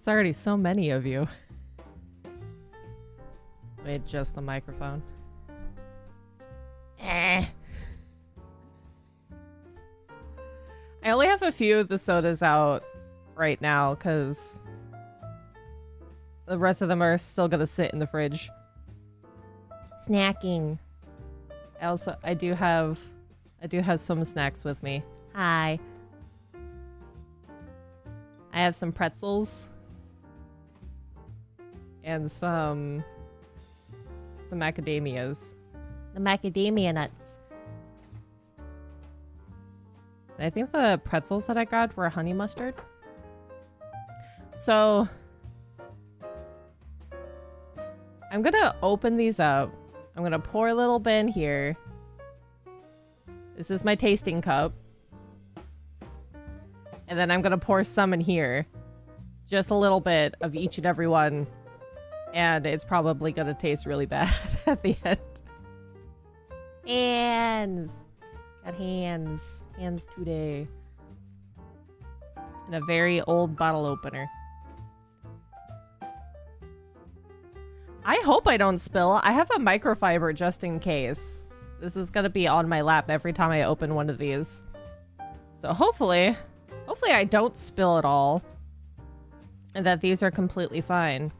There's already so many of you. Wait, just the microphone. I only have a few of the sodas out right now because the rest of them are still gonna sit in the fridge. Snacking. I do have some snacks with me. Hi. I have some pretzels and some macadamias. The macadamia nuts. I think the pretzels that I grabbed were honey mustard. So I'm gonna open these up. I'm gonna pour a little bit in here. This is my tasting cup. And then I'm gonna pour some in here. Just a little bit of each and every one. And it's probably gonna taste really bad at the end. Hands! Got hands. Hands today. And a very old bottle opener. I hope I don't spill. I have a microfiber just in case. This is gonna be on my lap every time I open one of these. So hopefully I don't spill at all. And that these are completely fine.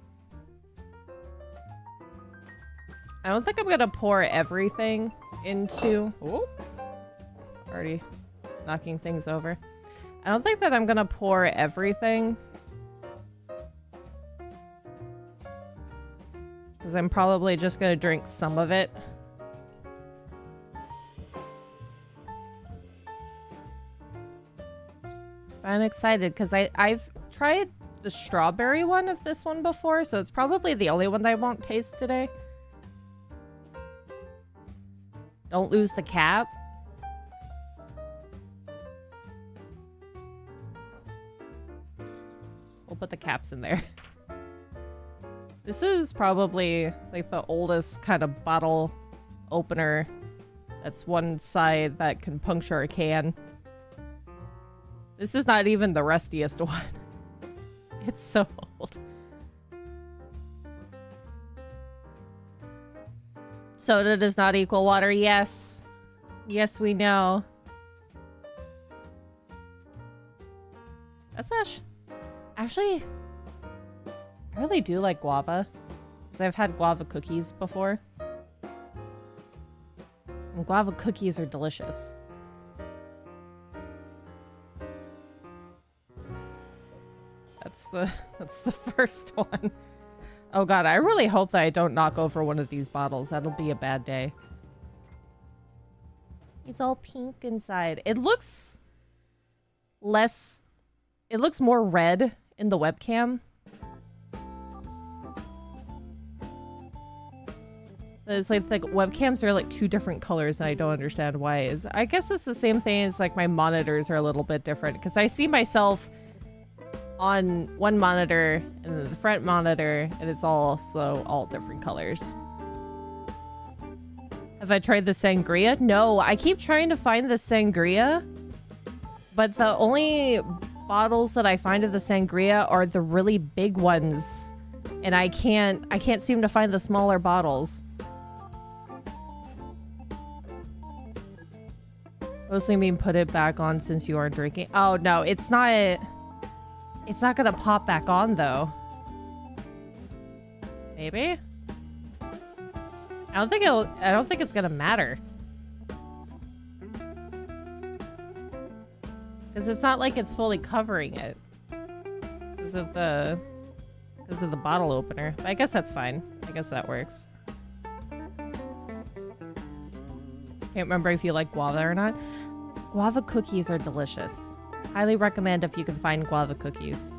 I don't think I'm gonna pour everything into... Oh, already knocking things over. I don't think that I'm gonna pour everything. Because I'm probably just gonna drink some of it. I'm excited because I've tried the strawberry one of this one before, so it's probably the only one that I won't taste today. Don't lose the cap. We'll put the caps in there. This is probably like the oldest kind of bottle opener. That's one side that can puncture a can. This is not even the rustiest one. It's so old. Soda does not equal water. Yes. Yes, we know. That's actually, I really do like guava. Because I've had guava cookies before. And guava cookies are delicious. That's the first one. Oh god, I really hope that I don't knock over one of these bottles. That'll be a bad day. It's all pink inside. It looks more red in the webcam. It's like the webcams are like two different colors and I don't understand why. I guess it's the same thing as like my monitors are a little bit different because I see myself on one monitor and then the front monitor and it's also all different colors. Have I tried the sangria? No, I keep trying to find the sangria, but the only bottles that I find of the sangria are the really big ones and I can't seem to find the smaller bottles. Mostly mean put it back on since you are drinking. Oh no, it's not gonna pop back on though. Maybe? I don't think it's gonna matter. Because it's not like it's fully covering it. Because of the bottle opener. But I guess that's fine. I guess that works. Can't remember if you like guava or not. Guava cookies are delicious. Highly recommend if you can find guava cookies.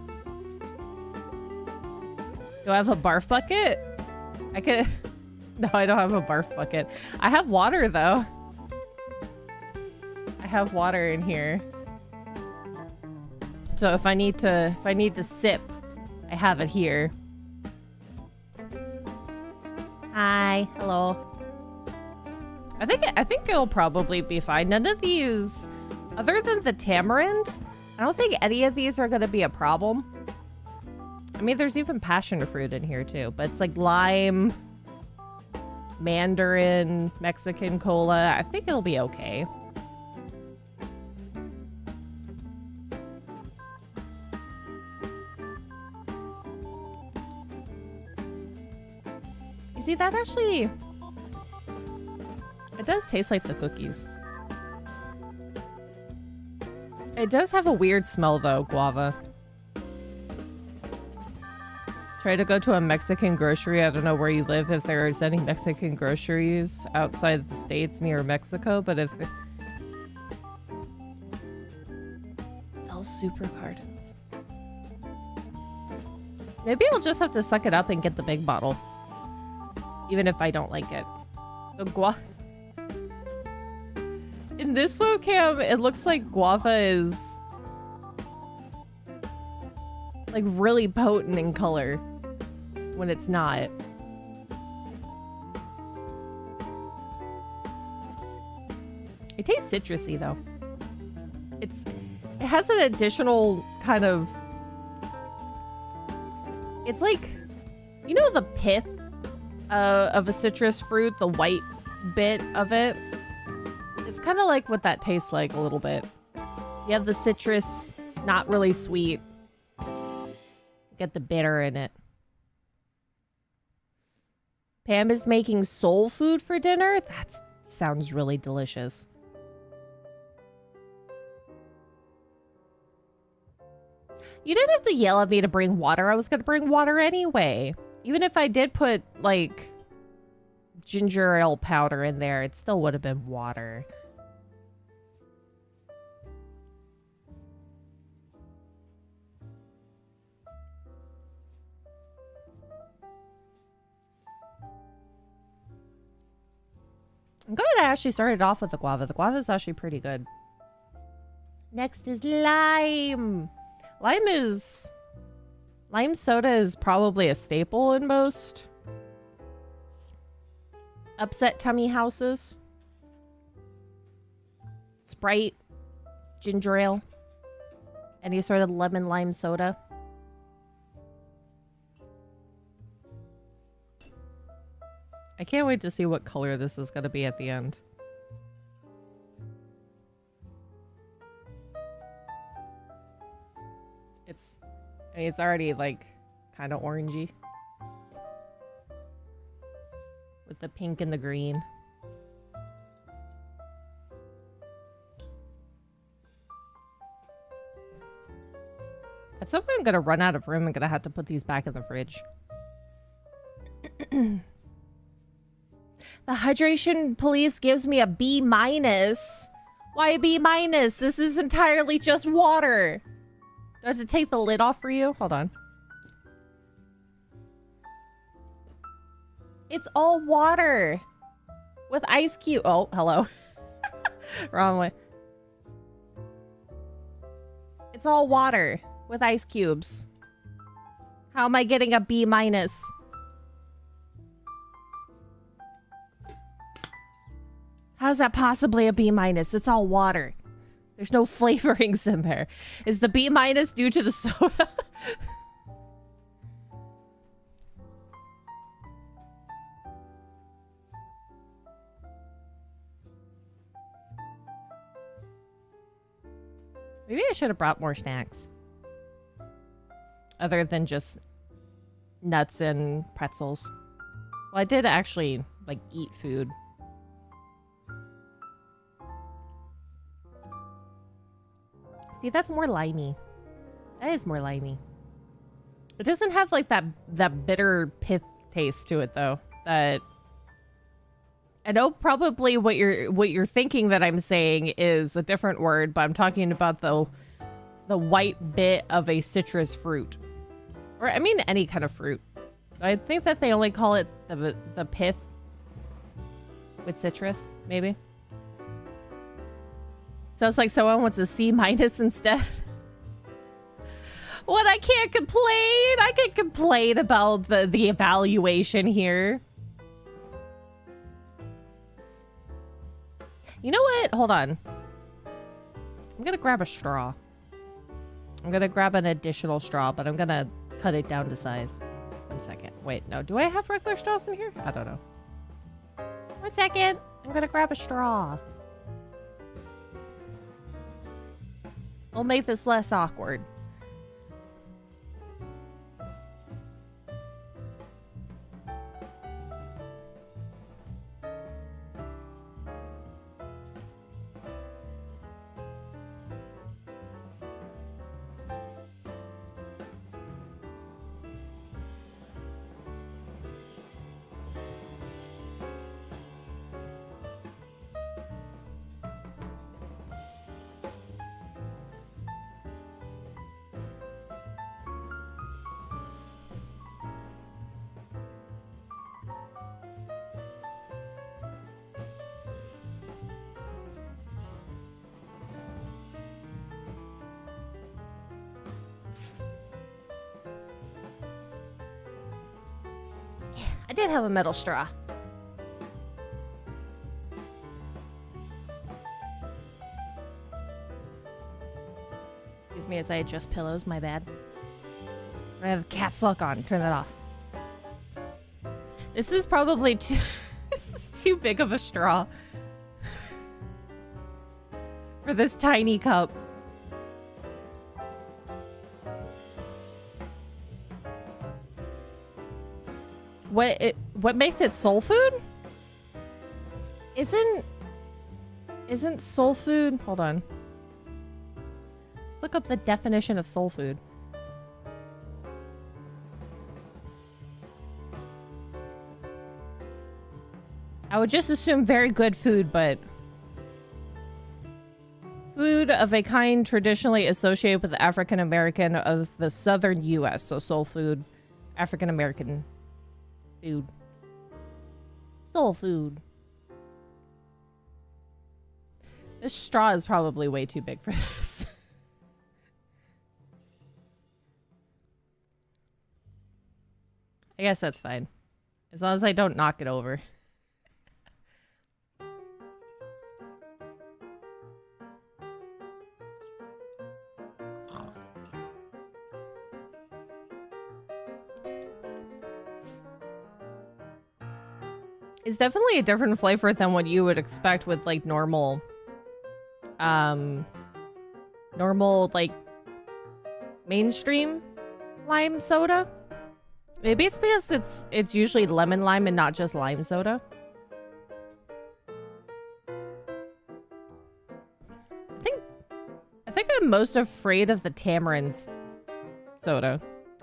Do I have a barf bucket? No, I don't have a barf bucket. I have water though. I have water in here. So if I need to sip, I have it here. Hi, hello. I think it'll probably be fine. None of these, other than the tamarind, I don't think any of these are gonna be a problem. I mean, there's even passion fruit in here too, but it's like lime, mandarin, Mexican cola. I think it'll be okay. You see, that actually... It does taste like the cookies. It does have a weird smell though, guava. Try to go to a Mexican grocery. I don't know where you live, if there's any Mexican groceries outside the States near Mexico, but if... El Super Cartons. Maybe I'll just have to suck it up and get the big bottle. Even if I don't like it. The In this webcam, it looks like guava is... like really potent in color. When it's not. It tastes citrusy though. It has an additional kind of... It's like, you know the pith of a citrus fruit, the white bit of it? It's kind of like what that tastes like a little bit. You have the citrus, not really sweet. Get the bitter in it. Pam is making soul food for dinner? That sounds really delicious. You didn't have to yell at me to bring water. I was going to bring water anyway. Even if I did put, like, ginger ale powder in there, it still would have been water. I'm glad I actually started off with the guava. The guava is actually pretty good. Next is lime. Lime soda is probably a staple in most upset tummy houses. Sprite, ginger ale, any sort of lemon lime soda. I can't wait to see what color this is going to be at the end. It's already like kind of orangey with the pink and the green. At some point I'm going to run out of room. I'm going to have to put these back in the fridge. The hydration police gives me a B-. Why a B-? This is entirely just water. Do I have to take the lid off for you? Hold on. It's all water. With ice cube. Oh, hello. Wrong way. It's all water. With ice cubes. How am I getting a B-? How is that possibly a B-? It's all water. There's no flavorings in there. Is the B- due to the soda? Maybe I should have brought more snacks. Other than just nuts and pretzels. Well, I did actually, like, eat food. See, that's more limey. That is more limey. It doesn't have like that bitter pith taste to it though. That I know probably what you're thinking that I'm saying is a different word, but I'm talking about the white bit of a citrus fruit. Or I mean any kind of fruit. I think that they only call it the pith with citrus, maybe. Sounds like someone wants a C- instead. What? I can't complain. I can complain about the evaluation here. You know what? Hold on. I'm gonna grab a straw. I'm gonna grab an additional straw, but I'm gonna cut it down to size. 1 second. Wait, no. Do I have regular straws in here? I don't know. 1 second. I'm gonna grab a straw. We'll make this less awkward. I did have a metal straw. Excuse me as I adjust pillows, my bad. I have caps lock on, turn that off. This is probably too this is too big of a straw for this tiny cup. What makes it soul food? Isn't soul food? Hold on. Let's look up the definition of soul food. I would just assume very good food, but food of a kind traditionally associated with the African American of the southern U.S. So soul food, African American food. Soul food. This straw is probably way too big for this. I guess that's fine. As long as I don't knock it over. It's definitely a different flavor than what you would expect with like normal like mainstream lime soda. Maybe it's because it's usually lemon lime and not just lime soda. I think I'm most afraid of the tamarind soda.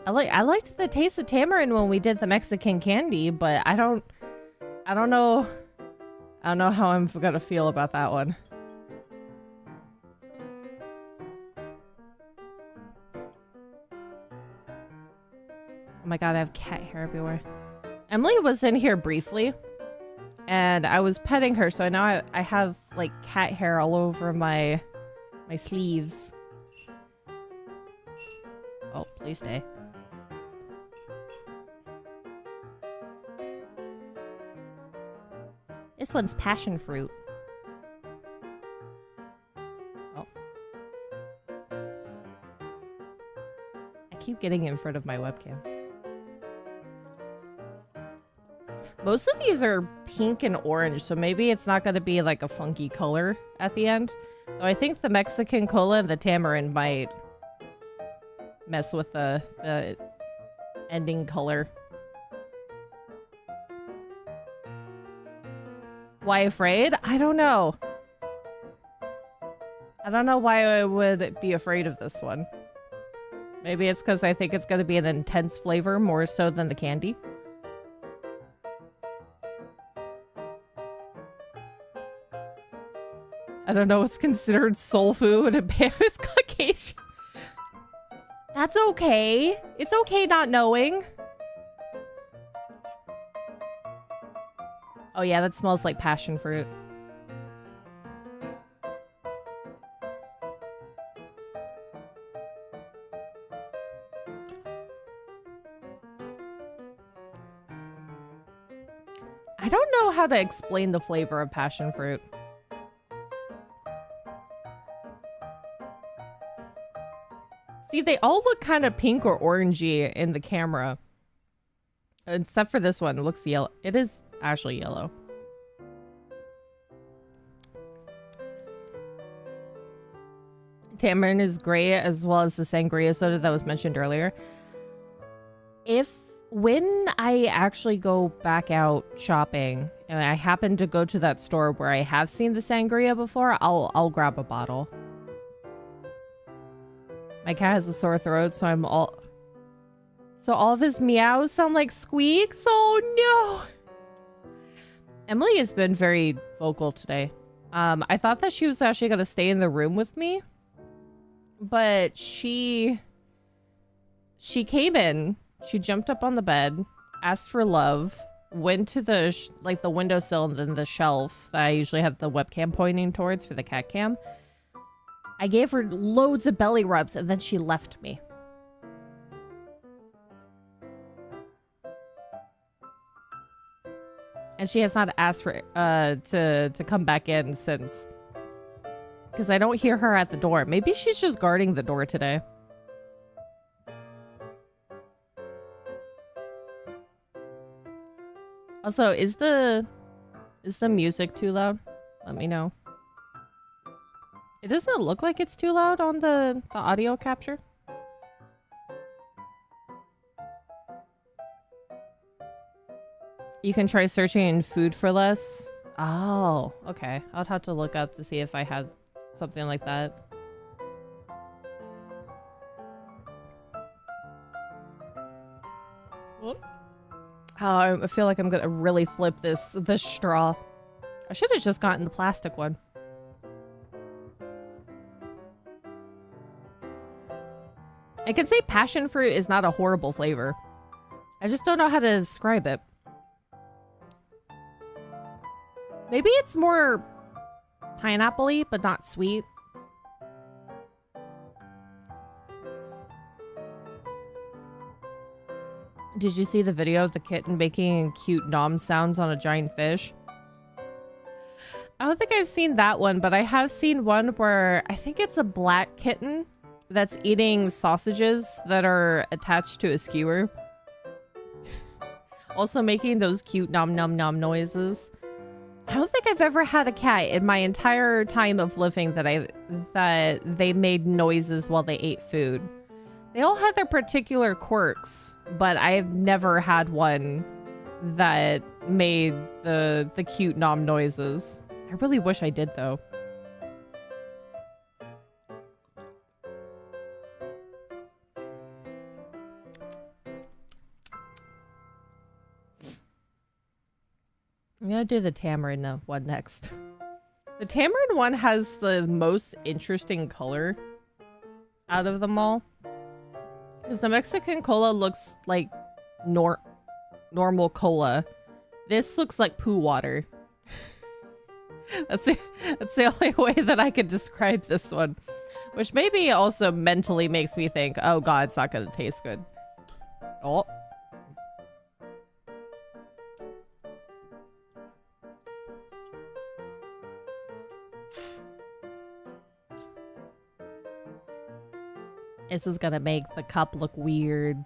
I liked the taste of tamarind when we did the Mexican candy, but I don't know how I'm gonna feel about that one. Oh my god, I have cat hair everywhere. Emily was in here briefly, and I was petting her, so now I have like cat hair all over my sleeves. Oh, please stay. This one's passion fruit. Oh. I keep getting in front of my webcam. Most of these are pink and orange, so maybe it's not going to be like a funky color at the end. Though I think the Mexican cola and the tamarind might mess with the ending color. Why afraid? I don't know. I don't know why I would be afraid of this one. Maybe it's because I think it's going to be an intense flavor more so than the candy. I don't know what's considered soul food and Bama's Caucasian. That's okay. It's okay not knowing. Oh yeah, that smells like passion fruit. I don't know how to explain the flavor of passion fruit. See, they all look kind of pink or orangey in the camera. Except for this one, it looks yellow. It is actually yellow. Tamarind is great, as well as the sangria soda that was mentioned earlier. When I actually go back out shopping and I happen to go to that store where I have seen the sangria before, I'll grab a bottle. My cat has a sore throat, so all of his meows sound like squeaks. Oh no. Emily has been very vocal today. I thought that she was actually going to stay in the room with me, but she came in, she jumped up on the bed, asked for love, went to the the windowsill and then the shelf that I usually have the webcam pointing towards for the cat cam. I gave her loads of belly rubs and then she left me. And she has not asked for to come back in since. Because I don't hear her at the door. Maybe she's just guarding the door today. Also, is the music too loud? Let me know. It doesn't look like it's too loud on the audio capture. You can try searching in food for less. Oh, okay. I'll have to look up to see if I have something like that. Oh, I feel like I'm gonna really flip this straw. I should have just gotten the plastic one. I can say passion fruit is not a horrible flavor. I just don't know how to describe it. Maybe it's more pineapple-y, but not sweet. Did you see the video of the kitten making cute nom sounds on a giant fish? I don't think I've seen that one, but I have seen one where I think it's a black kitten that's eating sausages that are attached to a skewer. Also making those cute nom nom nom noises. I don't think I've ever had a cat in my entire time of living that they made noises while they ate food. They all had their particular quirks, but I've never had one that made the cute nom noises. I really wish I did though. I'm gonna do the tamarind one next. The tamarind one has the most interesting color out of them all. Because the Mexican cola looks like normal cola. This looks like poo water. That's the only way that I could describe this one. Which maybe also mentally makes me think, oh god, it's not gonna taste good. Oh. This is gonna make the cup look weird.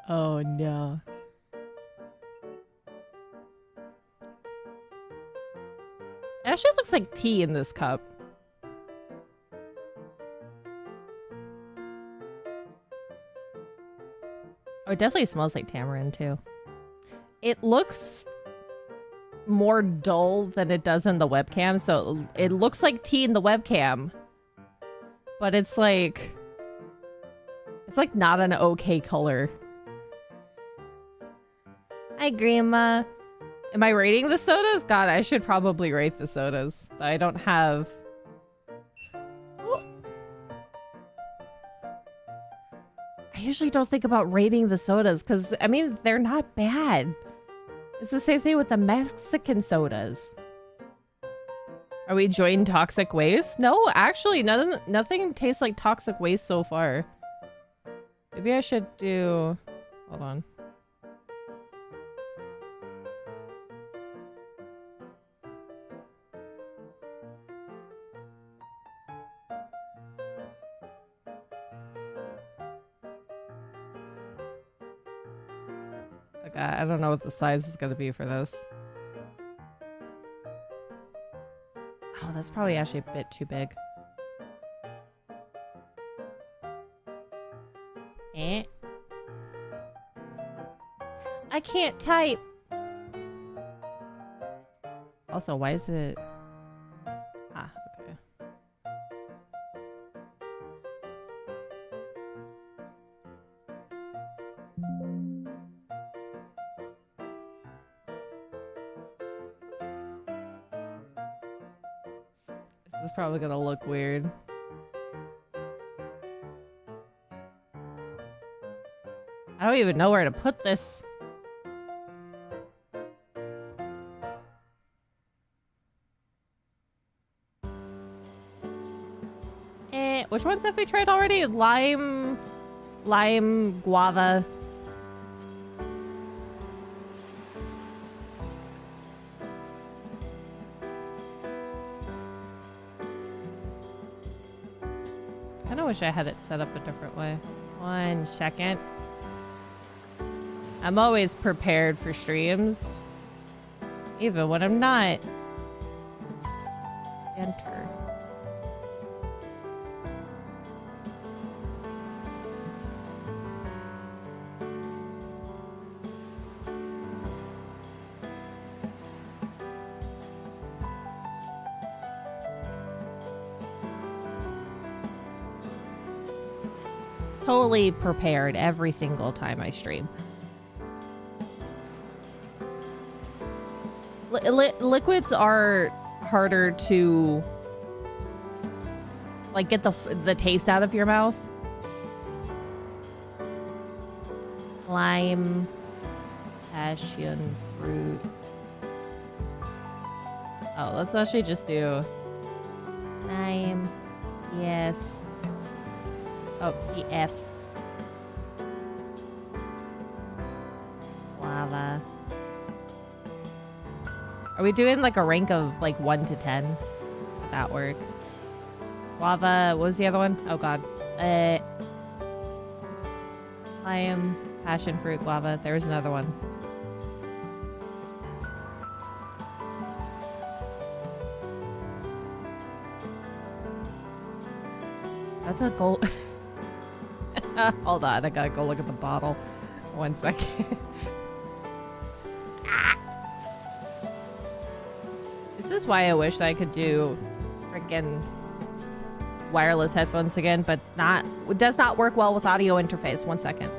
Oh no. It actually looks like tea in this cup. Oh, it definitely smells like tamarind too. It looks more dull than it does in the webcam, so it looks like tea in the webcam. But it's like not an okay color. Hi, Grandma. Am I rating the sodas? God, I should probably rate the sodas. I don't have... I usually don't think about rating the sodas because, I mean, they're not bad. It's the same thing with the Mexican sodas. Are we enjoying toxic waste? No, actually, nothing tastes like toxic waste so far. Maybe I should do... Hold on. Okay, I don't know what the size is going to be for this. Oh, that's probably actually a bit too big. Eh. I can't type. Also, why is it... Ah, okay. This is probably gonna look weird. I don't even know where to put this. Which ones have we tried already? Lime, guava. Kind of wish I had it set up a different way. 1 second. I'm always prepared for streams, even when I'm not. Enter. Totally prepared every single time I stream. Liquids are harder to like get the taste out of your mouth. Lime, passion fruit. Oh, let's actually just do lime. Yes. Oh, PF. Lava. Are we doing like a rank of like 1 to 10? Would that work? Lava, what was the other one? Oh god. Lime, passion fruit, guava. There was another one. That's a gold. Hold on, I gotta go look at the bottle. 1 second. This is why I wish I could do freaking wireless headphones again, but it does not work well with audio interface. 1 second.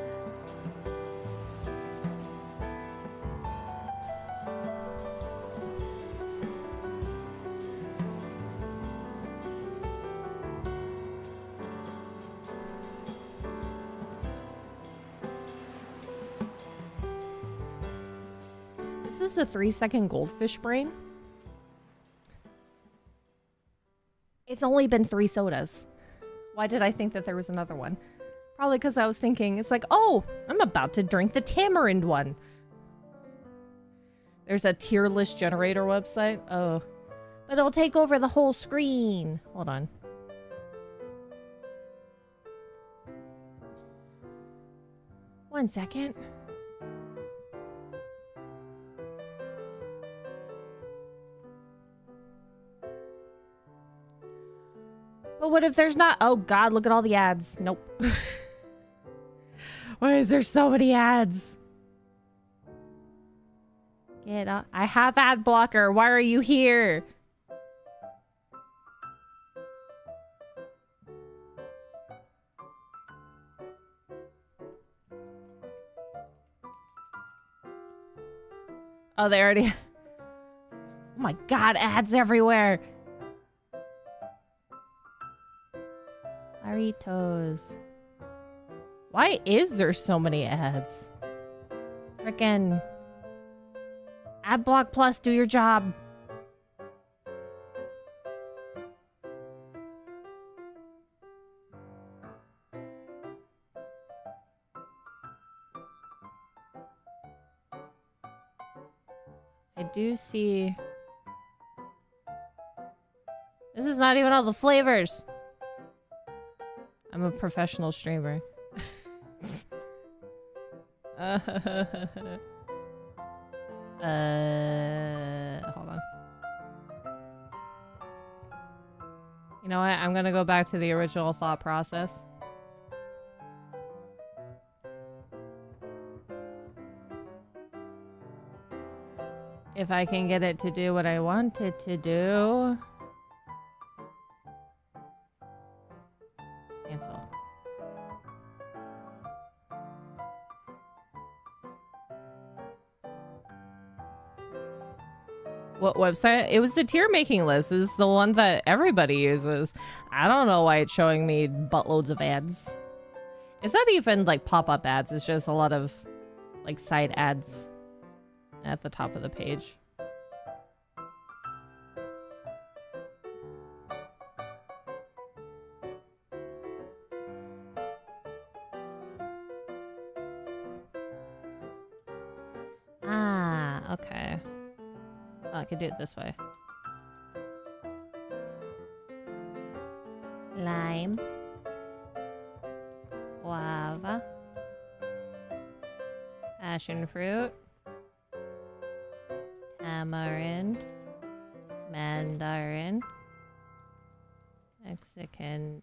This is a 3-second goldfish brain. It's only been 3 sodas. Why did I think that there was another one? Probably because I was thinking, it's like, oh, I'm about to drink the tamarind one. There's a tier list generator website. Oh, but it'll take over the whole screen. Hold on. One second. But what if there's not? Oh god, look at all the ads. Nope. Why is there so many ads? Get up. I have ad blocker. Why are you here? Oh, they already... Oh my god, ads everywhere. Jarritos. Why is there so many ads? Frickin' Adblock Plus, do your job. I do see... This is not even all the flavors. I'm a professional streamer. Hold on. You know what? I'm gonna go back to the original thought process. If I can get it to do what I want it to do. Cancel. What website? It was the tier making list. This is the one that everybody uses. I don't know why it's showing me buttloads of ads. It's not even like pop-up ads. It's just a lot of like side ads at the top of the page. Ah, okay. Oh, I could do it this way. Lime. Guava. Passion fruit. Tamarind. Mandarin. Mexican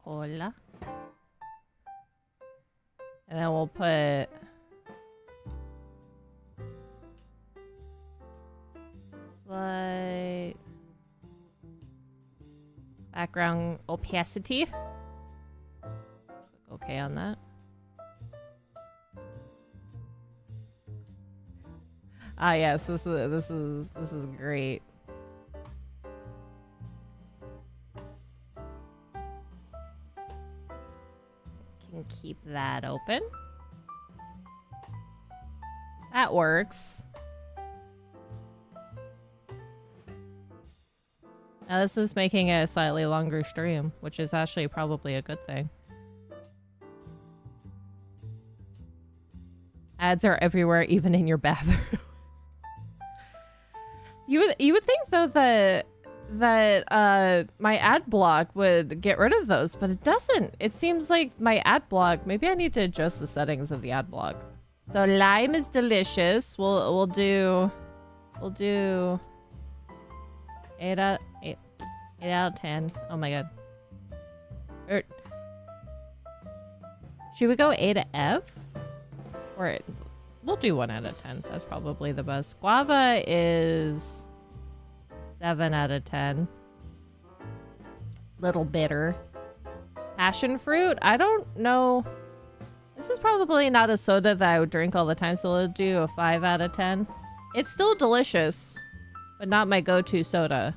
cola. And then we'll put slight background opacity. Okay on that. Ah yes, this is great. Can keep that open. That works. Now this is making it a slightly longer stream, which is actually probably a good thing. Ads are everywhere, even in your bathroom. You would think though that my ad block would get rid of those, but it doesn't. It seems like my ad block. Maybe I need to adjust the settings of the ad block. So lime is delicious. We'll do 8 out of 10. Oh my god. Should we go A to F? Or we'll do 1 out of 10. That's probably the best. Guava is 7 out of 10. Little bitter. Passion fruit? I don't know. This is probably not a soda that I would drink all the time, so we'll do a 5 out of 10. It's still delicious, but not my go-to soda.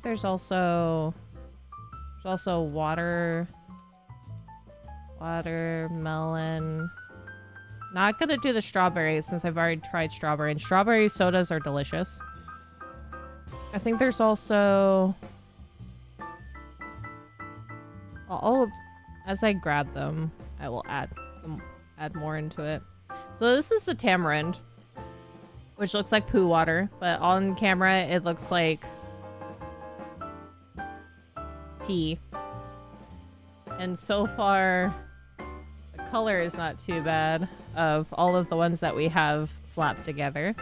There's also watermelon. Not gonna do the strawberry since I've already tried strawberry, and strawberry sodas are delicious. I think there's also... as I grab them, I will add more into it. So this is the tamarind, which looks like poo water, but on camera it looks like tea. And so far, the color is not too bad of all of the ones that we have slapped together.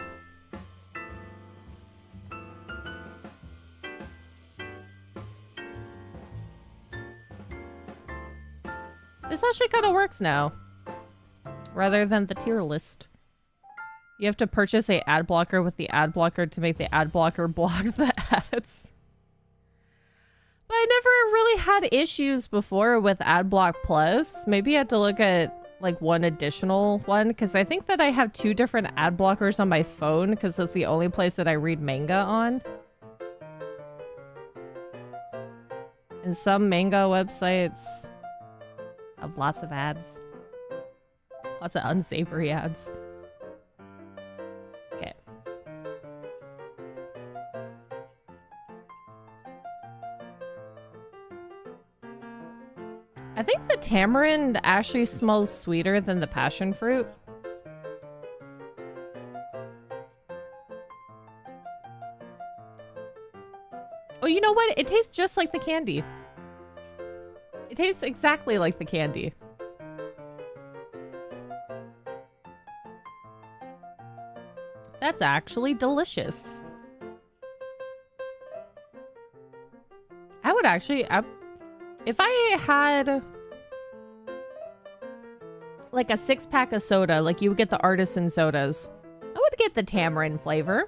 This actually kind of works now, rather than the tier list. You have to purchase a ad blocker with the ad blocker to make the ad blocker block the ads. But I never really had issues before with Adblock Plus. Maybe I had to look at like one additional one, because I think that I have 2 different ad blockers on my phone because that's the only place that I read manga on. And some manga websites have lots of ads. Lots of unsavory ads. Okay. I think the tamarind actually smells sweeter than the passion fruit. Oh, you know what? It tastes just like the candy. It tastes exactly like the candy. That's actually delicious. I would actually, if I had like a 6-pack of soda, like you would get the artisan sodas, I would get the tamarind flavor.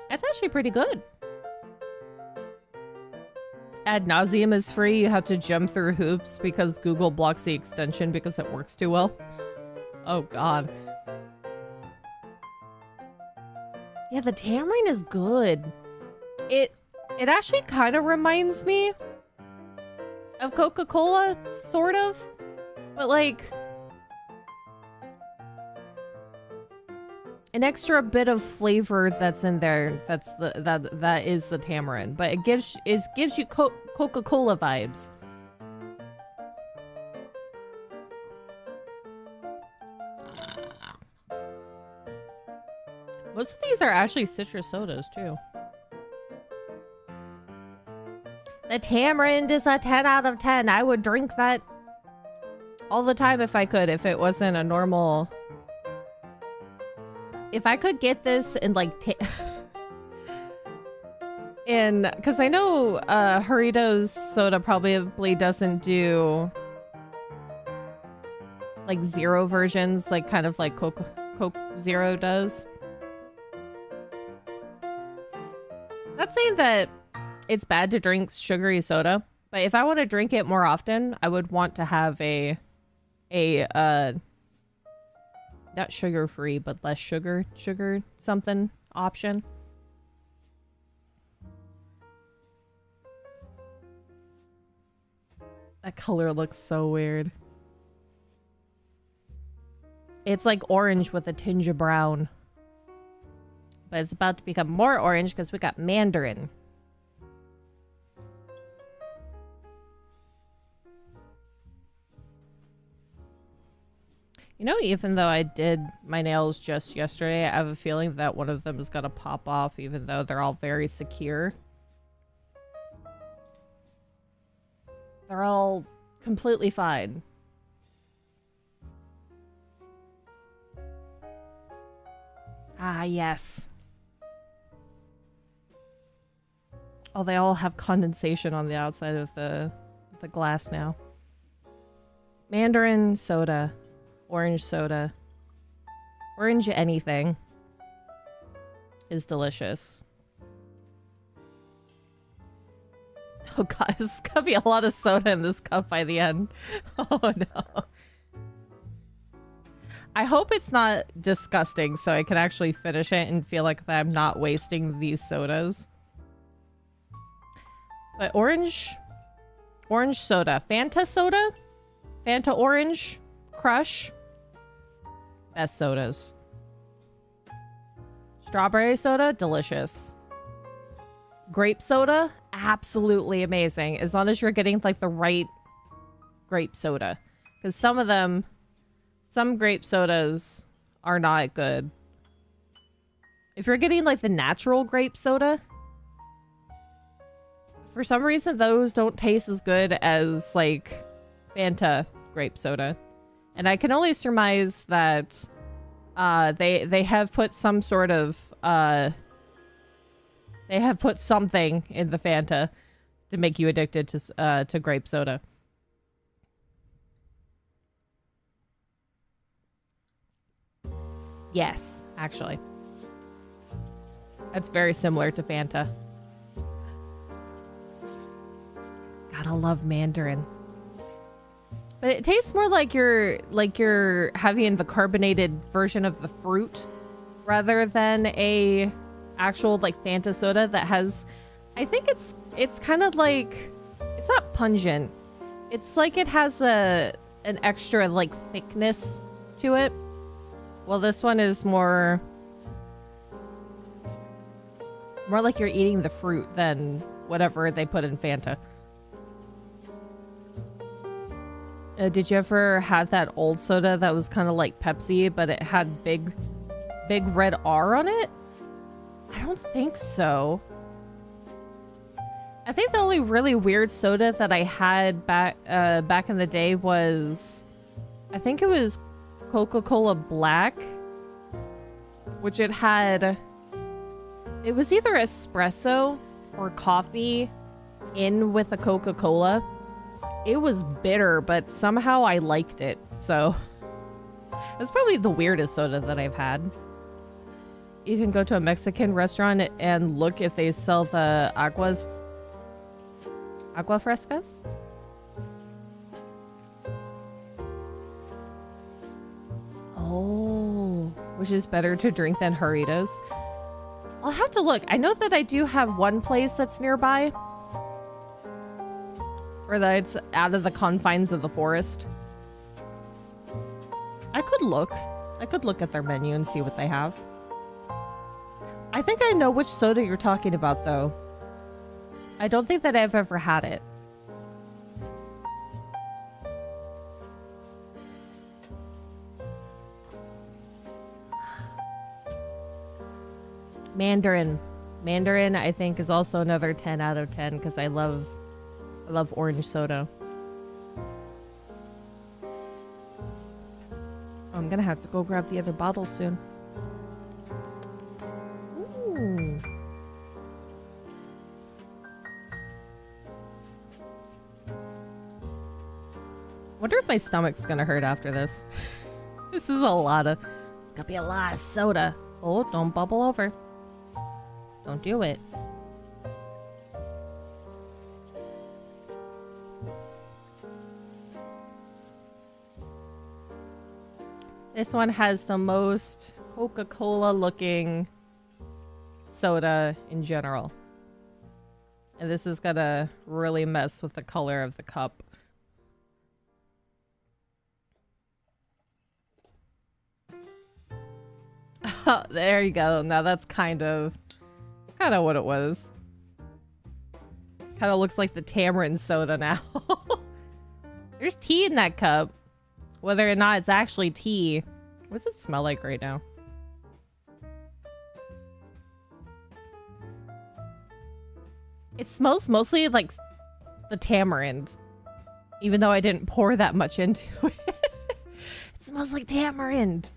That's actually pretty good. Ad nauseum is free. You have to jump through hoops because Google blocks the extension because it works too well. Oh god. Yeah, the tamarind is good. It actually kind of reminds me of Coca-Cola, sort of. But like an extra bit of flavor that's in there. That's that is the tamarind, but it gives you Coca-Cola vibes. Most of these are actually citrus sodas too. The tamarind is a 10 out of 10. I would drink that all the time if I could, if it wasn't a normal. If I could get this in like because I know Jarritos soda probably doesn't do like zero versions, like kind of like Coke Zero does. Not saying that it's bad to drink sugary soda, but if I want to drink it more often, I would want to have a not sugar-free, but less sugar something option. That color looks so weird. It's like orange with a tinge of brown. But it's about to become more orange because we got mandarin. You know, even though I did my nails just yesterday, I have a feeling that one of them is going to pop off, even though they're all very secure. They're all completely fine. Ah, yes. Oh, they all have condensation on the outside of the glass now. Mandarin soda. Orange soda. Orange anything is delicious. Oh god, there's gonna be a lot of soda in this cup by the end. Oh no. I hope it's not disgusting so I can actually finish it and feel like that I'm not wasting these sodas. But orange soda. Fanta soda? Fanta orange? Crush? Best sodas. Strawberry soda? Delicious. Grape soda? Absolutely amazing. As long as you're getting like the right grape soda. Because some grape sodas are not good. If you're getting like the natural grape soda, for some reason those don't taste as good as like Fanta grape soda. And I can only surmise that they have put some sort of they have put something in the Fanta to make you addicted to grape soda. Yes, actually. That's very similar to Fanta. Gotta love mandarin. But it tastes more like you're having the carbonated version of the fruit rather than a actual like Fanta soda that has, I think it's kind of like, it's not pungent. It's like it has an extra like thickness to it. Well, this one is more More like you're eating the fruit than whatever they put in Fanta. Did you ever have that old soda that was kind of like Pepsi, but it had big red R on it? I don't think so. I think the only really weird soda that I had back in the day was, I think it was Coca-Cola Black, which it was either espresso or coffee in with a Coca-Cola. It was bitter, but somehow I liked it. So it's probably the weirdest soda that I've had. You can go to a Mexican restaurant and look if they sell the agua frescas. Oh, which is better to drink than Jarritos? I'll have to look. I know that I do have one place that's nearby, or that it's out of the confines of the forest. I could look. I could look at their menu and see what they have. I think I know which soda you're talking about, though. I don't think that I've ever had it. Mandarin. Mandarin, I think, is also another 10 out of 10 because I love orange soda. I'm gonna have to go grab the other bottles soon. Ooh. Wonder if my stomach's gonna hurt after this. This is it's gonna be a lot of soda. Oh, don't bubble over. Don't do it. This one has the most Coca-Cola looking soda in general. And this is gonna really mess with the color of the cup. Oh, there you go. Now that's kind of what it was. Kind of looks like the tamarind soda now. There's tea in that cup. Whether or not it's actually tea. What does it smell like right now? It smells mostly like the tamarind. Even though I didn't pour that much into it. It smells like tamarind.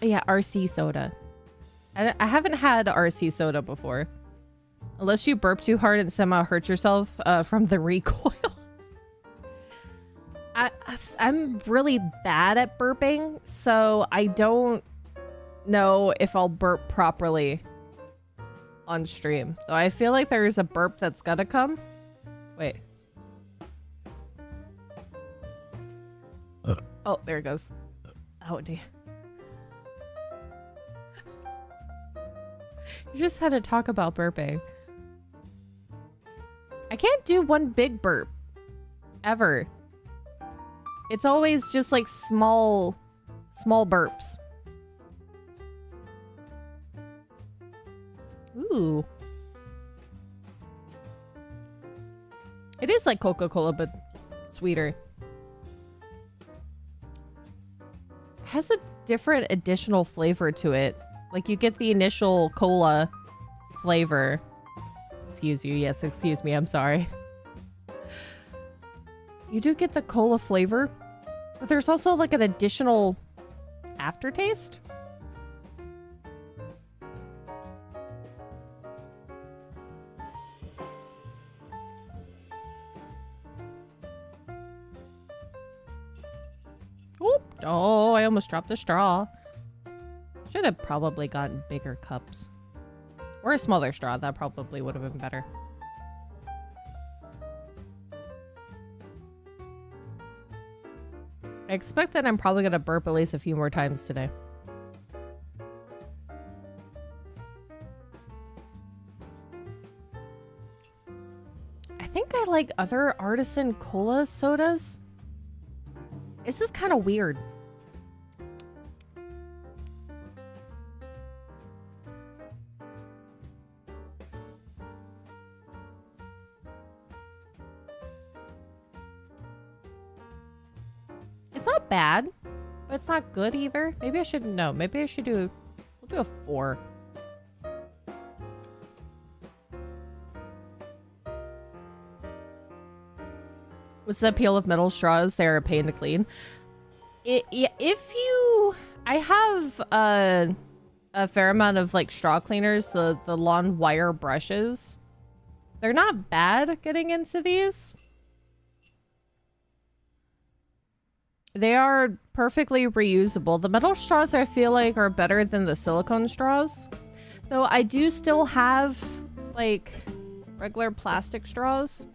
Oh yeah, RC soda. I haven't had RC soda before. Unless you burp too hard and somehow hurt yourself from the recoil. I'm really bad at burping, so I don't know if I'll burp properly on stream. So I feel like there's a burp that's gotta come. Wait. Oh, there it goes. Oh, dear. You just had to talk about burping. I can't do one big burp. Ever. It's always just like small burps. Ooh. It is like Coca-Cola, but sweeter. It has a different additional flavor to it. Like you get the initial cola flavor. Excuse you. Yes, excuse me. I'm sorry. You do get the cola flavor, but there's also like an additional aftertaste. Oop. Oh, I almost dropped the straw. Should have probably gotten bigger cups. Or a smaller straw. That probably would have been better. I expect that I'm probably going to burp at least a few more times today. I think I like other artisan cola sodas. This is kind of weird. It's not bad, but it's not good either. Maybe I should, no, maybe I should do, we'll do a 4. What's the appeal of metal straws? They're a pain to clean. I have a fair amount of like straw cleaners, the lawn wire brushes. They're not bad getting into these. They are perfectly reusable. The metal straws I feel like are better than the silicone straws. Though I do still have like regular plastic straws.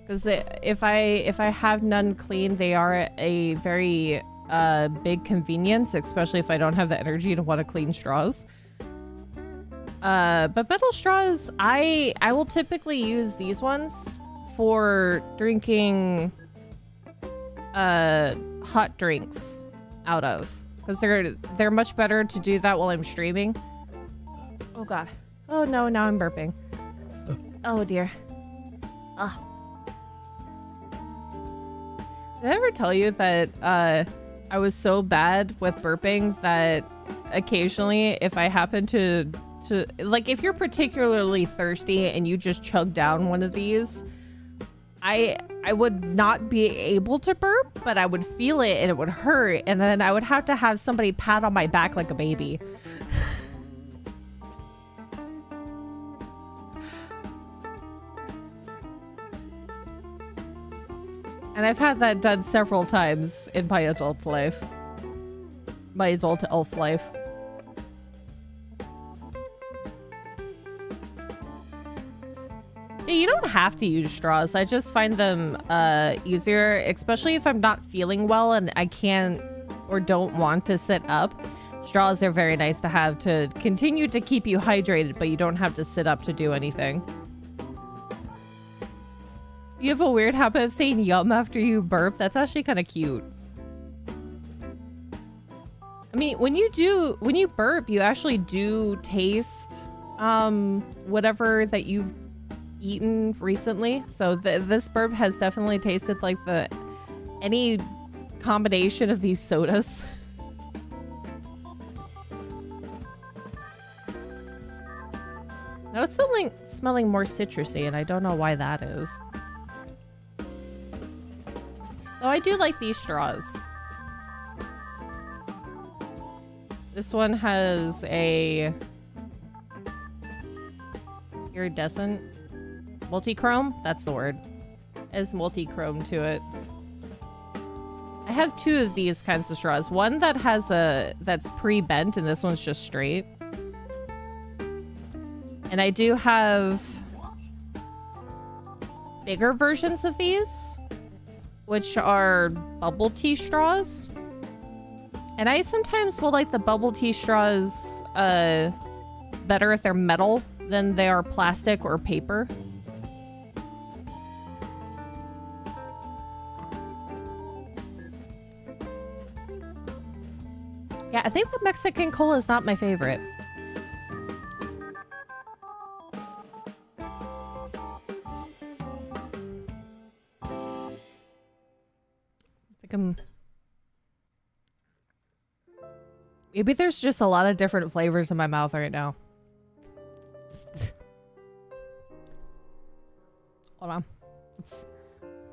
Because if I have none clean, they are a very big convenience, especially if I don't have the energy to want to clean straws. But metal straws, I will typically use these ones for drinking hot drinks out of, because they're much better to do that while I'm streaming. Oh god. Oh no, now I'm burping. Oh dear. Ugh. Did I ever tell you that I was so bad with burping that occasionally if I happen to like, if you're particularly thirsty and you just chug down one of these, I would not be able to burp, but I would feel it and it would hurt, and then I would have to have somebody pat on my back like a baby. And I've had that done several times in my adult life. My adult elf life. Yeah, you don't have to use straws. I just find them easier, especially if I'm not feeling well and I can't or don't want to sit up. Straws are very nice to have to continue to keep you hydrated, but you don't have to sit up to do anything. You have a weird habit of saying yum after you burp. That's actually kind of cute. I mean, when you burp, you actually do taste whatever that you've eaten recently. So this burp has definitely tasted like any combination of these sodas. Now it's smelling more citrusy, and I don't know why that is. Oh, I do like these straws. This one has a iridescent multi-chrome. That's the word. It has multi-chrome to it. I have 2 of these kinds of straws. One that has that's pre-bent, and this one's just straight. And I do have bigger versions of these, which are bubble tea straws. And I sometimes will like the bubble tea straws better if they're metal than they are plastic or paper. Yeah, I think the Mexican cola is not my favorite. Maybe there's just a lot of different flavors in my mouth right now. Hold on.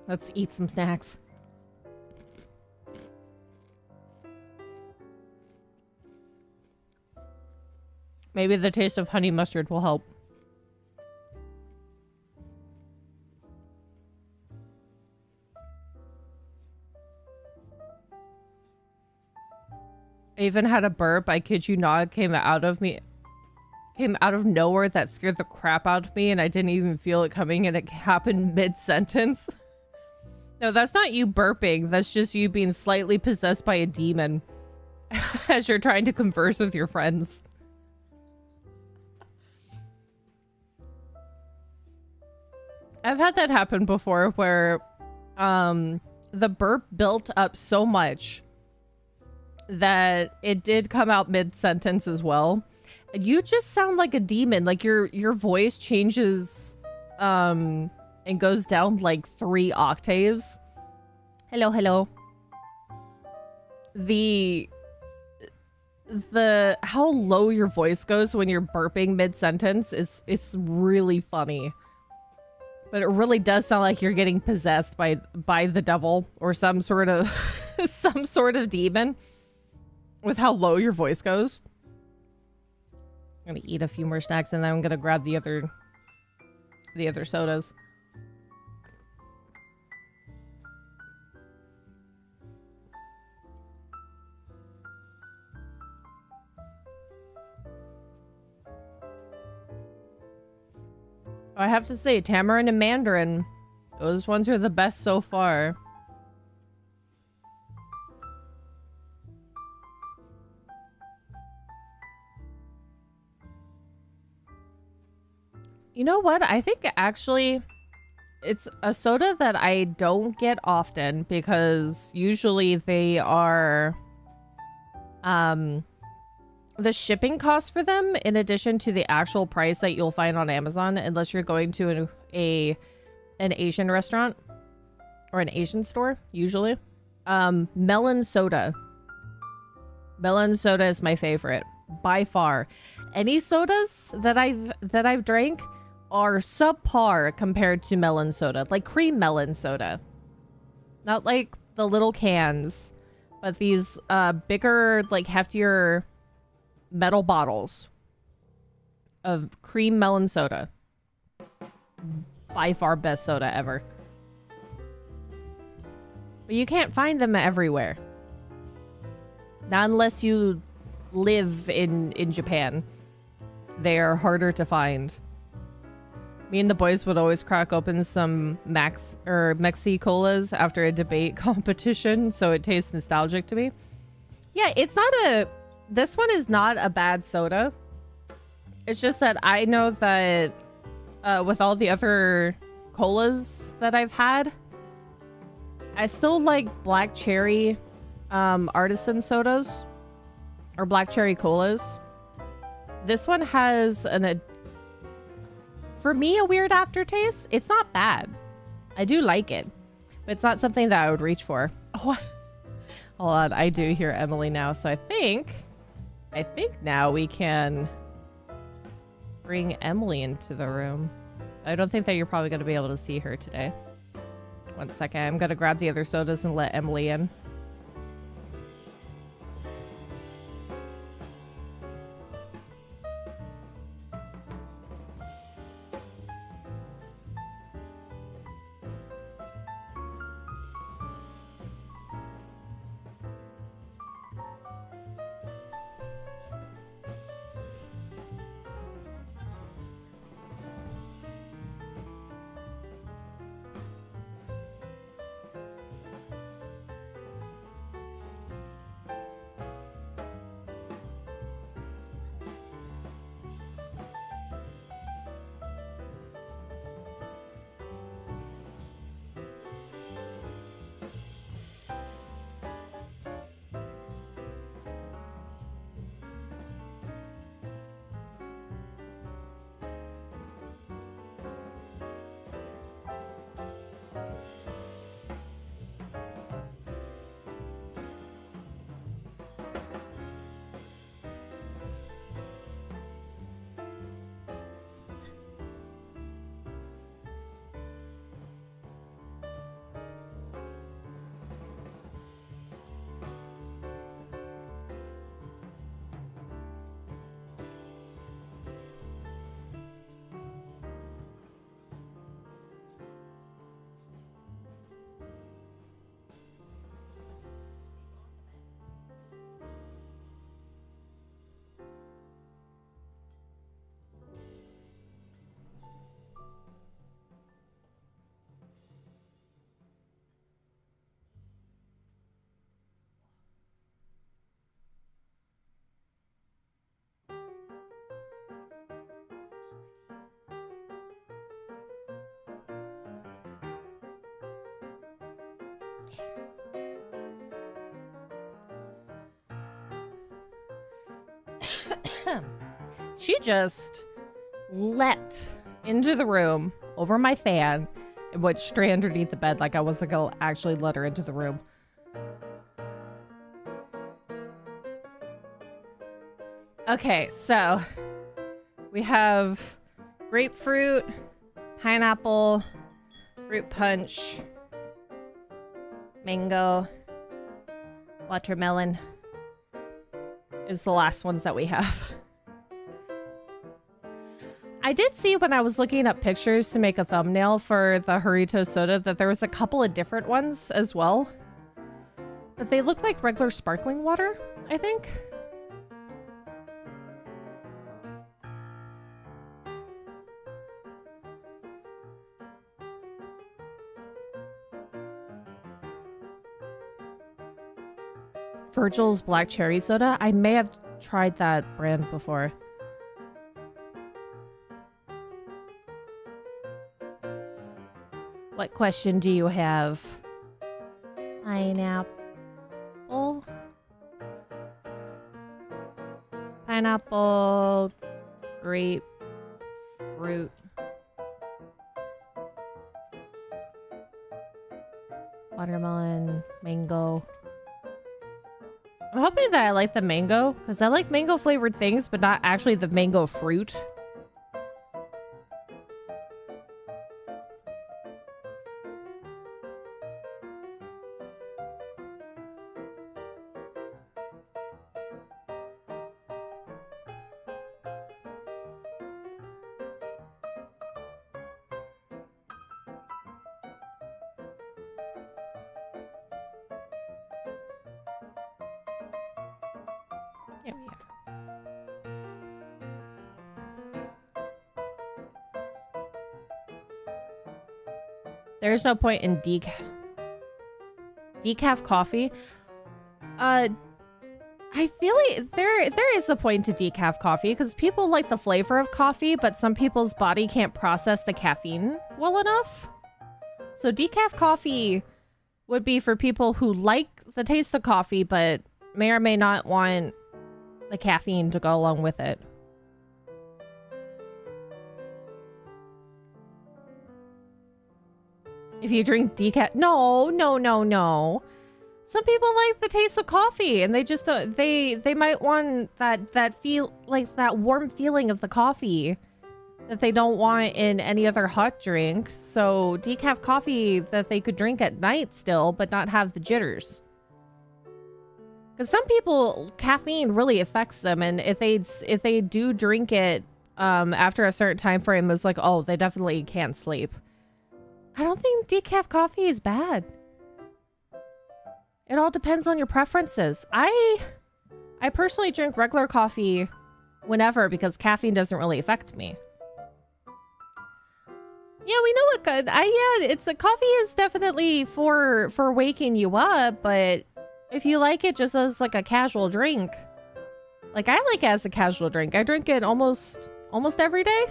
Let's eat some snacks. Maybe the taste of honey mustard will help. I even had a burp, I kid you not, came out of nowhere that scared the crap out of me, and I didn't even feel it coming, and it happened mid-sentence. No, that's not you burping, that's just you being slightly possessed by a demon as you're trying to converse with your friends. I've had that happen before where the burp built up so much that it did come out mid-sentence as well. You just sound like a demon. Like your voice changes and goes down like 3 octaves. Hello, hello. The how low your voice goes when you're burping mid-sentence it's really funny. But it really does sound like you're getting possessed by the devil or some sort of some sort of demon with how low your voice goes. I'm gonna eat a few more snacks and then I'm gonna grab the other sodas. I have to say, tamarind and mandarin, those ones are the best so far. You know what? I think actually it's a soda that I don't get often because usually they are the shipping costs for them, in addition to the actual price that you'll find on Amazon, unless you're going to an Asian restaurant or an Asian store, usually. Melon soda. Melon soda is my favorite by far. Any sodas that I've drank are subpar compared to melon soda, like cream melon soda. Not like the little cans, but these bigger, like heftier metal bottles of cream melon soda. By far best soda ever. But you can't find them everywhere. Not unless you live in Japan. They are harder to find. Me and the boys would always crack open some Mexi Colas after a debate competition, so it tastes nostalgic to me. Yeah, it's not a... This one is not a bad soda. It's just that I know that with all the other colas that I've had, I still like black cherry artisan sodas or black cherry colas. This one has for me, a weird aftertaste. It's not bad. I do like it, but it's not something that I would reach for. Oh, hold on. I do hear Emily now, so I think now we can bring Emily into the room. I don't think that you're probably going to be able to see her today. One second. I'm going to grab the other sodas and let Emily in. She just leapt into the room over my fan and went straight underneath the bed like I wasn't gonna actually let her into the room. Okay, so we have grapefruit, pineapple, fruit punch, mango, watermelon is the last ones that we have. I did see when I was looking up pictures to make a thumbnail for the Jarritos soda that there was a couple of different ones as well. But they look like regular sparkling water, I think. Virgil's black cherry soda. I may have tried that brand before. What question do you have? Pineapple? Pineapple, grapefruit. Watermelon, mango. I'm hoping that I like the mango, because I like mango flavored things, but not actually the mango fruit. There we go. There's no point in decaf coffee. I feel like there is a point to decaf coffee because people like the flavor of coffee, but some people's body can't process the caffeine well enough. So decaf coffee would be for people who like the taste of coffee, but may or may not want the caffeine to go along with it. If you drink decaf, no. Some people like the taste of coffee, and they just don't. They might want that feel like that warm feeling of the coffee that they don't want in any other hot drink. So decaf coffee that they could drink at night still, but not have the jitters. Because some people, caffeine really affects them, and if they do drink it after a certain time frame, it's like, oh, they definitely can't sleep. I don't think decaf coffee is bad. It all depends on your preferences. I personally drink regular coffee whenever because caffeine doesn't really affect me. Yeah, we know what good. It's a coffee is definitely for waking you up, but if you like it just as like a casual drink, like I like it as a casual drink. I drink it almost every day,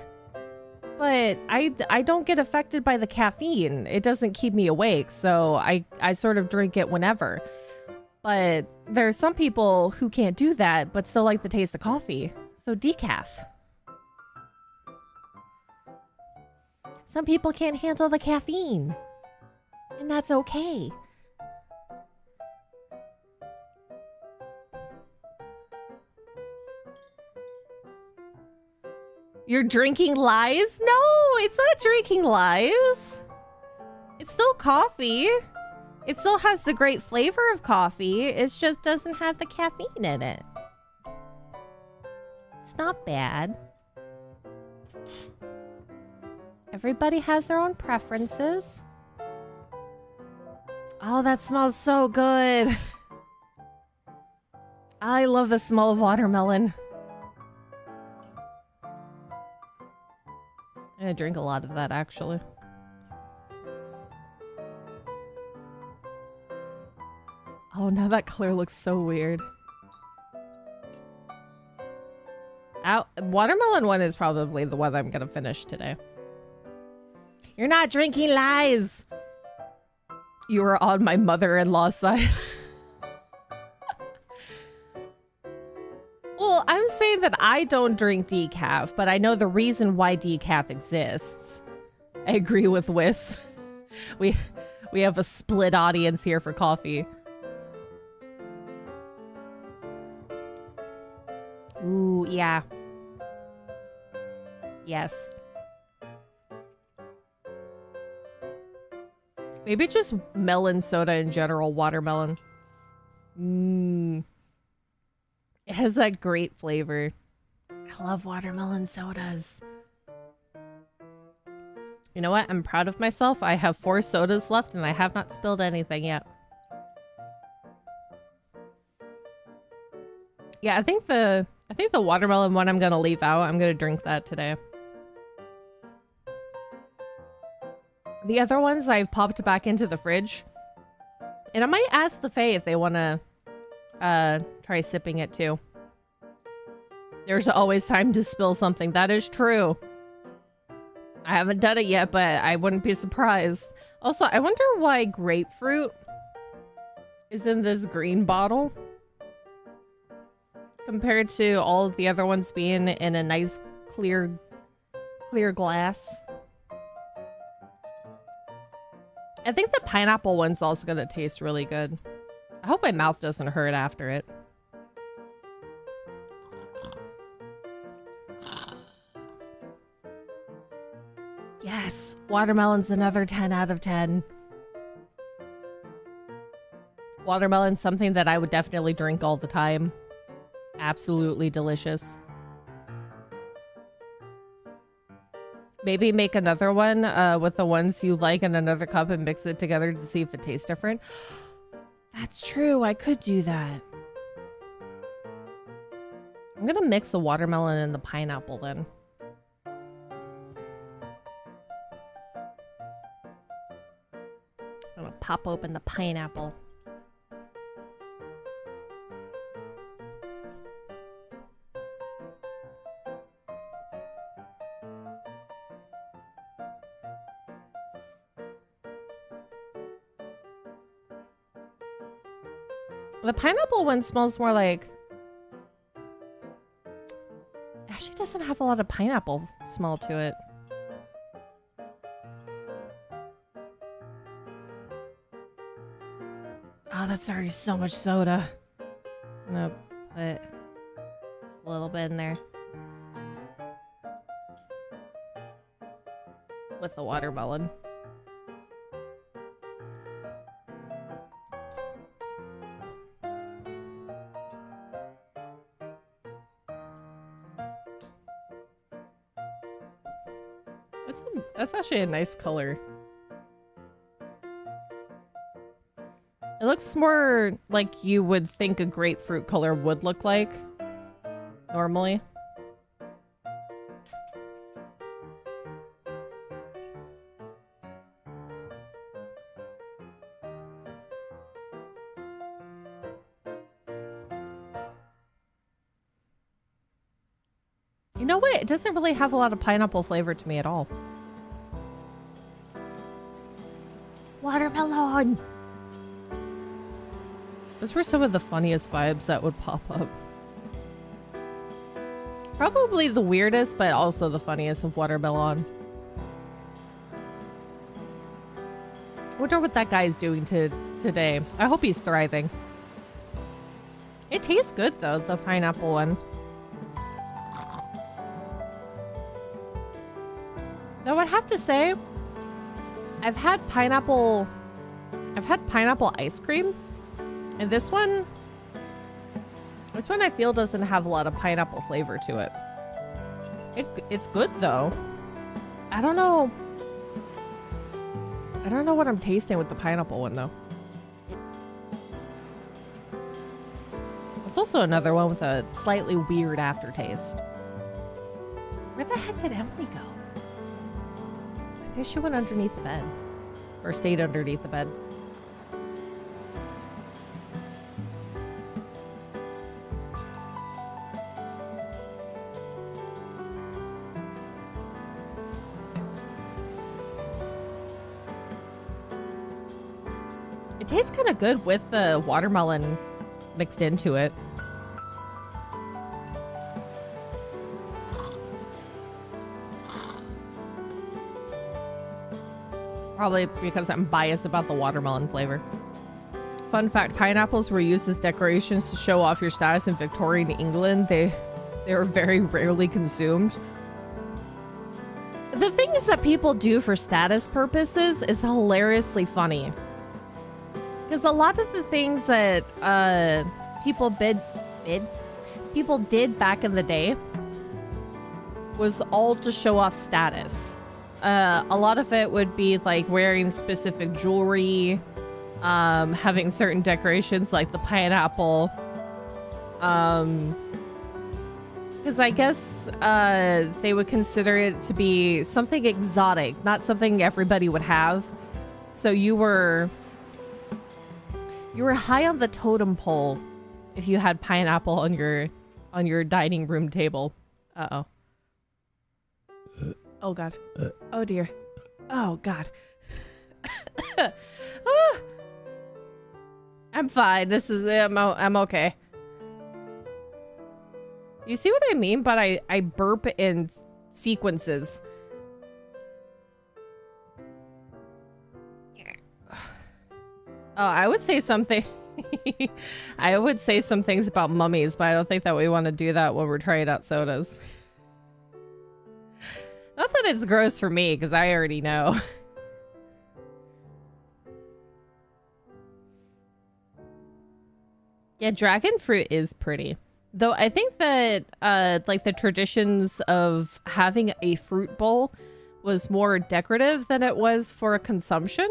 but I don't get affected by the caffeine. It doesn't keep me awake, so I sort of drink it whenever. But there's some people who can't do that, but still like the taste of coffee. So decaf. Some people can't handle the caffeine, and that's okay. You're drinking lies? No, it's not drinking lies. It's still coffee. It still has the great flavor of coffee. It just doesn't have the caffeine in it. It's not bad. Everybody has their own preferences. Oh, that smells so good. I love the smell of watermelon. I'm gonna drink a lot of that, actually. Oh, now that color looks so weird. Watermelon one is probably the one I'm gonna finish today. You're not drinking lies! You are on my mother-in-law's side. Well, I'm saying that I don't drink decaf, but I know the reason why decaf exists. I agree with Wisp. we have a split audience here for coffee. Ooh, yeah. Yes. Maybe just melon soda in general, watermelon. Mmm. It has that great flavor. I love watermelon sodas. You know what? I'm proud of myself. I have 4 sodas left and I have not spilled anything yet. Yeah, I think the watermelon one I'm gonna leave out. I'm gonna drink that today. The other ones I've popped back into the fridge. And I might ask the Fae if they wanna try sipping it too. There's always time to spill something. That is true. I haven't done it yet, but I wouldn't be surprised. Also, I wonder why grapefruit is in this green bottle compared to all of the other ones being in a nice clear glass. I think the pineapple one's also gonna taste really good. I hope my mouth doesn't hurt after it. Yes, watermelon's another 10 out of 10. Watermelon's something that I would definitely drink all the time. Absolutely delicious. Maybe make another one with the ones you like in another cup and mix it together to see if it tastes different. That's true, I could do that. I'm gonna mix the watermelon and the pineapple then. I'm gonna pop open the pineapple. The pineapple one smells more like... Actually doesn't have a lot of pineapple smell to it. Oh, that's already so much soda. I'm gonna put just a little bit in there. With the watermelon. That's actually a nice color. It looks more like you would think a grapefruit color would look like normally. You know what? It doesn't really have a lot of pineapple flavor to me at all. Watermelon! Those were some of the funniest vibes that would pop up. Probably the weirdest, but also the funniest of watermelon. I wonder what that guy is doing today. I hope he's thriving. It tastes good though, the pineapple one. Though I'd have to say, I've had pineapple ice cream, and this one I feel doesn't have a lot of pineapple flavor to it. It's good though. I don't know what I'm tasting with the pineapple one though. It's also another one with a slightly weird aftertaste. Where the heck did Emily go? I think she went underneath the bed. Or stayed underneath the bed. It tastes kind of good with the watermelon mixed into it. Probably because I'm biased about the watermelon flavor. Fun fact, pineapples were used as decorations to show off your status in Victorian England. They were very rarely consumed. The things that people do for status purposes is hilariously funny. Because a lot of the things that people did back in the day was all to show off status. A lot of it would be like wearing specific jewelry, having certain decorations like the pineapple. Because I guess they would consider it to be something exotic, not something everybody would have. So you were high on the totem pole if you had pineapple on your dining room table. Uh-oh. Oh god. Oh dear. Oh god. Ah. I'm fine. This is I'm okay. You see what I mean? But I burp in sequences. Oh, I would say something. I would say some things about mummies, but I don't think that we want to do that when we're trying out sodas. Not that it's gross for me, because I already know. Yeah, dragon fruit is pretty. Though I think that like the traditions of having a fruit bowl was more decorative than it was for consumption.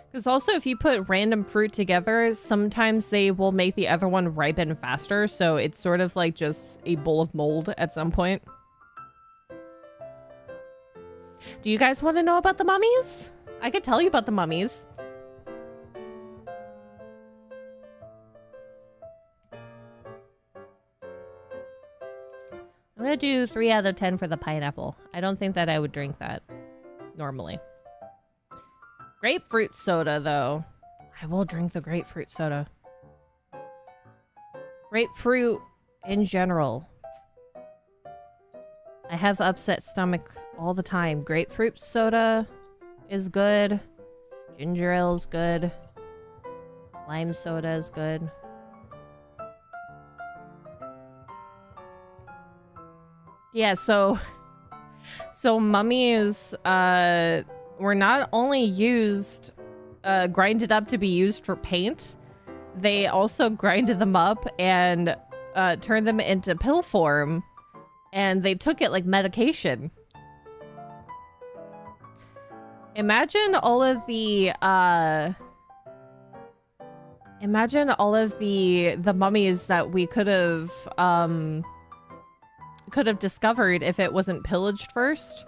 Because also if you put random fruit together, sometimes they will make the other one ripen faster. So it's sort of like just a bowl of mold at some point. Do you guys want to know about the mummies? I could tell you about the mummies. I'm gonna do 3 out of 10 for the pineapple. I don't think that I would drink that normally. Grapefruit soda, though. I will drink the grapefruit soda. Grapefruit in general. I have upset stomach all the time. Grapefruit soda is good. Ginger ale is good. Lime soda is good. Yeah, so mummies were not only used, grinded up to be used for paint, they also grinded them up and turned them into pill form, and they took it like medication. Imagine all of the mummies that we could have discovered if it wasn't pillaged first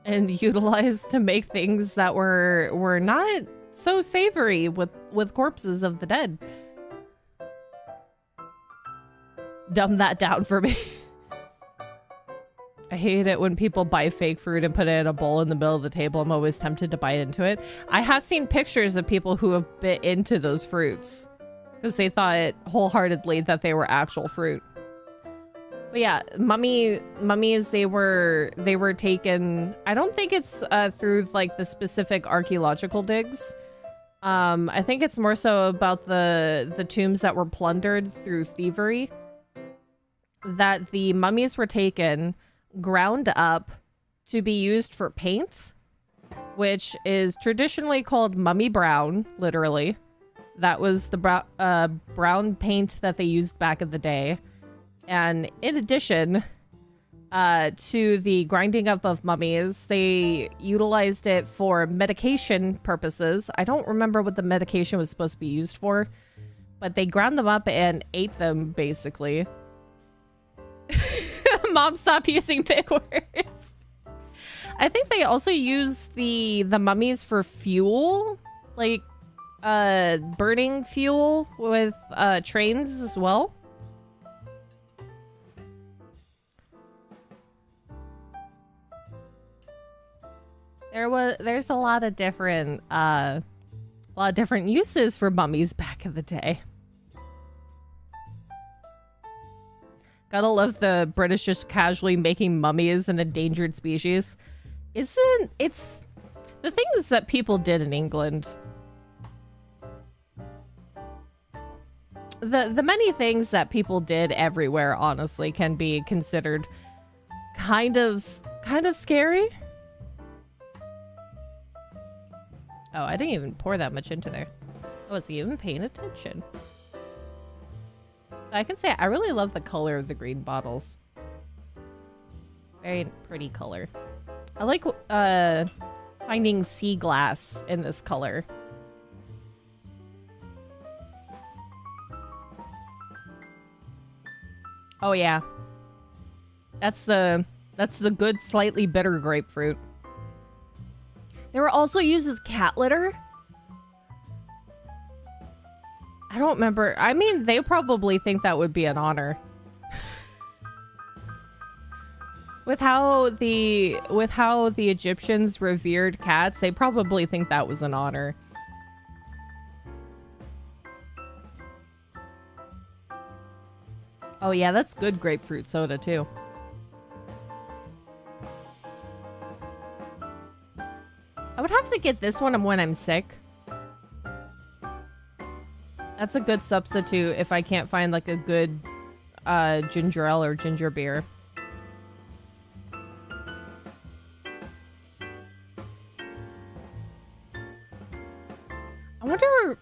and utilized to make things that were not so savory with corpses of the dead. Dumb that down for me. I hate it when people buy fake fruit and put it in a bowl in the middle of the table. I'm always tempted to bite into it. I have seen pictures of people who have bit into those fruits because they thought wholeheartedly that they were actual fruit. But yeah, mummies, they were taken. I don't think it's through like the specific archaeological digs. I think it's more so about the tombs that were plundered through thievery. That the mummies were taken, ground up to be used for paint, which is traditionally called mummy brown, literally. That was the brown paint that they used back in the day. And in addition to the grinding up of mummies, they utilized it for medication purposes. I don't remember what the medication was supposed to be used for, but they ground them up and ate them, basically. Mom, stop using big words. I think they also use the mummies for fuel, like burning fuel with trains as well. There's a lot of different uses for mummies back in the day. Gotta love the British just casually making mummies an endangered species. It's The things that people did in England. The many things that people did everywhere, honestly, can be considered kind of scary. Oh, I didn't even pour that much into there. I wasn't even paying attention. I can say I really love the color of the green bottles. Very pretty color. I like finding sea glass in this color. Oh yeah. That's the good slightly bitter grapefruit. They were also used as cat litter. I don't remember. I mean, they probably think that would be an honor. With how the Egyptians revered cats, they probably think that was an honor. Oh yeah, that's good grapefruit soda too. I would have to get this one when I'm sick. That's a good substitute if I can't find like a good ginger ale or ginger beer. I wonder...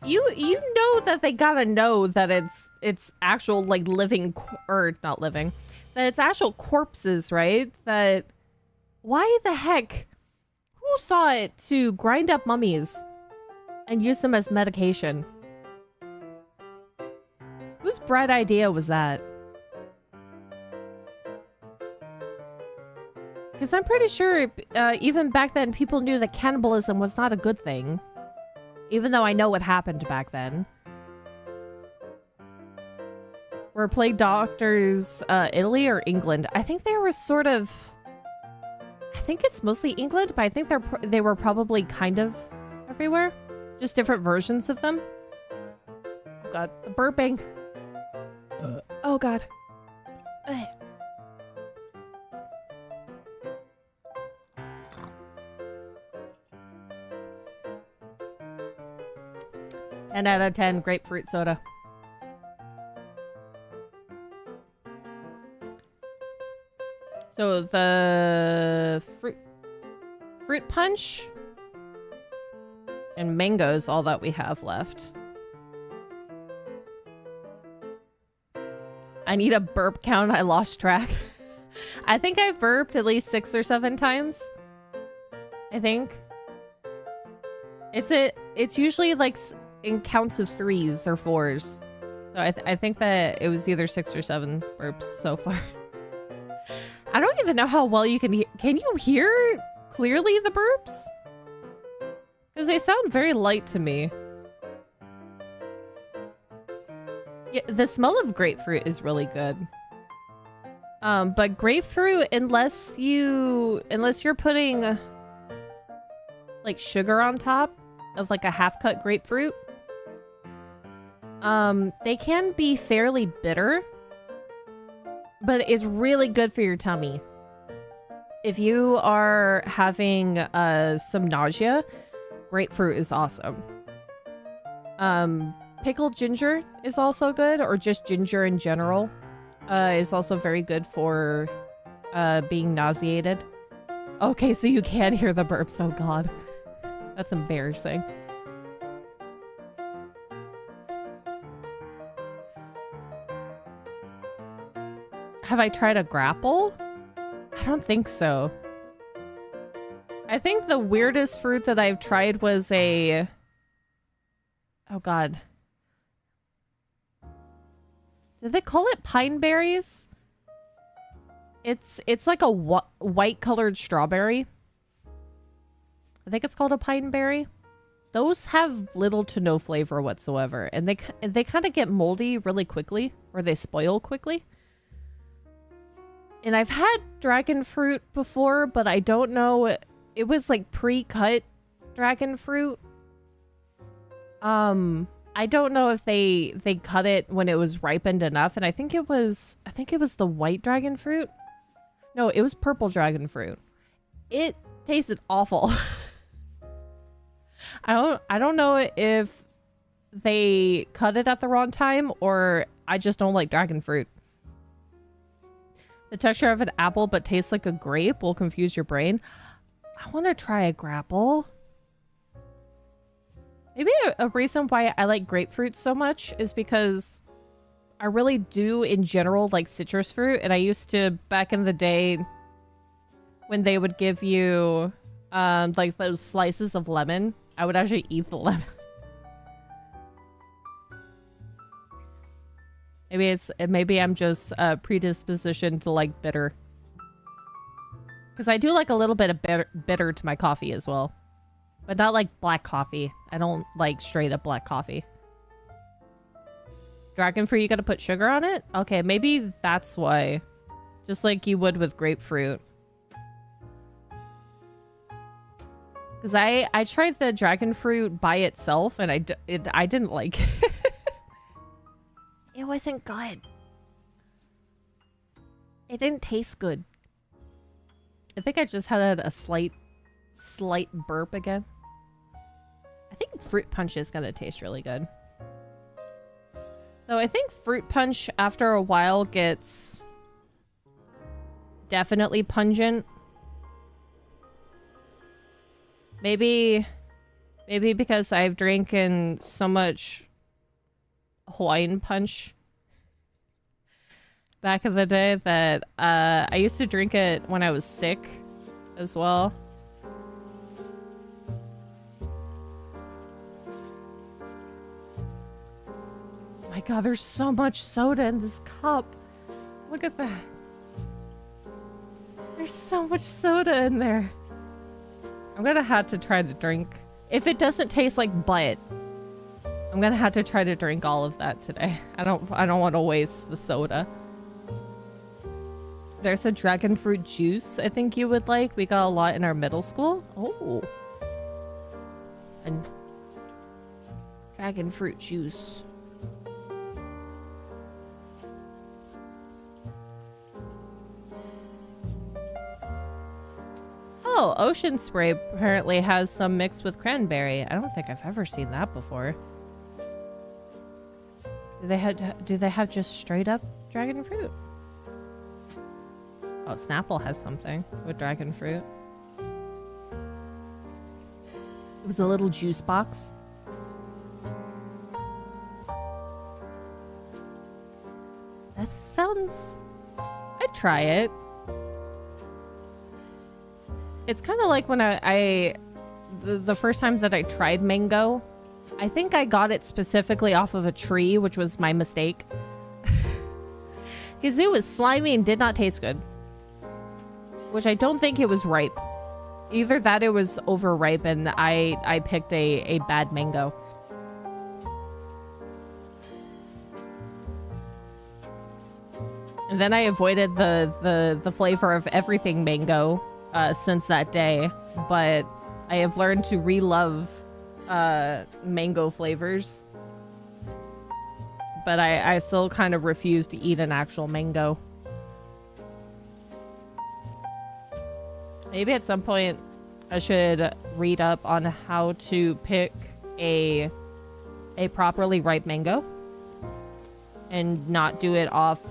You know that they gotta know that it's actual like living or not living, that it's actual corpses, right? That why the heck? Who thought to grind up mummies and use them as medication? Whose bright idea was that? Because I'm pretty sure even back then people knew that cannibalism was not a good thing. Even though I know what happened back then. Were plague doctors Italy or England? I think they were sort of... I think it's mostly England, but I think they were probably kind of everywhere. Just different versions of them. Oh god, the burping. Oh god. Ugh. 10 out of 10 grapefruit soda. So the fruit punch and mango is all that we have left. I need a burp count. I lost track. I think I've burped at least 6 or 7 times. I think. It's usually like in counts of 3s or 4s. So I think that it was either 6 or 7 burps so far. I don't even know how well you can hear. Can you hear clearly the burps? Because they sound very light to me. Yeah, the smell of grapefruit is really good. But grapefruit, unless you're putting like sugar on top of like a half-cut grapefruit, they can be fairly bitter, but it's really good for your tummy. If you are having some nausea, grapefruit is awesome. Pickled ginger is also good, or just ginger in general is also very good for being nauseated. Okay, so you can hear the burps. Oh god. That's embarrassing. Have I tried a grapple? I don't think so. I think the weirdest fruit that I've tried was a... Oh god. Did they call it pine berries? It's like a white colored strawberry. I think it's called a pine berry. Those have little to no flavor whatsoever, and they kind of get moldy really quickly, or they spoil quickly. And I've had dragon fruit before, but I don't know. It was like pre-cut dragon fruit. I don't know if they cut it when it was ripened enough, and I think it was the white dragon fruit. No, it was purple dragon fruit. It tasted awful. I don't know if they cut it at the wrong time or I just don't like dragon fruit. The texture of an apple but tastes like a grape will confuse your brain. I want to try a grapple. Maybe a reason why I like grapefruit so much is because I really do in general like citrus fruit, and I used to back in the day when they would give you like those slices of lemon, I would actually eat the lemon. Maybe I'm just predispositioned to like bitter. Because I do like a little bit of bitter to my coffee as well. But not like black coffee. I don't like straight up black coffee. Dragon fruit, you gotta put sugar on it? Okay, maybe that's why. Just like you would with grapefruit. Because I tried the dragon fruit by itself and I didn't like it. It wasn't good. It didn't taste good. I think I just had a slight burp again. I think fruit punch is gonna taste really good. So I think fruit punch after a while gets definitely pungent. Maybe because I've drinking so much Hawaiian punch back in the day that I used to drink it when I was sick as well. Oh my god, there's so much soda in this cup. Look at that. There's so much soda in there. I'm gonna have to try to drink. If it doesn't taste like butt, I'm gonna have to try to drink all of that today. I don't want to waste the soda. There's a dragon fruit juice I think you would like. We got a lot in our middle school. Oh. And dragon fruit juice. Oh, ocean spray apparently has some mixed with cranberry. I don't think I've ever seen that before. Do they have just straight up dragon fruit? Oh, Snapple has something with dragon fruit. It was a little juice box. That sounds... I'd try it. It's kind of like when the first time that I tried mango, I think I got it specifically off of a tree, which was my mistake. Because it was slimy and did not taste good. Which I don't think it was ripe. Either that it was overripe and I picked a bad mango. And then I avoided the flavor of everything mango since that day. But I have learned to re-love mango flavors. But I still kind of refuse to eat an actual mango. Maybe at some point I should read up on how to pick a properly ripe mango and not do it off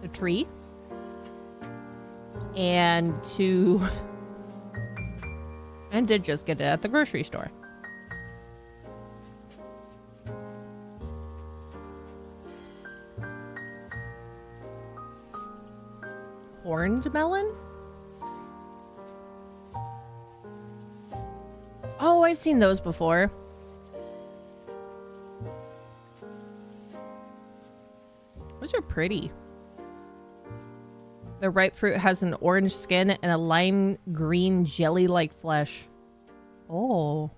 the tree, and to just get it at the grocery store. Horned melon? Oh, I've seen those before. Those are pretty. The ripe fruit has an orange skin and a lime green jelly-like flesh. Oh.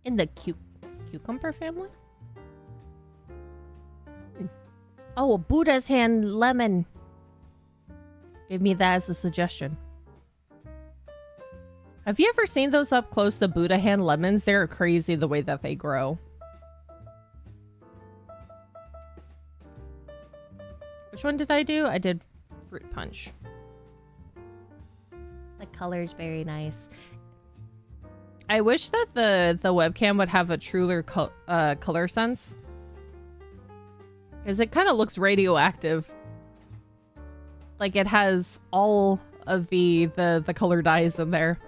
In the cucumber family? Oh, a Buddha's hand lemon. Give me that as a suggestion. Have you ever seen those up close, the Buddha hand lemons? They're crazy the way that they grow. Which one did I do? I did fruit punch. The color's very nice. I wish that the webcam would have a truer color sense. Because it kind of looks radioactive. Like it has all of the color dyes in there.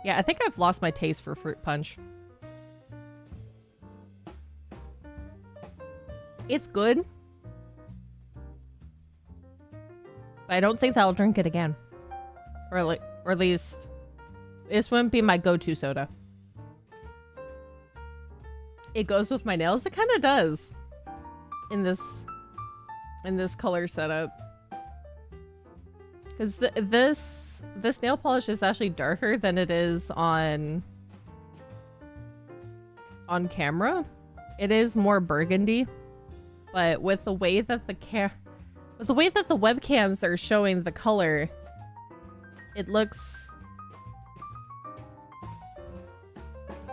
Yeah, I think I've lost my taste for fruit punch. It's good. But I don't think that I'll drink it again. Or at least this wouldn't be my go-to soda. It goes with my nails. It kind of does. In this color setup. Because this nail polish is actually darker than it is on camera. It is more burgundy, but with the way that the webcams are showing the color, it looks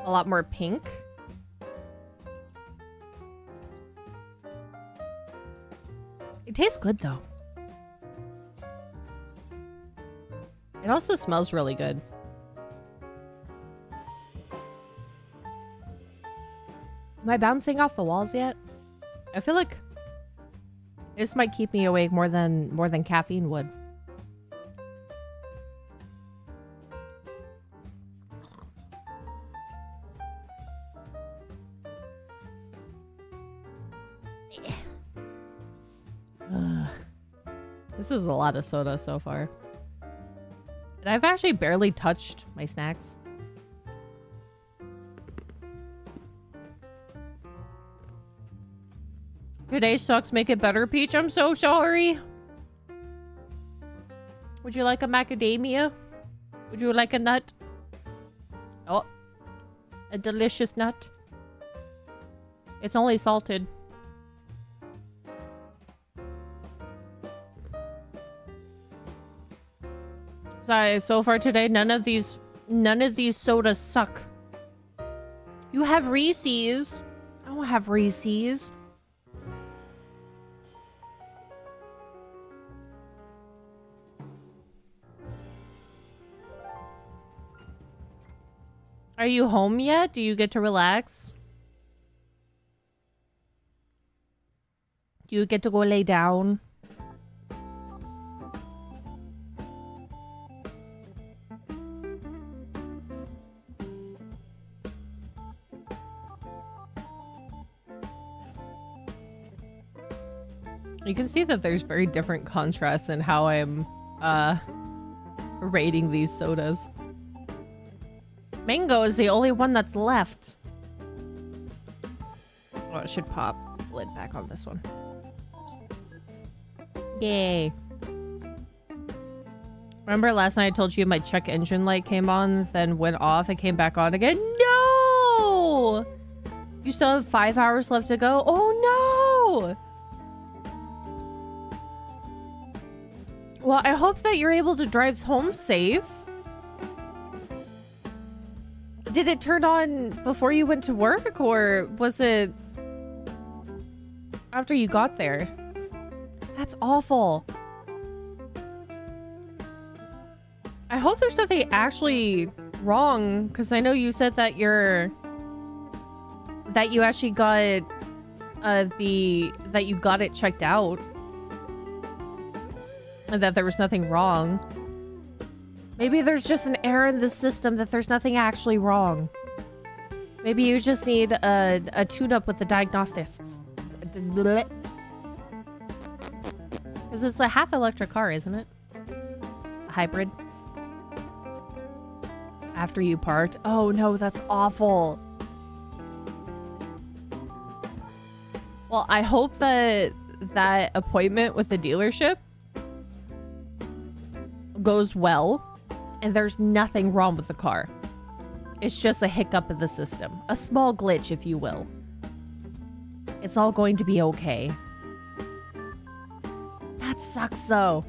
a lot more pink. It tastes good though. It also smells really good. Am I bouncing off the walls yet? I feel like this might keep me awake more than caffeine would. This is a lot of soda so far. And I've actually barely touched my snacks. Today's sucks make it better, Peach. I'm so sorry. Would you like a macadamia? Would you like a nut? Oh, a delicious nut. It's only salted. Sorry, so far today, none of these sodas suck. You have Reese's. I don't have Reese's. Are you home yet? Do you get to relax? Do you get to go lay down? You can see that there's very different contrasts in how I'm rating these sodas. Mango is the only one that's left. Oh, I should pop the lid back on this one. Yay. Remember last night I told you my check engine light came on, then went off and came back on again? No! You still have 5 hours left to go? Oh no! Well, I hope that you're able to drive home safe. Did it turn on before you went to work, or was it after you got there? That's awful. I hope there's nothing actually wrong, because I know you said that you actually got that you got it checked out. And that there was nothing wrong. Maybe there's just an error in the system that there's nothing actually wrong. Maybe you just need a tune-up with the diagnostics. Because it's a half electric car, isn't it? A hybrid. After you parked. Oh no, that's awful. Well, I hope that that appointment with the dealership goes well and there's nothing wrong with the car. It's just a hiccup in the system. A small glitch, if you will. It's all going to be okay. That sucks though.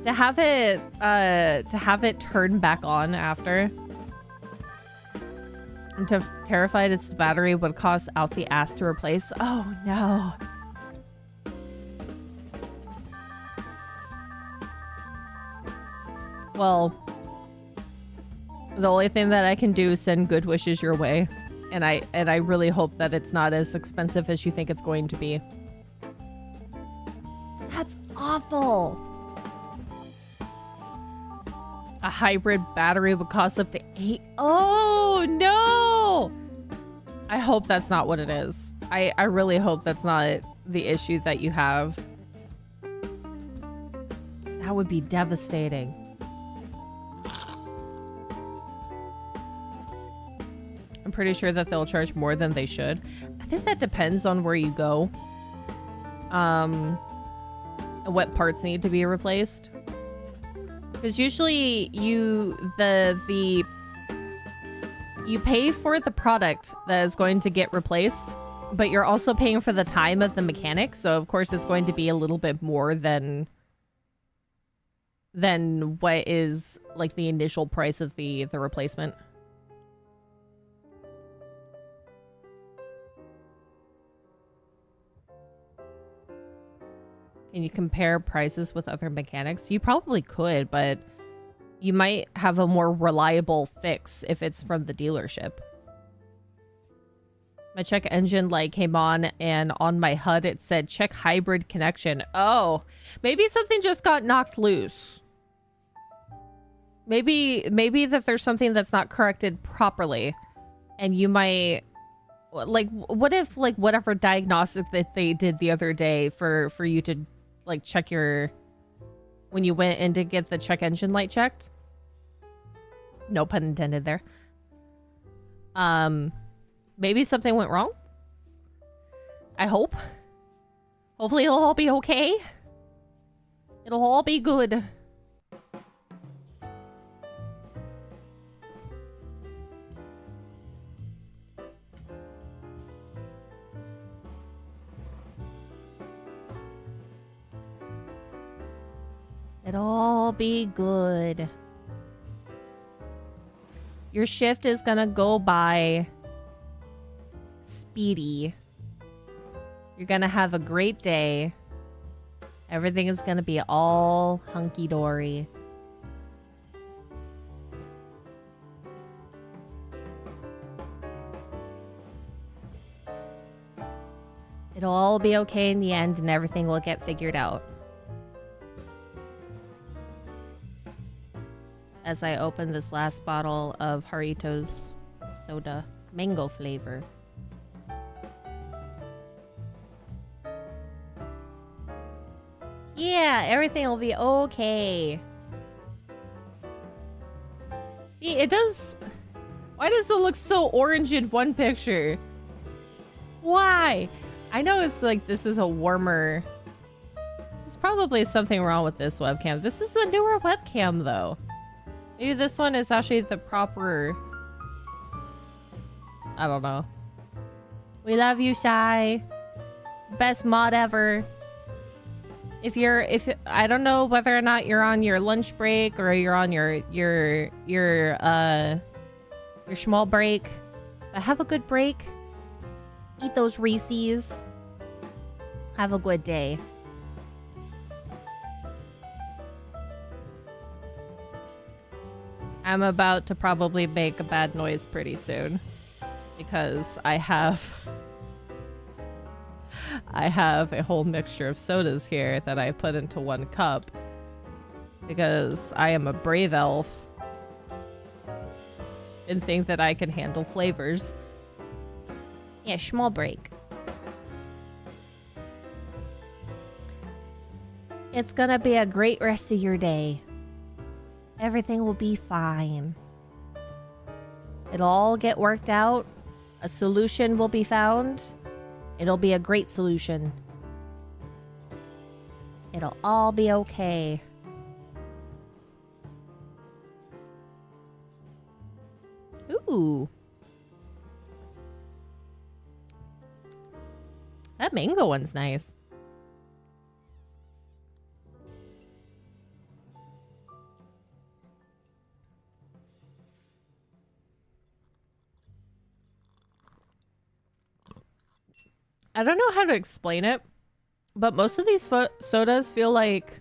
To have it turn back on after. I'm terrified it's the battery would cost out the ass to replace. Oh no. Well, the only thing that I can do is send good wishes your way. And I really hope that it's not as expensive as you think it's going to be. That's awful. A hybrid battery would cost up to 8. Oh no! I hope that's not what it is. I really hope that's not the issue that you have. That would be devastating. I'm pretty sure that they'll charge more than they should. I think that depends on where you go. And what parts need to be replaced. Because usually you pay for the product that is going to get replaced, but you're also paying for the time of the mechanic. So of course it's going to be a little bit more than what is like the initial price of the replacement. Can you compare prices with other mechanics? You probably could, but you might have a more reliable fix if it's from the dealership. My check engine light came on, and on my HUD it said check hybrid connection. Oh, maybe something just got knocked loose. Maybe that there's something that's not corrected properly, and you might... Like, what if, like, whatever diagnostic that they did the other day for you to... like check your when you went in to get the check engine light checked, no pun intended there, maybe something went wrong. I hope. Hopefully it'll all be okay. It'll all be good. It'll all be good. Your shift is gonna go by speedy. You're gonna have a great day. Everything is gonna be all hunky-dory. It'll all be okay in the end, and everything will get figured out. As I open this last bottle of Jarritos soda, mango flavor. Yeah, everything will be okay. See, it does... Why does it look so orange in one picture? Why? I know it's like this is a warmer... There's probably something wrong with this webcam. This is the newer webcam, though. Maybe this one is actually the proper... I don't know. We love you, Shy. Best mod ever. If I don't know whether or not you're on your lunch break or you're on your small break, but have a good break. Eat those Reese's. Have a good day. I'm about to probably make a bad noise pretty soon because I have a whole mixture of sodas here that I put into one cup because I am a brave elf and think that I can handle flavors. Yeah, small break. It's gonna be a great rest of your day. Everything will be fine. It'll all get worked out. A solution will be found. It'll be a great solution. It'll all be okay. Ooh. That mango one's nice. I don't know how to explain it, but most of these sodas feel like,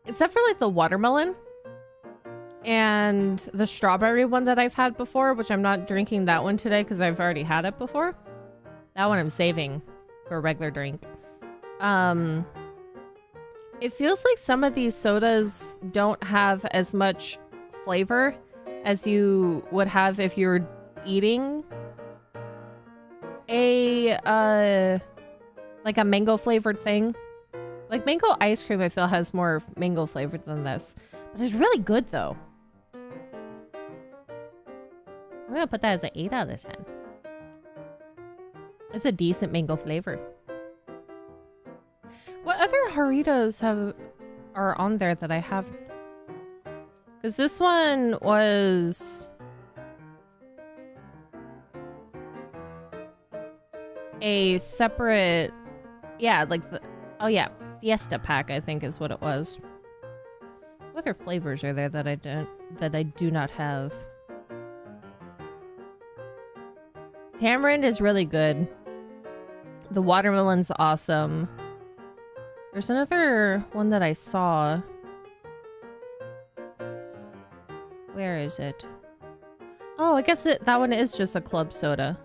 except for like the watermelon and the strawberry one that I've had before, which I'm not drinking that one today because I've already had it before. That one I'm saving for a regular drink. It feels like some of these sodas don't have as much flavor as you would have if you were eating a like a mango flavored thing. Like mango ice cream I feel has more mango flavor than this, but it's really good though. I'm gonna put that as an 8 out of 10. It's a decent mango flavor. What other Jarritos are on there that I have? Because this one was a separate, yeah, like the, oh yeah, Fiesta pack I think is what it was. What other flavors are there that I do not have? Tamarind is really good. The watermelon's awesome. There's another one that I saw. Where is it? Oh, I guess that one is just a club soda.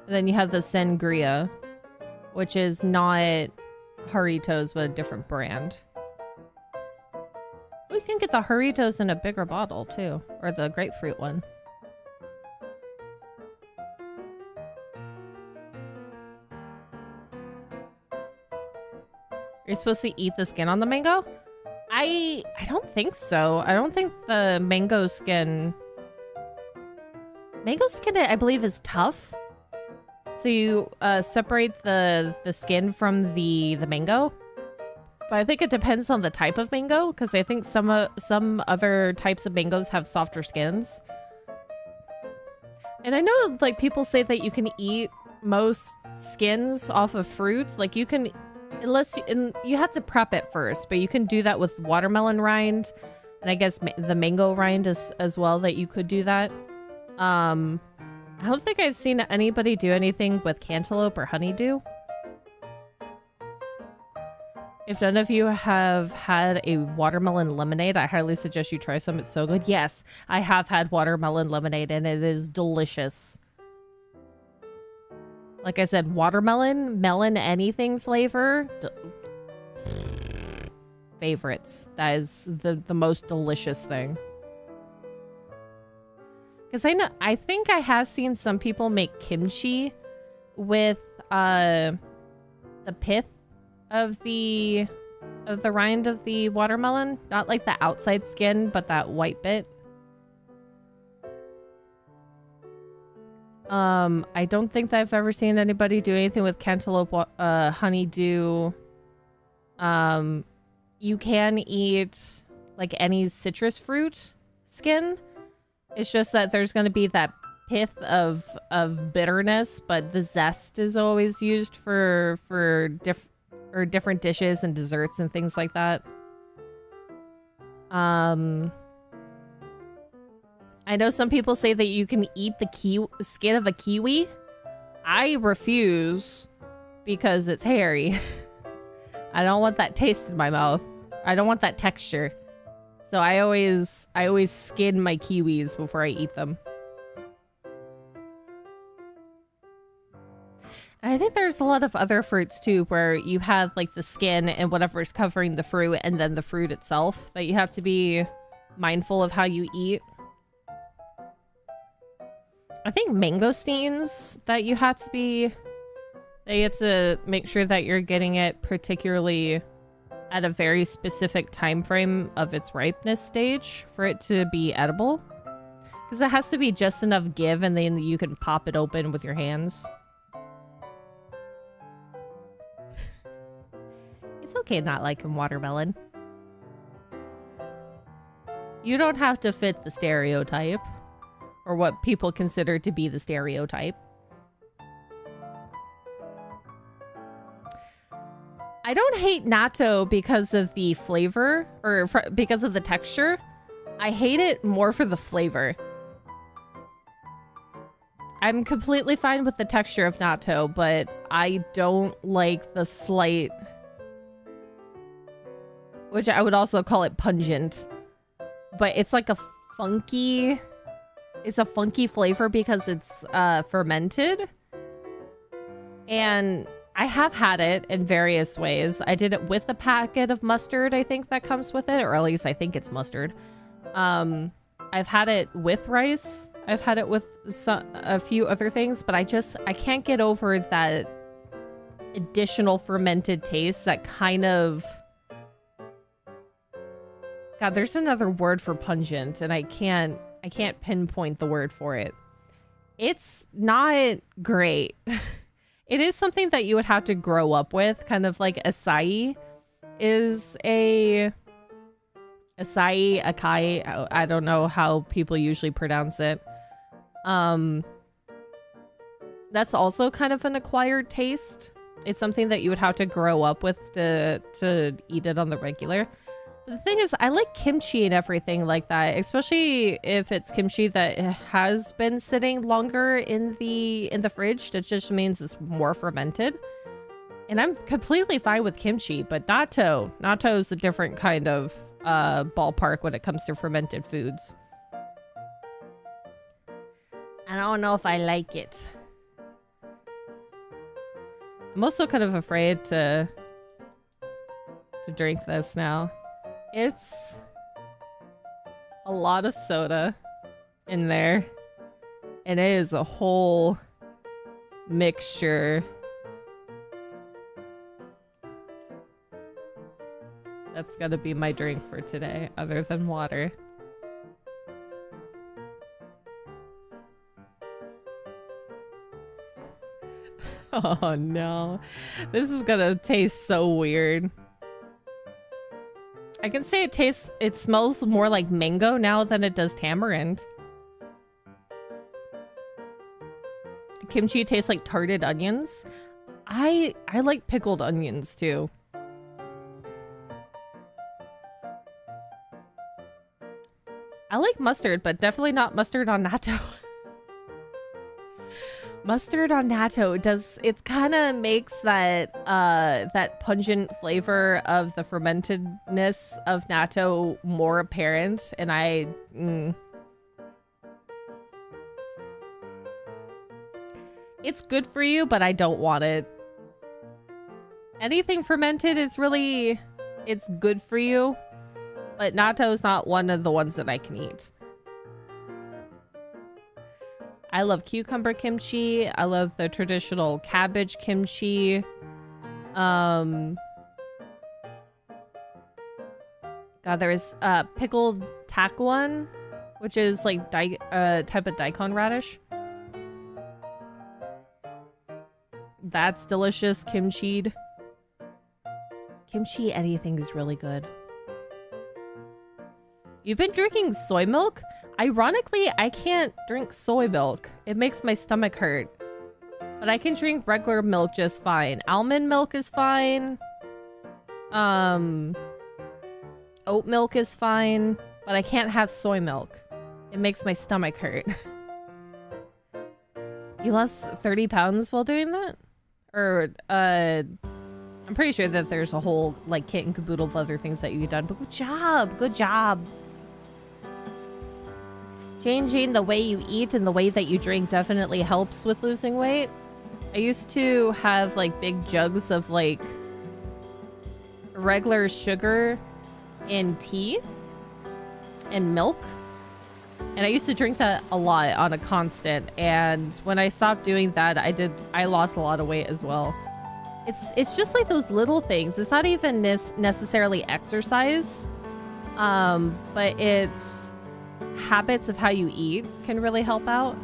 And then you have the Sangria, which is not Jarritos, but a different brand. We can get the Jarritos in a bigger bottle, too. Or the grapefruit one. You're supposed to eat the skin on the mango? I don't think so. I don't think the mango skin... Mango skin, I believe, is tough. So you separate the skin from the mango. But I think it depends on the type of mango, because I think some other types of mangoes have softer skins. And I know, like, people say that you can eat most skins off of fruit. Like, you can... you have to prep it first, but you can do that with watermelon rind, and I guess the mango rind as well, that you could do that. I don't think I've seen anybody do anything with cantaloupe or honeydew. If none of you have had a watermelon lemonade, I highly suggest you try some. It's so good. Yes, I have had watermelon lemonade, and it is delicious. Like I said, watermelon, melon, anything flavor. Favorites. That is the most delicious thing. Because I think I have seen some people make kimchi with the pith of the rind of the watermelon. Not like the outside skin, but that white bit. I don't think that I've ever seen anybody do anything with cantaloupe, honeydew. You can eat like any citrus fruit skin. It's just that there's going to be that pith of bitterness, but the zest is always used for different dishes and desserts and things like that. I know some people say that you can eat the skin of a kiwi. I refuse because it's hairy. I don't want that taste in my mouth. I don't want that texture. So I always skin my kiwis before I eat them. And I think there's a lot of other fruits too, where you have like the skin and whatever's covering the fruit, and then the fruit itself, that you have to be mindful of how you eat. I think mangosteens that you have to make sure that you're getting it particularly at a very specific time frame of its ripeness stage for it to be edible. Because it has to be just enough give, and then you can pop it open with your hands. It's okay not liking watermelon. You don't have to fit the stereotype. Or what people consider to be the stereotype. I don't hate natto because of the flavor, or because of the texture. I hate it more for the flavor. I I'm completely fine with the texture of natto, but I don't like the slight, which I would also call it pungent, but it's like a funky, it's a funky flavor because it's fermented. And I have had it in various ways. I did it with a packet of mustard, I think that comes with it, or at least I think it's mustard. I've had it with rice. I've had it with a few other things, but I can't get over that additional fermented taste that kind of... God, there's another word for pungent, and I can't pinpoint the word for it. It's not great. It is something that you would have to grow up with, kind of like acai is acai, I don't know how people usually pronounce it. That's also kind of an acquired taste. It's something that you would have to grow up with to eat it on the regular. But the thing is, I like kimchi and everything like that, especially if it's kimchi that has been sitting longer in the fridge. That just means it's more fermented. And I'm completely fine with kimchi, but natto is a different kind of ballpark when it comes to fermented foods. I don't know if I like it. I'm also kind of afraid to drink this now. It's a lot of soda in there, and it is a whole mixture. That's gonna be my drink for today, other than water. Oh no, this is gonna taste so weird. I can say it smells more like mango now than it does tamarind. Kimchi tastes like tarted onions. I like pickled onions too. I like mustard, but definitely not mustard on natto. Mustard on natto it kind of makes that that pungent flavor of the fermentedness of natto more apparent, and it's good for you, but I don't want it. Anything fermented is it's good for you, but natto is not one of the ones that I can eat. I love cucumber kimchi. I love the traditional cabbage kimchi. God, there's pickled takuan, which is like type of daikon radish. That's delicious. Kimchied. Kimchi anything is really good. You've been drinking soy milk? Ironically, I can't drink soy milk. It makes my stomach hurt. But I can drink regular milk just fine. Almond milk is fine. Oat milk is fine. But I can't have soy milk. It makes my stomach hurt. You lost 30 pounds while doing that? Or, I'm pretty sure that there's a whole, like, kit and caboodle of other things that you've done. But good job! Good job! Changing the way you eat and the way that you drink definitely helps with losing weight. I used to have like big jugs of like regular sugar in tea and milk. And I used to drink that a lot on a constant. And when I stopped doing that, I lost a lot of weight as well. It's just like those little things. It's not even necessarily exercise. But it's habits of how you eat can really help out.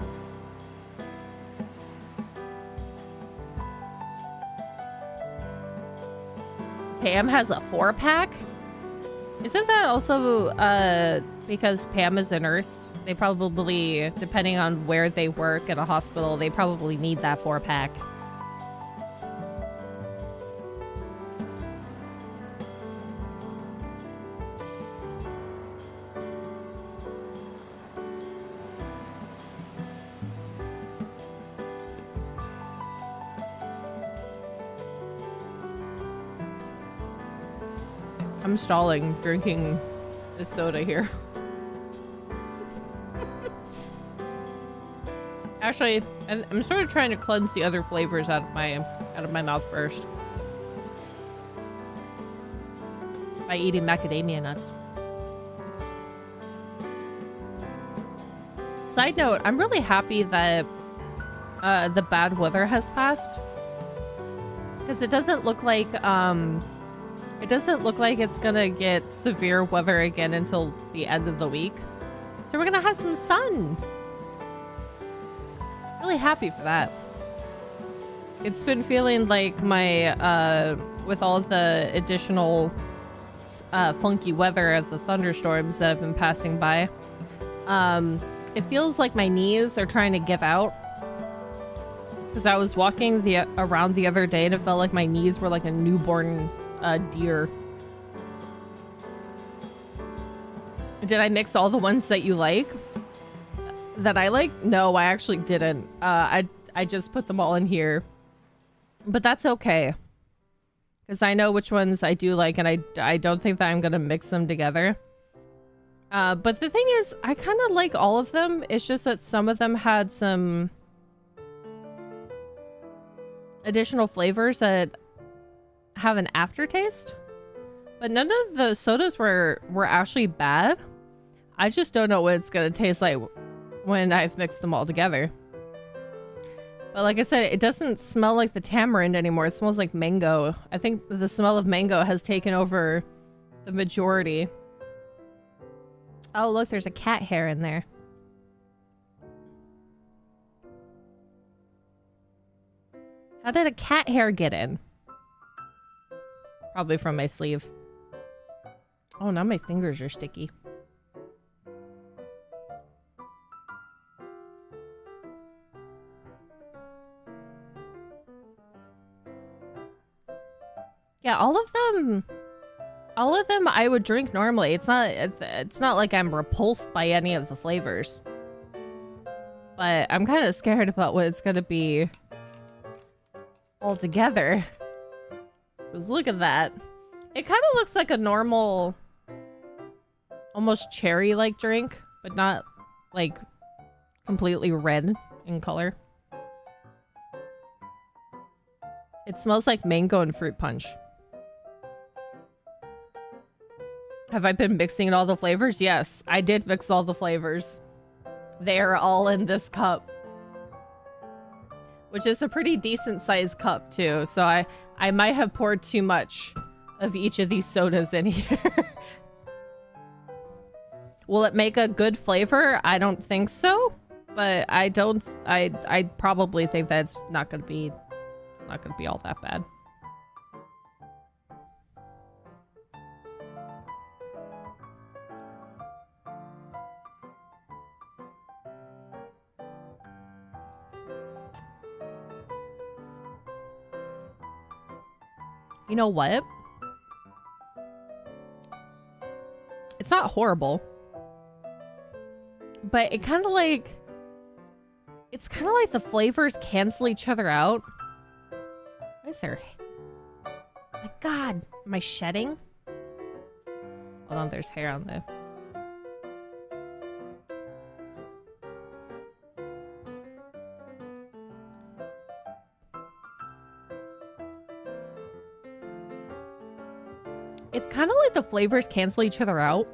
Pam has a 4-pack? Isn't that also because Pam is a nurse? They probably, depending on where they work at a hospital, they probably need that 4-pack. I'm stalling drinking this soda here. Actually, I'm sort of trying to cleanse the other flavors out of my mouth first by eating macadamia nuts. Side note, I'm really happy that the bad weather has passed, because it doesn't look like it's gonna get severe weather again until the end of the week. So we're gonna have some sun. Really happy for that. It's been feeling like my with all the additional funky weather as the thunderstorms that have been passing by, it feels like my knees are trying to give out, because I was walking around the other day and it felt like my knees were like a newborn deer. Did I mix all the ones that you like? That I like? No, I actually didn't. I just put them all in here. But that's okay, because I know which ones I do like, and I don't think that I'm gonna mix them together. But the thing is, I kind of like all of them. It's just that some of them had some additional flavors that have an aftertaste. But none of the sodas were actually bad. I just don't know what it's gonna taste like when I've mixed them all together. But like I said, it doesn't smell like the tamarind anymore. It smells like mango. I think the smell of mango has taken over the majority. Oh, look, there's a cat hair in there. How did a cat hair get in? Probably from my sleeve. Oh, now my fingers are sticky. Yeah, all of them I would drink normally. It's not like I'm repulsed by any of the flavors. But I'm kind of scared about what it's gonna be altogether. Because look at that. It kind of looks like a normal, almost cherry-like drink, but not like completely red in color. It smells like mango and fruit punch. Have I been mixing all the flavors? Yes, I did mix all the flavors. They are all in this cup, which is a pretty decent sized cup too. So I might have poured too much of each of these sodas in here. Will it make a good flavor? I don't think so, but I probably think that it's not gonna be all that bad. You know what? It's not horrible. But it's kind of like the flavors cancel each other out. Why is there... My God, am I shedding? Hold on, there's hair on the... It's kind of like the flavors cancel each other out.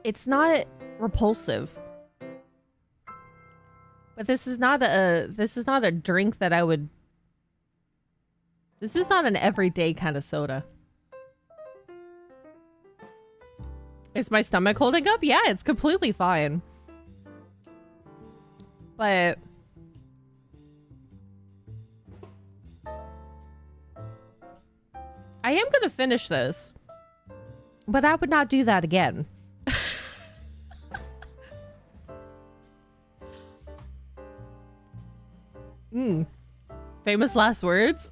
It's not repulsive. But this is not a drink that I would... This is not an everyday kind of soda. Is my stomach holding up? Yeah, it's completely fine. But... I am gonna finish this, but I would not do that again. Famous last words.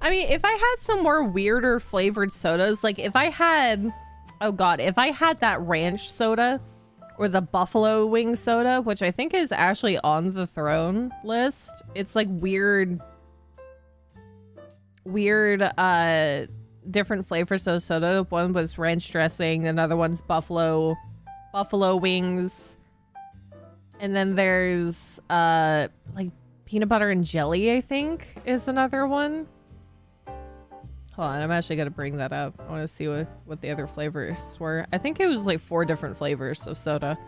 I mean, if I had some more weirder flavored sodas, like if I had, oh God, if I had that ranch soda Or the buffalo wing soda, which I think is actually on the throne list. It's like weird, different flavors of soda. One was ranch dressing, another one's buffalo wings. And then there's like peanut butter and jelly, I think, is another one. Hold on, I'm actually gonna bring that up. I want to see what the other flavors were. I think it was like 4 different flavors of soda.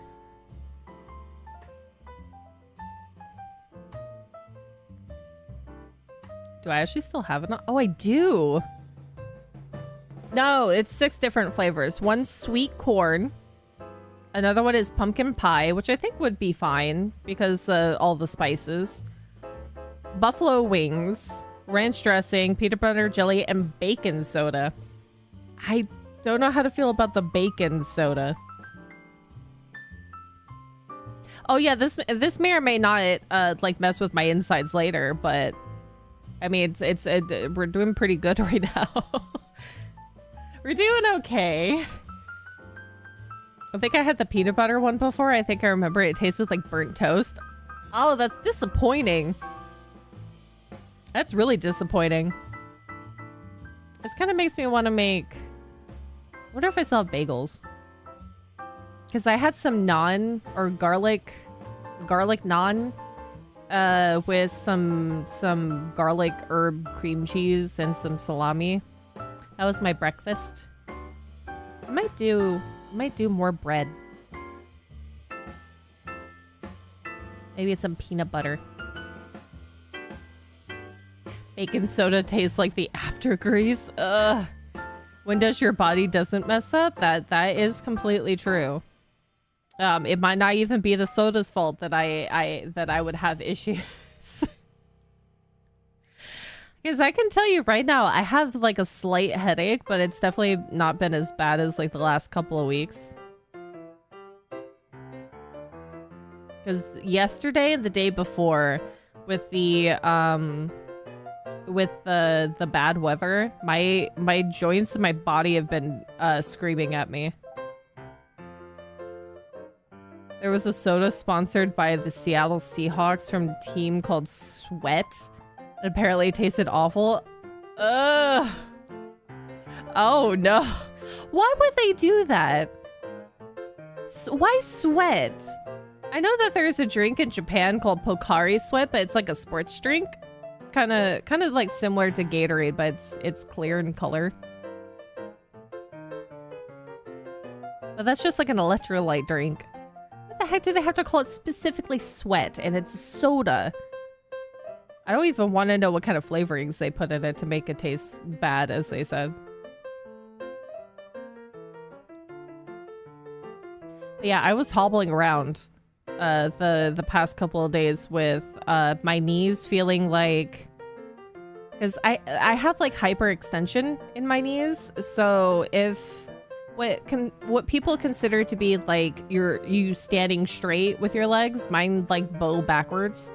Do I actually still have it on? Oh, I do. No, it's 6 different flavors. One's sweet corn. Another one is pumpkin pie, which I think would be fine because all the spices. Buffalo wings, ranch dressing, peanut butter jelly, and bacon soda. I don't know how to feel about the bacon soda. Oh yeah, this may or may not like mess with my insides later, but I mean we're doing pretty good right now. We're doing okay. I think I had the peanut butter one before. I think I remember it tasted like burnt toast. Oh, that's disappointing. That's really disappointing. This kind of makes me want to make... I wonder if I still have bagels. Because I had some naan or garlic naan with some garlic herb cream cheese and some salami. That was my breakfast. I might do more bread. Maybe it's some peanut butter. Bacon soda tastes like the after grease. Ugh. When does your body doesn't mess up? That is completely true. It might not even be the soda's fault that I would have issues. Because I can tell you right now, I have like a slight headache, but it's definitely not been as bad as like the last couple of weeks. Because yesterday and the day before, with the bad weather, my joints and my body have been screaming at me. There was a soda sponsored by the Seattle Seahawks from a team called Sweat. It apparently tasted awful. Ugh. Oh no. Why would they do that? Why Sweat? I know that there's a drink in Japan called Pocari Sweat, but it's like a sports drink. Kind of like similar to Gatorade, but it's clear in color. But that's just like an electrolyte drink. What the heck do they have to call it specifically Sweat? And it's soda. I don't even want to know what kind of flavorings they put in it to make it taste bad, as they said. But yeah, I was hobbling around the past couple of days with my knees feeling like... Because I have like hyperextension in my knees, so if what people consider to be like you standing straight with your legs, mine like bow backwards.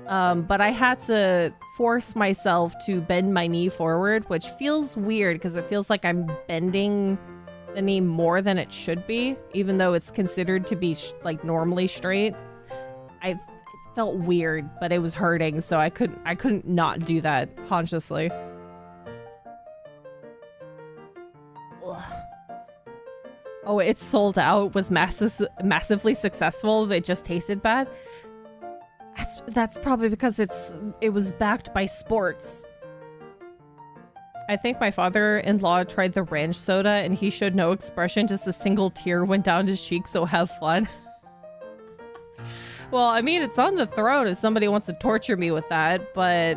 But I had to force myself to bend my knee forward, which feels weird because it feels like I'm bending the knee more than it should be, even though it's considered to be like normally straight. It felt weird, but it was hurting, so I couldn't not do that consciously. Ugh. Oh, it sold out, was massively successful. It just tasted bad. That's probably because it was backed by sports. I think my father-in-law tried the ranch soda and he showed no expression, just a single tear went down his cheek, so have fun. Well, I mean, it's on the throne if somebody wants to torture me with that, but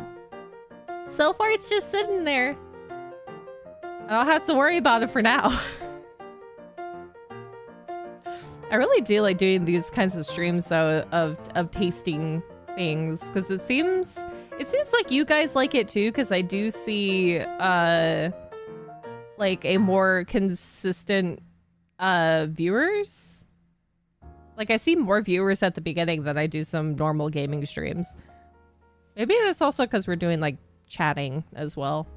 so far it's just sitting there. I don't have to worry about it for now. I really do like doing these kinds of streams though of tasting things, because it seems like you guys like it too, because I do see like a more consistent viewers. Like I see more viewers at the beginning than I do some normal gaming streams. Maybe that's also because we're doing like chatting as well,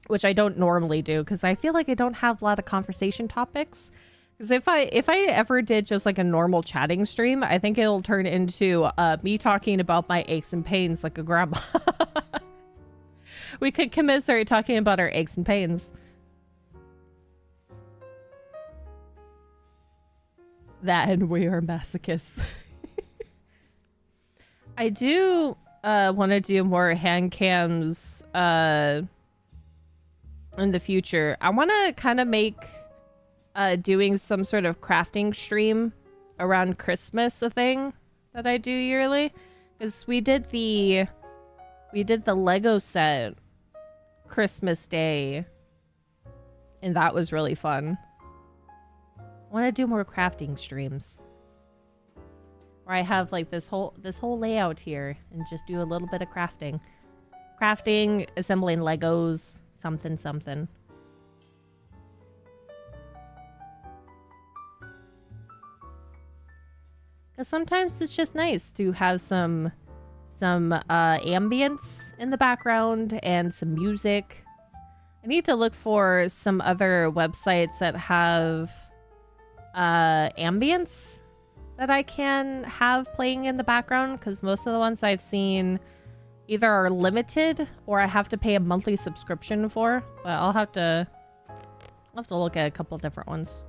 which I don't normally do because I feel like I don't have a lot of conversation topics Because if I ever did just like a normal chatting stream, I think it'll turn into me talking about my aches and pains like a grandma. We could commiserate talking about our aches and pains. That and we are masochists. I do want to do more hand cams in the future. I want to kind of make doing some sort of crafting stream around Christmas a thing that I do yearly, because we did the Lego set Christmas Day, and that was really fun. I want to do more crafting streams where I have like this whole layout here and just do a little bit of crafting, assembling Legos, something. Because sometimes it's just nice to have some ambience in the background and some music. I need to look for some other websites that have ambience that I can have playing in the background, because most of the ones I've seen either are limited or I have to pay a monthly subscription for. But I'll have to look at a couple different ones.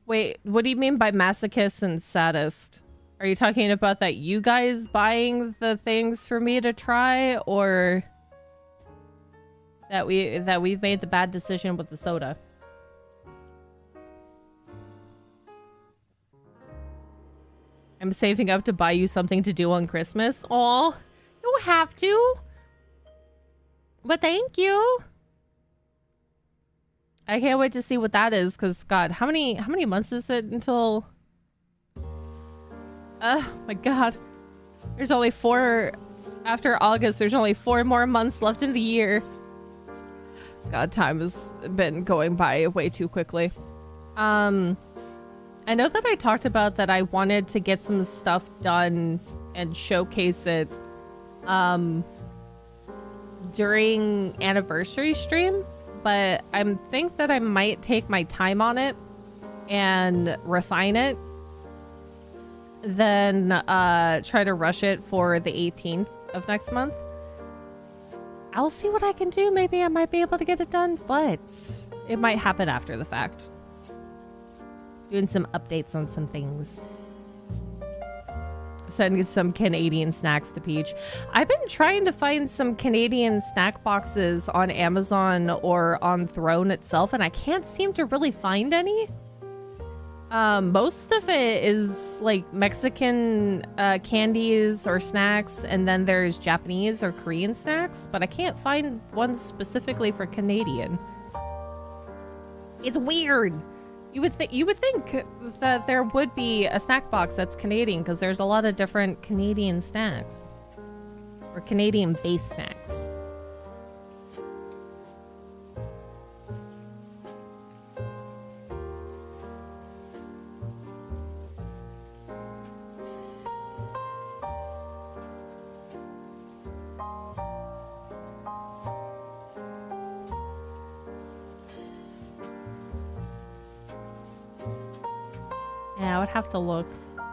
Wait, what do you mean by masochist and sadist? Are you talking about that you guys buying the things for me to try, or that we've made the bad decision with the soda? I'm saving up to buy you something to do on Christmas. Aw, you don't have to. But thank you. I can't wait to see what that is, because God, how many months is it until... Oh my God. There's only 4... After August, there's only 4 more months left in the year. God, time has been going by way too quickly. I know that I talked about that I wanted to get some stuff done and showcase it during anniversary stream, but I think that I might take my time on it and refine it, then try to rush it for the 18th of next month. I'll see what I can do. Maybe I might be able to get it done, but it might happen after the fact. Doing some updates on some things. Sending some Canadian snacks to Peach. I've been trying to find some Canadian snack boxes on Amazon or on Throne itself, and I can't seem to really find any. Most of it is like Mexican candies or snacks, and then there's Japanese or Korean snacks, but I can't find one specifically for Canadian. It's weird. You would think that there would be a snack box that's Canadian, because there's a lot of different Canadian snacks or Canadian-based snacks. Yeah, I would have to look. I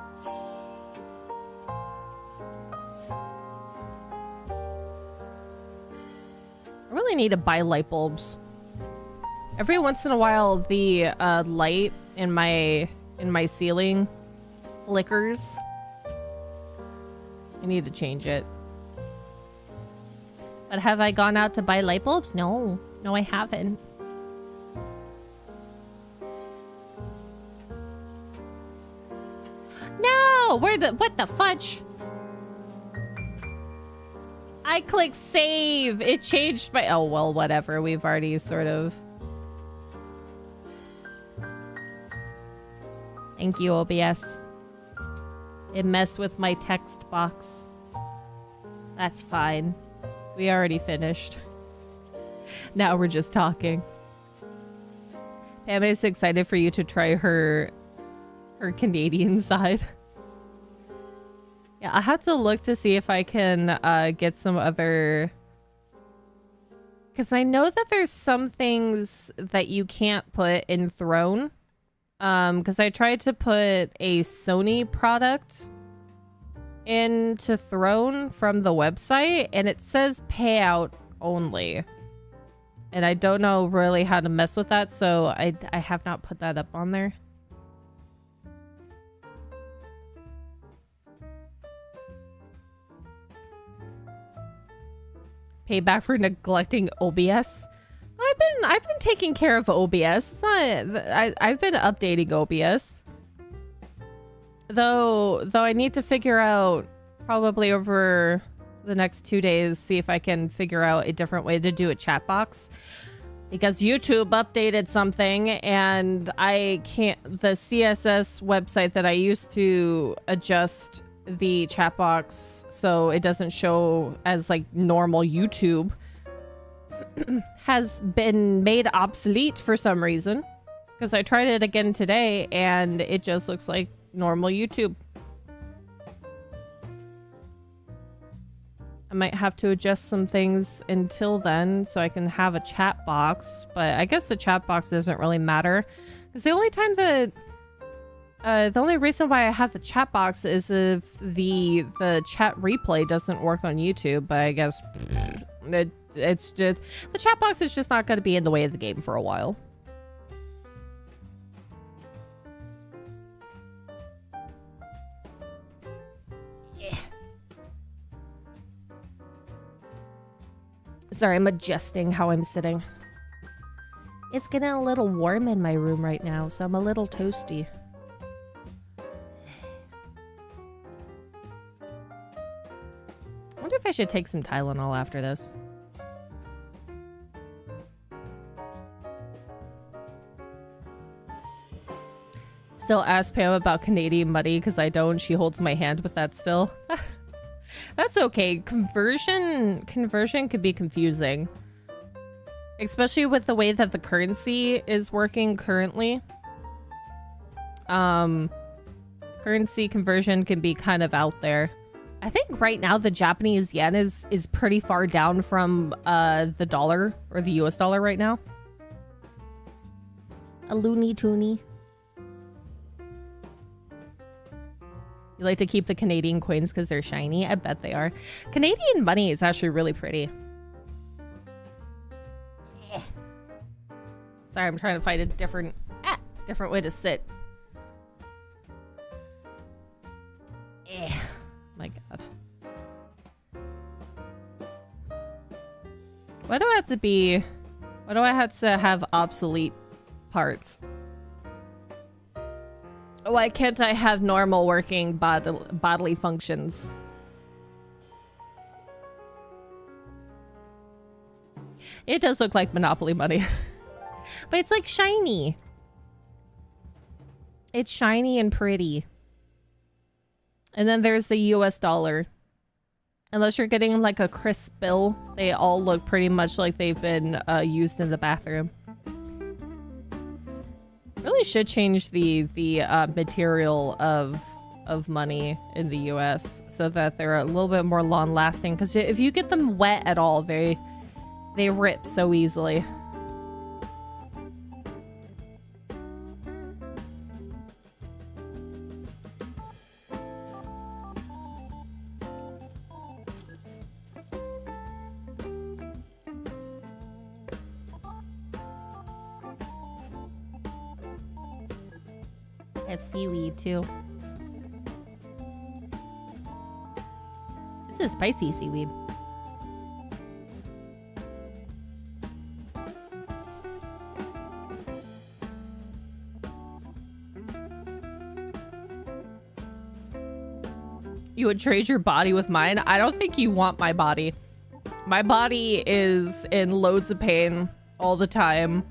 really need to buy light bulbs. Every once in a while, the light in my ceiling flickers. I need to change it. But have I gone out to buy light bulbs? No. No, I haven't. No! What the fudge? I clicked save. It changed my... Oh, well, whatever. We've already sort of... Thank you, OBS. It messed with my text box. That's fine. We already finished. Now we're just talking. Pam is excited for you to try her Canadian side. Yeah, I have to look to see if I can get some other Because I know that there's some things that you can't put in Throne. Because I tried to put a Sony product into Throne from the website, and it says payout only. And I don't know really how to mess with that, so I have not put that up on there. Payback for neglecting OBS. I've been taking care of OBS. It's not, I've been updating OBS. Though I need to figure out probably over the next 2 days, see if I can figure out a different way to do a chat box. Because YouTube updated something and I can't, the CSS website that I used to adjust the chat box so it doesn't show as like normal YouTube has been made obsolete for some reason. Because I tried it again today and it just looks like normal YouTube. I might have to adjust some things until then so I can have a chat box, but I guess the chat box doesn't really matter. Because the only time that the only reason why I have the chat box is if the chat replay doesn't work on YouTube, but I guess it's just the chat box is just not going to be in the way of the game for a while. Sorry, I'm adjusting how I'm sitting. It's getting a little warm in my room right now, so I'm a little toasty. I wonder if I should take some Tylenol after this. Still ask Pam about Canadian money because I don't. She holds my hand with that still. That's okay. Conversion could be confusing. Especially with the way that the currency is working currently. Currency conversion can be kind of out there. I think right now the Japanese yen is pretty far down from the dollar or the US dollar right now. A loony toony. You like to keep the Canadian coins because they're shiny? I bet they are. Canadian money is actually really pretty. Sorry, I'm trying to find a different way to sit. My God. Why do I have to have obsolete parts? Why can't I have normal working bodily functions? It does look like Monopoly money. But it's like shiny. It's shiny and pretty. And then there's the US dollar. Unless you're getting like a crisp bill, they all look pretty much like they've been used in the bathroom. Really should change the material of money in the US so that they're a little bit more long lasting, because if you get them wet at all, they rip so easily. I have seaweed too. This is spicy seaweed. You would trade your body with mine? I don't think you want my body. My body is in loads of pain all the time.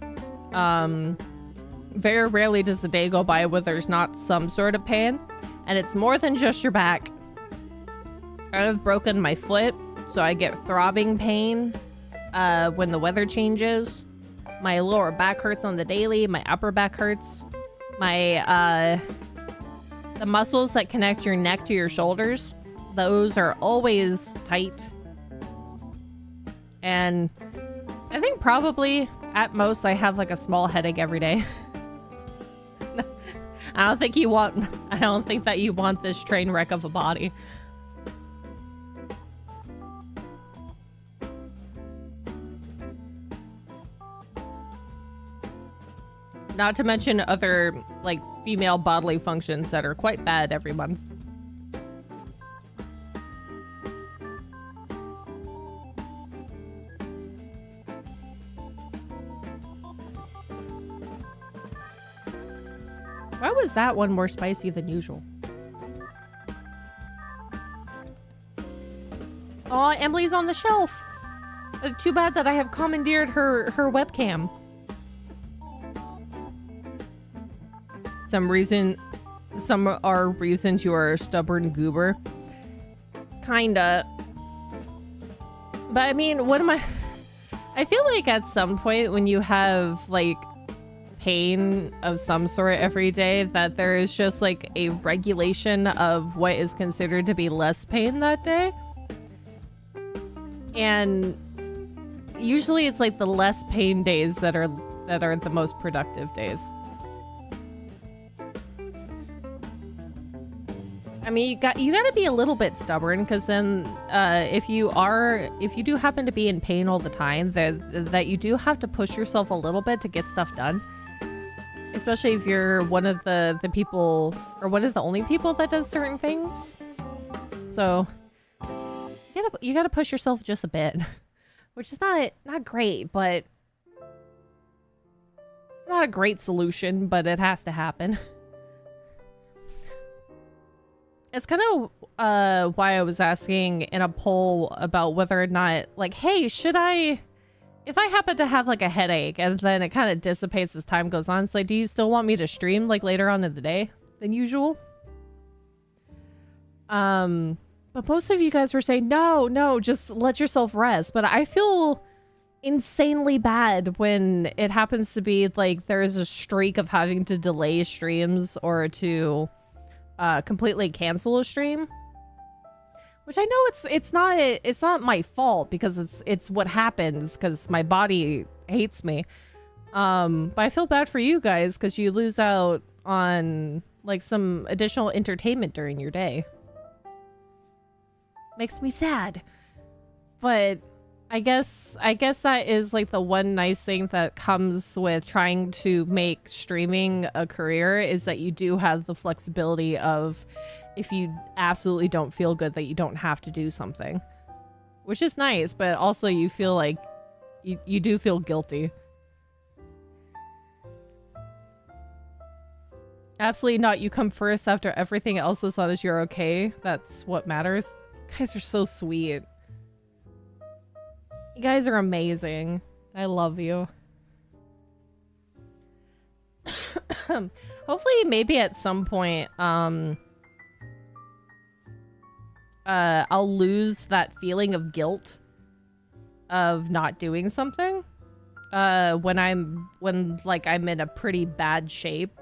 Very rarely does a day go by where there's not some sort of pain. And it's more than just your back. I've broken my foot, so I get throbbing pain when the weather changes. My lower back hurts on the daily. My upper back hurts. My, the muscles that connect your neck to your shoulders, those are always tight. And I probably, at most, I have like a small headache every day. I don't think that you want this train wreck of a body. Not to mention other, like, female bodily functions that are quite bad every month. Why was that one more spicy than usual? Oh, Emily's on the shelf. Too bad that I have commandeered her webcam. Some are reasons you are a stubborn goober. Kinda. But I mean, what am I feel like at some point when you have like pain of some sort every day, that there is just like a regulation of what is considered to be less pain that day. And usually it's like the less pain days that are the most productive days. I mean, you gotta be a little bit stubborn, because then if you do happen to be in pain all the time, that you do have to push yourself a little bit to get stuff done. Especially if you're one of the people, or one of the only people that does certain things. So you gotta push yourself just a bit, which is not great, but it's not a great solution, but it has to happen. It's kind of why I was asking in a poll about whether or not, like, hey, if I happen to have like a headache and then it kind of dissipates as time goes on, it's like, do you still want me to stream like later on in the day than usual? But most of you guys were saying, no, just let yourself rest. But I feel insanely bad when it happens to be like there's a streak of having to delay streams or to completely cancel a stream, which I know it's not my fault, because it's what happens because my body hates me. But I feel bad for you guys because you lose out on like some additional entertainment during your day. Makes me sad. But I guess that is like the one nice thing that comes with trying to make streaming a career, is that you do have the flexibility of, if you absolutely don't feel good, that you don't have to do something, which is nice. But also you feel like you do feel guilty. Absolutely not. You come first after everything else, as long as you're okay. That's what matters. You guys are so sweet. You guys are amazing. I love you. Hopefully, maybe at some point, I'll lose that feeling of guilt of not doing something. When I'm in a pretty bad shape,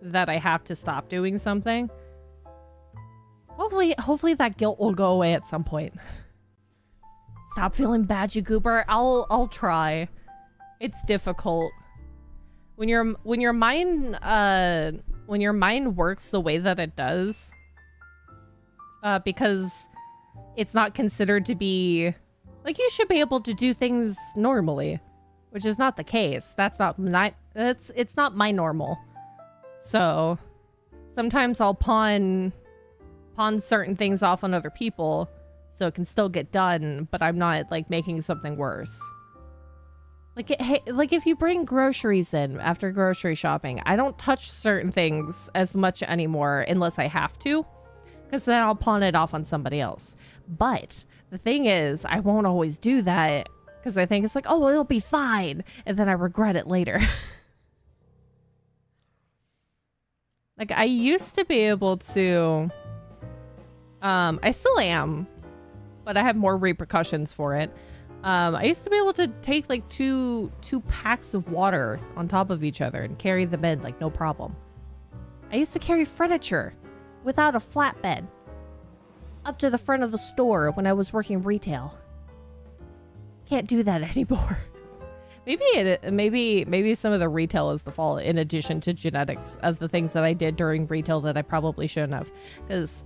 that I have to stop doing something. Hopefully that guilt will go away at some point. Stop feeling bad, you goober. I'll try. It's difficult. When your mind works the way that it does, because it's not considered to be like, you should be able to do things normally, which is not the case. It's not my normal. So sometimes I'll pawn certain things off on other people so it can still get done, but I'm not like making something worse. Like if you bring groceries in after grocery shopping, I don't touch certain things as much anymore unless I have to, because then I'll pawn it off on somebody else. But the thing is, I won't always do that because I think it's like, oh, it'll be fine, and then I regret it later. Like, I used to be able to, I still am, but I have more repercussions for it. I used to be able to take like two packs of water on top of each other and carry them in like no problem. I used to carry furniture without a flatbed up to the front of the store when I was working retail. can't do that anymore. Maybe some of the retail is the fault in addition to genetics of the things that I did during retail that I probably shouldn't have. Because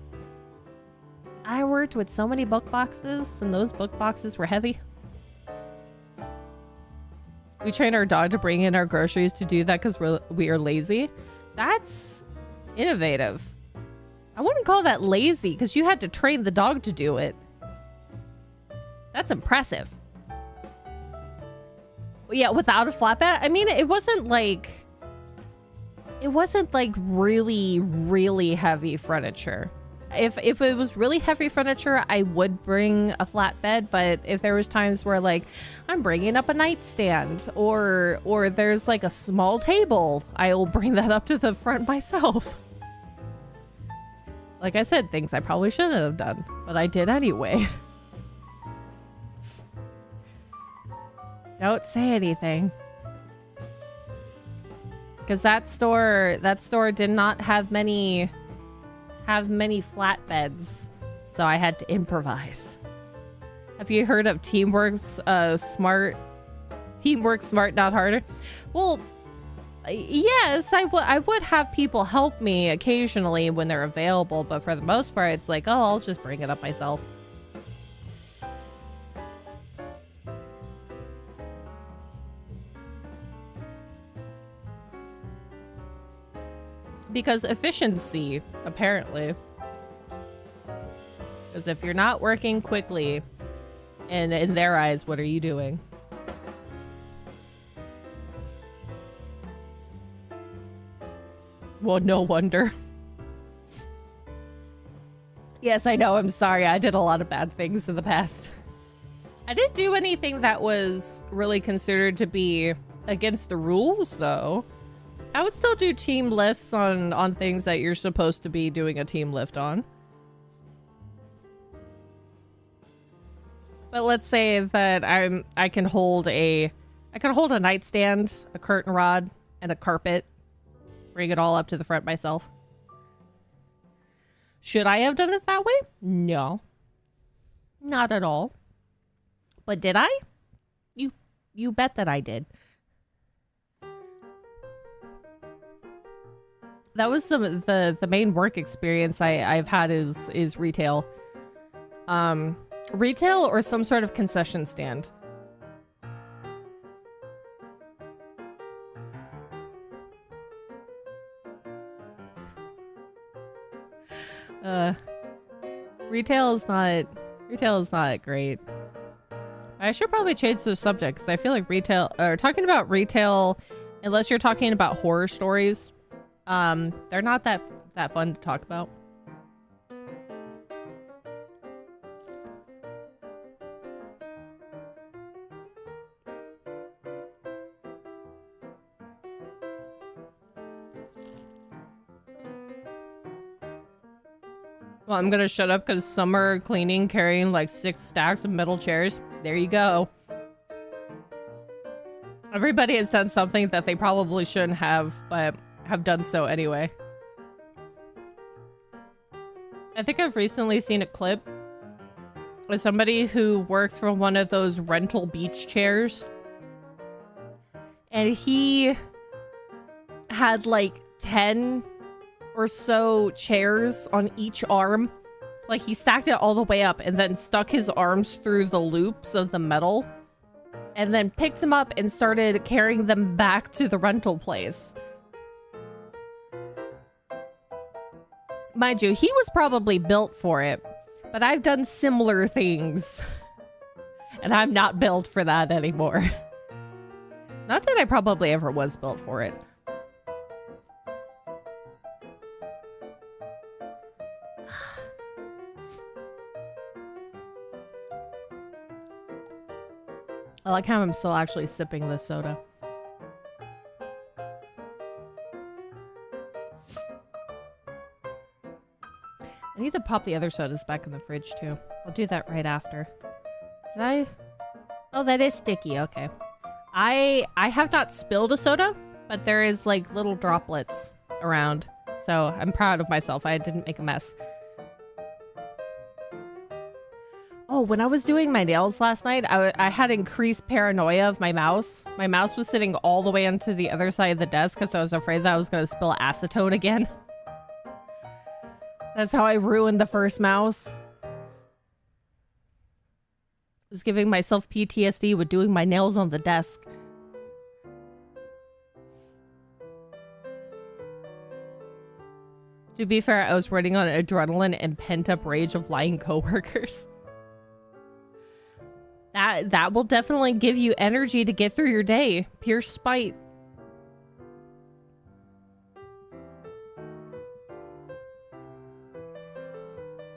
I worked with so many book boxes and those book boxes were heavy. We train our dog to bring in our groceries to do that because we are lazy. That's innovative. I wouldn't call that lazy because you had to train the dog to do it. That's impressive. Yeah, without a flatbed. I mean, it wasn't like really, really heavy furniture. If it was really heavy furniture, I would bring a flatbed. But if there was times where like I'm bringing up a nightstand or there's like a small table, I will bring that up to the front myself. Like I said, things I probably shouldn't have done, but I did anyway. Don't say anything. Because that store did not have many flatbeds, so I had to improvise. Have you heard of Teamwork Smart, Not Harder? Well, yes, I would have people help me occasionally when they're available, but for the most part, it's like, oh, I'll just bring it up myself. Because efficiency, apparently. Because if you're not working quickly, and in their eyes, what are you doing? Well, no wonder. Yes, I know. I'm sorry. I did a lot of bad things in the past. I didn't do anything that was really considered to be against the rules, though. I would still do team lifts on things that you're supposed to be doing a team lift on. But let's say that I can hold a nightstand, a curtain rod, and a carpet. Bring it all up to the front myself. Should I have done it that way? No. Not at all. But did I? You bet that I did. That was the main work experience I've had is retail. Retail or some sort of concession stand. Retail is not great. I should probably change the subject because I feel like talking about retail, unless you're talking about horror stories, they're not that fun to talk about. Well, I'm gonna shut up because summer cleaning carrying like 6 stacks of metal chairs. There you go. Everybody has done something that they probably shouldn't have, but have done so anyway. I think I've recently seen a clip of somebody who works for one of those rental beach chairs. And he had like 10 or so chairs on each arm. Like he stacked it all the way up and then stuck his arms through the loops of the metal and then picked them up and started carrying them back to the rental place. Mind you, he was probably built for it, but I've done similar things and I'm not built for that anymore. Not that I probably ever was built for it. I like how I'm still actually sipping this soda. I need to pop the other sodas back in the fridge too. I'll do that right after. Did I? Oh, that is sticky. Okay. I have not spilled a soda, but there is like little droplets around. So I'm proud of myself. I didn't make a mess. Oh, when I was doing my nails last night, I had increased paranoia of my mouse. My mouse was sitting all the way onto the other side of the desk because I was afraid that I was going to spill acetone again. That's how I ruined the first mouse. I was giving myself PTSD with doing my nails on the desk. To be fair, I was running on adrenaline and pent-up rage of lying coworkers. That will definitely give you energy to get through your day. Pure spite.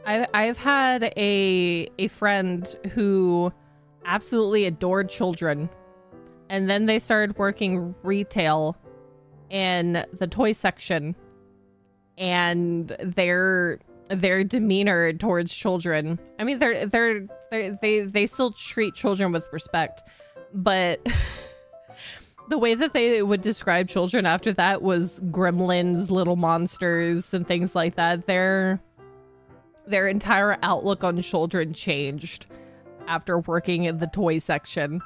I've had a friend who absolutely adored children, and then they started working retail in the toy section, and their demeanor towards children. I mean, they still treat children with respect, but the way that they would describe children after that was gremlins, little monsters, and things like that. Their entire outlook on children changed after working in the toy section.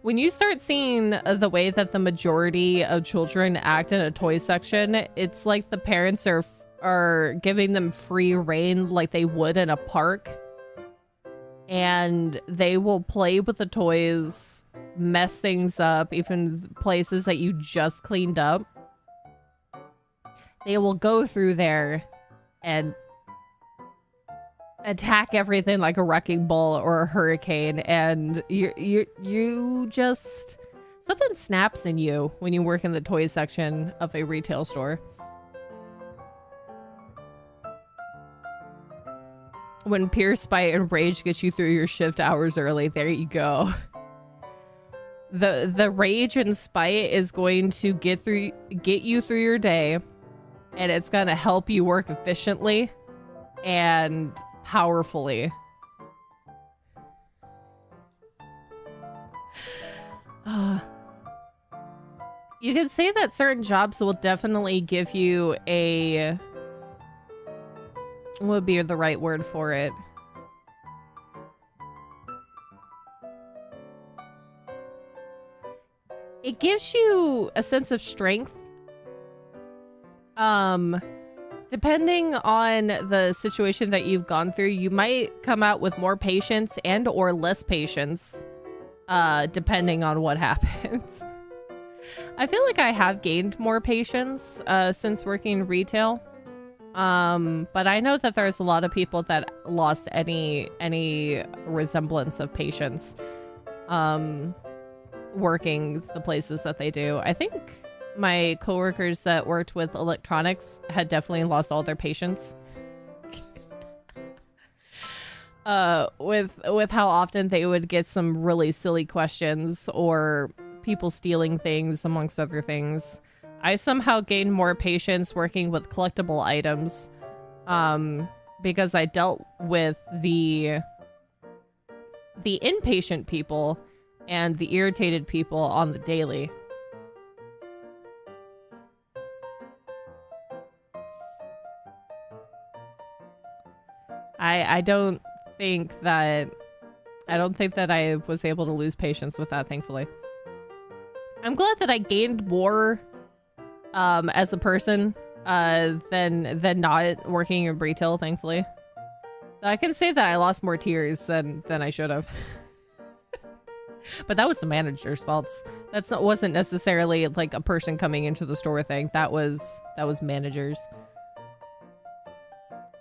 When you start seeing the way that the majority of children act in a toy section, it's like the parents are giving them free rein like they would in a park. And they will play with the toys, mess things up, even places that you just cleaned up. They will go through there and attack everything like a wrecking ball or a hurricane, and you just, something snaps in you when you work in the toy section of a retail store. When pure spite and rage gets you through your shift hours early, there you go. The rage and spite is going to get you through your day, and it's gonna help you work efficiently and powerfully. You can say that certain jobs will definitely give you a... what would be the right word for it? It gives you a sense of strength. Depending on the situation that you've gone through, you might come out with more patience and or less patience, depending on what happens. I feel like I have gained more patience since working retail. But I know that there's a lot of people that lost any resemblance of patience working the places that they do. I think my coworkers that worked with electronics had definitely lost all their patience. With how often they would get some really silly questions or people stealing things, amongst other things. I somehow gained more patience working with collectible items, because I dealt with the impatient people and the irritated people on the daily. I don't think that I was able to lose patience with that, thankfully. I'm glad that I gained more as a person than not working in retail, thankfully. I can say that I lost more tears than I should have. But that was the manager's fault. Wasn't necessarily like a person coming into the store thing. That was managers.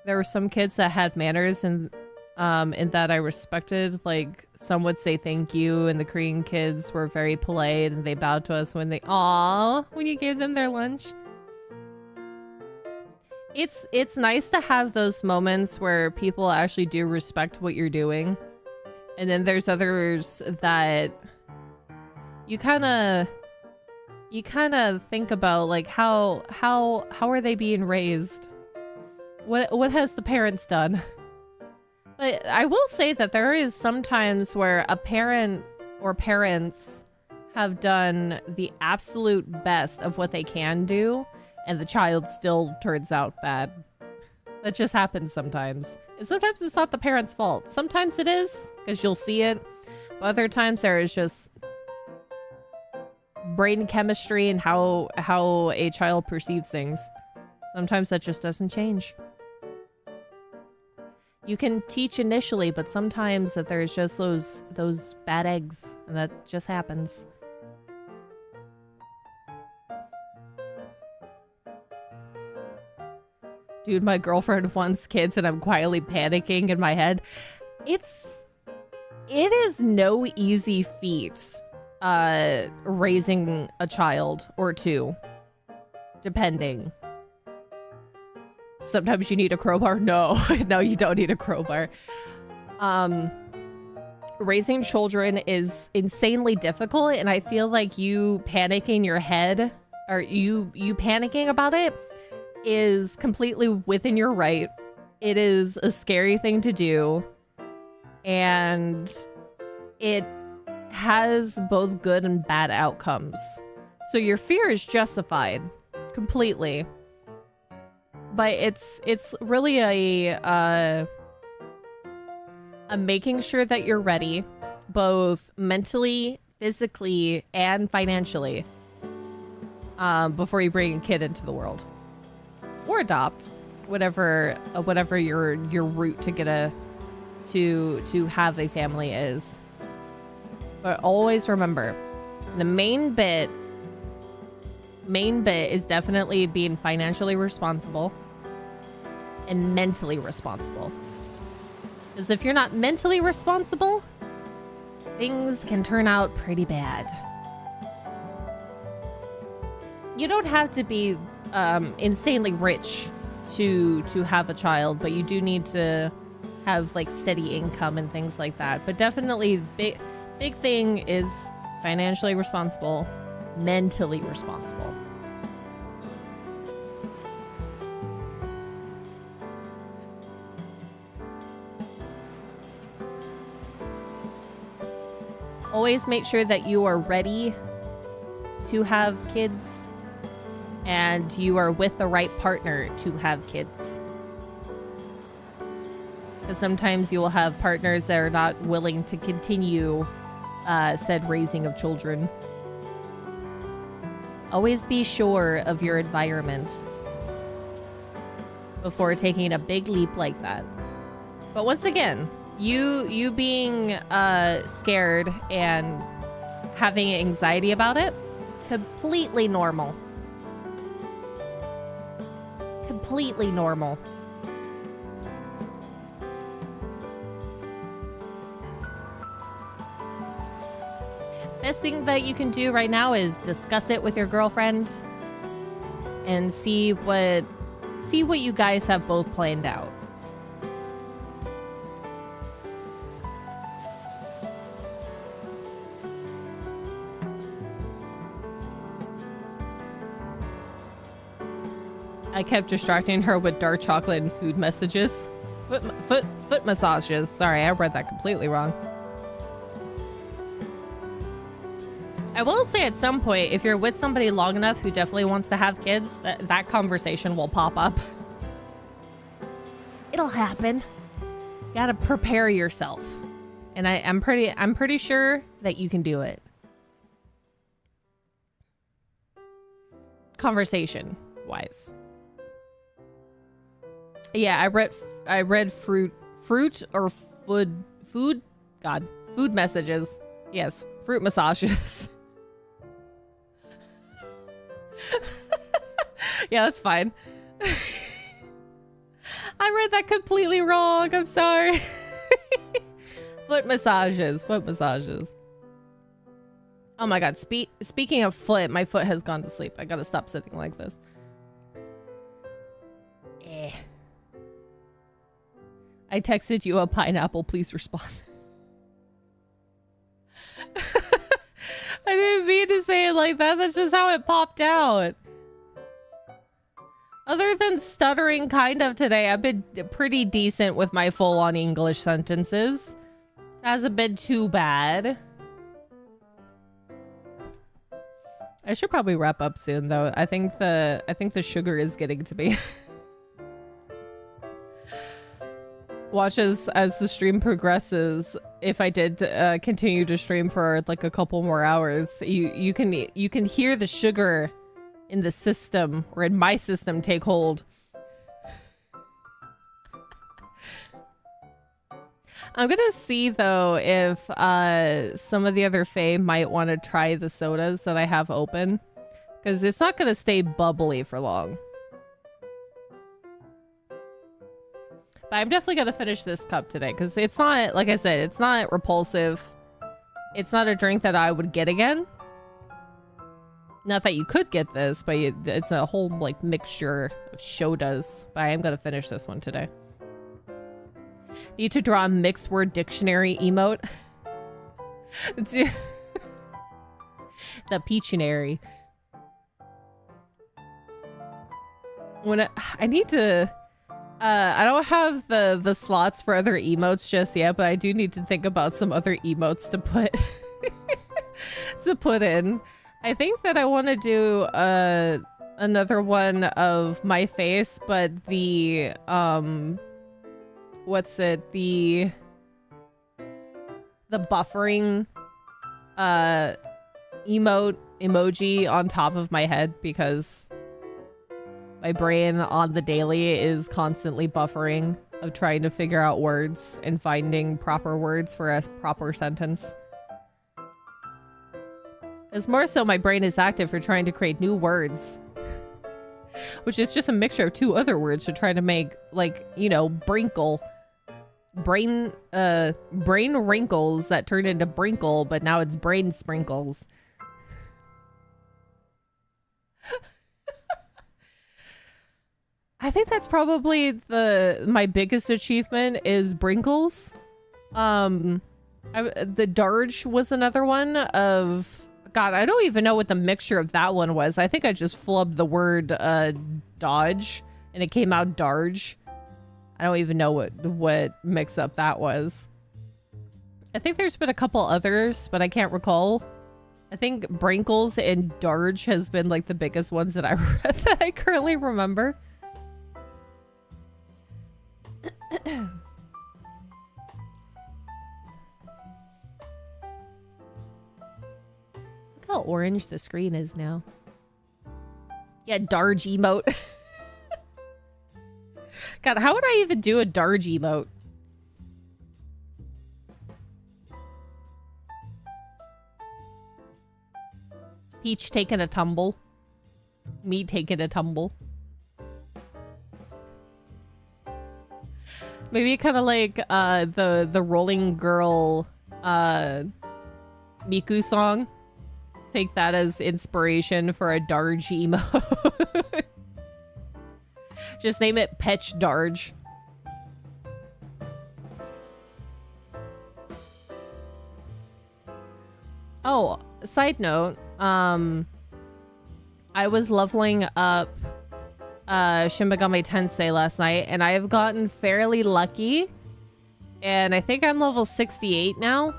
There were some kids that had manners and in that I respected. Like, some would say thank you, and the Korean kids were very polite and they bowed to us when you gave them their lunch. It's nice to have those moments where people actually do respect what you're doing. And then there's others that you kind of think about, like, how are they being raised? What has the parents done? But I will say that there is sometimes where a parent or parents have done the absolute best of what they can do, and the child still turns out bad. That just happens sometimes. And sometimes it's not the parent's fault. Sometimes it is, because you'll see it. But other times there is just brain chemistry and how a child perceives things. Sometimes that just doesn't change. You can teach initially, but sometimes that there's just those bad eggs, and that just happens. Dude, my girlfriend wants kids and I'm quietly panicking in my head. It is no easy feat raising a child or two, depending. Sometimes you need a crowbar. No, no, you don't need a crowbar. Raising children is insanely difficult, and I feel like you panicking your head, or you panicking about it, is completely within your right. It is a scary thing to do, and it has both good and bad outcomes. So your fear is justified completely. But it's really a making sure that you're ready, both mentally, physically, and financially, before you bring a kid into the world, or adopt, whatever your route to get to have a family is. But always remember, the main bit is definitely being financially responsible and mentally responsible. Because if you're not mentally responsible, things can turn out pretty bad. You don't have to be insanely rich to have a child, but you do need to have like steady income and things like that. But definitely big thing is financially responsible, mentally responsible. Always make sure that you are ready to have kids and you are with the right partner to have kids. Because sometimes you will have partners that are not willing to continue said raising of children. Always be sure of your environment before taking a big leap like that. But once again, you being scared and having anxiety about it, completely normal. Completely normal. Best thing that you can do right now is discuss it with your girlfriend and see what you guys have both planned out. I kept distracting her with dark chocolate and food messages. Foot massages. Sorry, I read that completely wrong. I will say at some point, if you're with somebody long enough who definitely wants to have kids, that conversation will pop up. It'll happen. You gotta prepare yourself. And I'm pretty sure that you can do it. Conversation wise. Yeah, I read fruit or food. God, food messages. Yes, fruit massages. Yeah, that's fine. I read that completely wrong. I'm sorry. Foot massages. Oh my god, speaking of foot, my foot has gone to sleep. I gotta stop sitting like this. I texted you a pineapple, please respond. I didn't mean to say it like that. That's just how it popped out. Other than stuttering kind of today, I've been pretty decent with my full-on English sentences. Hasn't been too bad. I should probably wrap up soon, though. I think the sugar is getting to me. watch as the stream progresses. If I did continue to stream for like a couple more hours, you can hear the sugar in the system, or in my system, take hold. I'm gonna see though if some of the other Fae might want to try the sodas that I have open, because it's not gonna stay bubbly for long. But I'm definitely gonna finish this cup today, because it's not, like I said, it's not repulsive. It's not a drink that I would get again. Not that you could get this, but it's a whole like mixture of sodas. But I am gonna finish this one today. Need to draw a mixed word dictionary emote. The Peachyforest. When I need to, I don't have the slots for other emotes just yet, but I do need to think about some other emotes to put to put in. I think that I want to do another one of my face, but the what's it, the buffering emoji on top of my head, because my brain on the daily is constantly buffering of trying to figure out words and finding proper words for a proper sentence. It's more so my brain is active for trying to create new words, which is just a mixture of two other words to try to make, like, you know, brinkle. Brain wrinkles that turned into brinkle, but now it's brain sprinkles. I think that's probably my biggest achievement is brinkles. The Darge was another one of... God, I don't even know what the mixture of that one was. I think I just flubbed the word dodge and it came out Darge. I don't even know what mix up that was. I think there's been a couple others, but I can't recall. I think Brinkles and Darge has been like the biggest ones that I currently remember. Look how orange the screen is now. Yeah, Darge emote. God, how would I even do a Darge emote? Peach taking a tumble. Me taking a tumble. Maybe kind of like the Rolling Girl Miku song. Take that as inspiration for a Darge emote. Just name it Petch Darge. Oh, side note, I was leveling up Shin Megami Tensei last night, and I have gotten fairly lucky. And I think I'm level 68 now.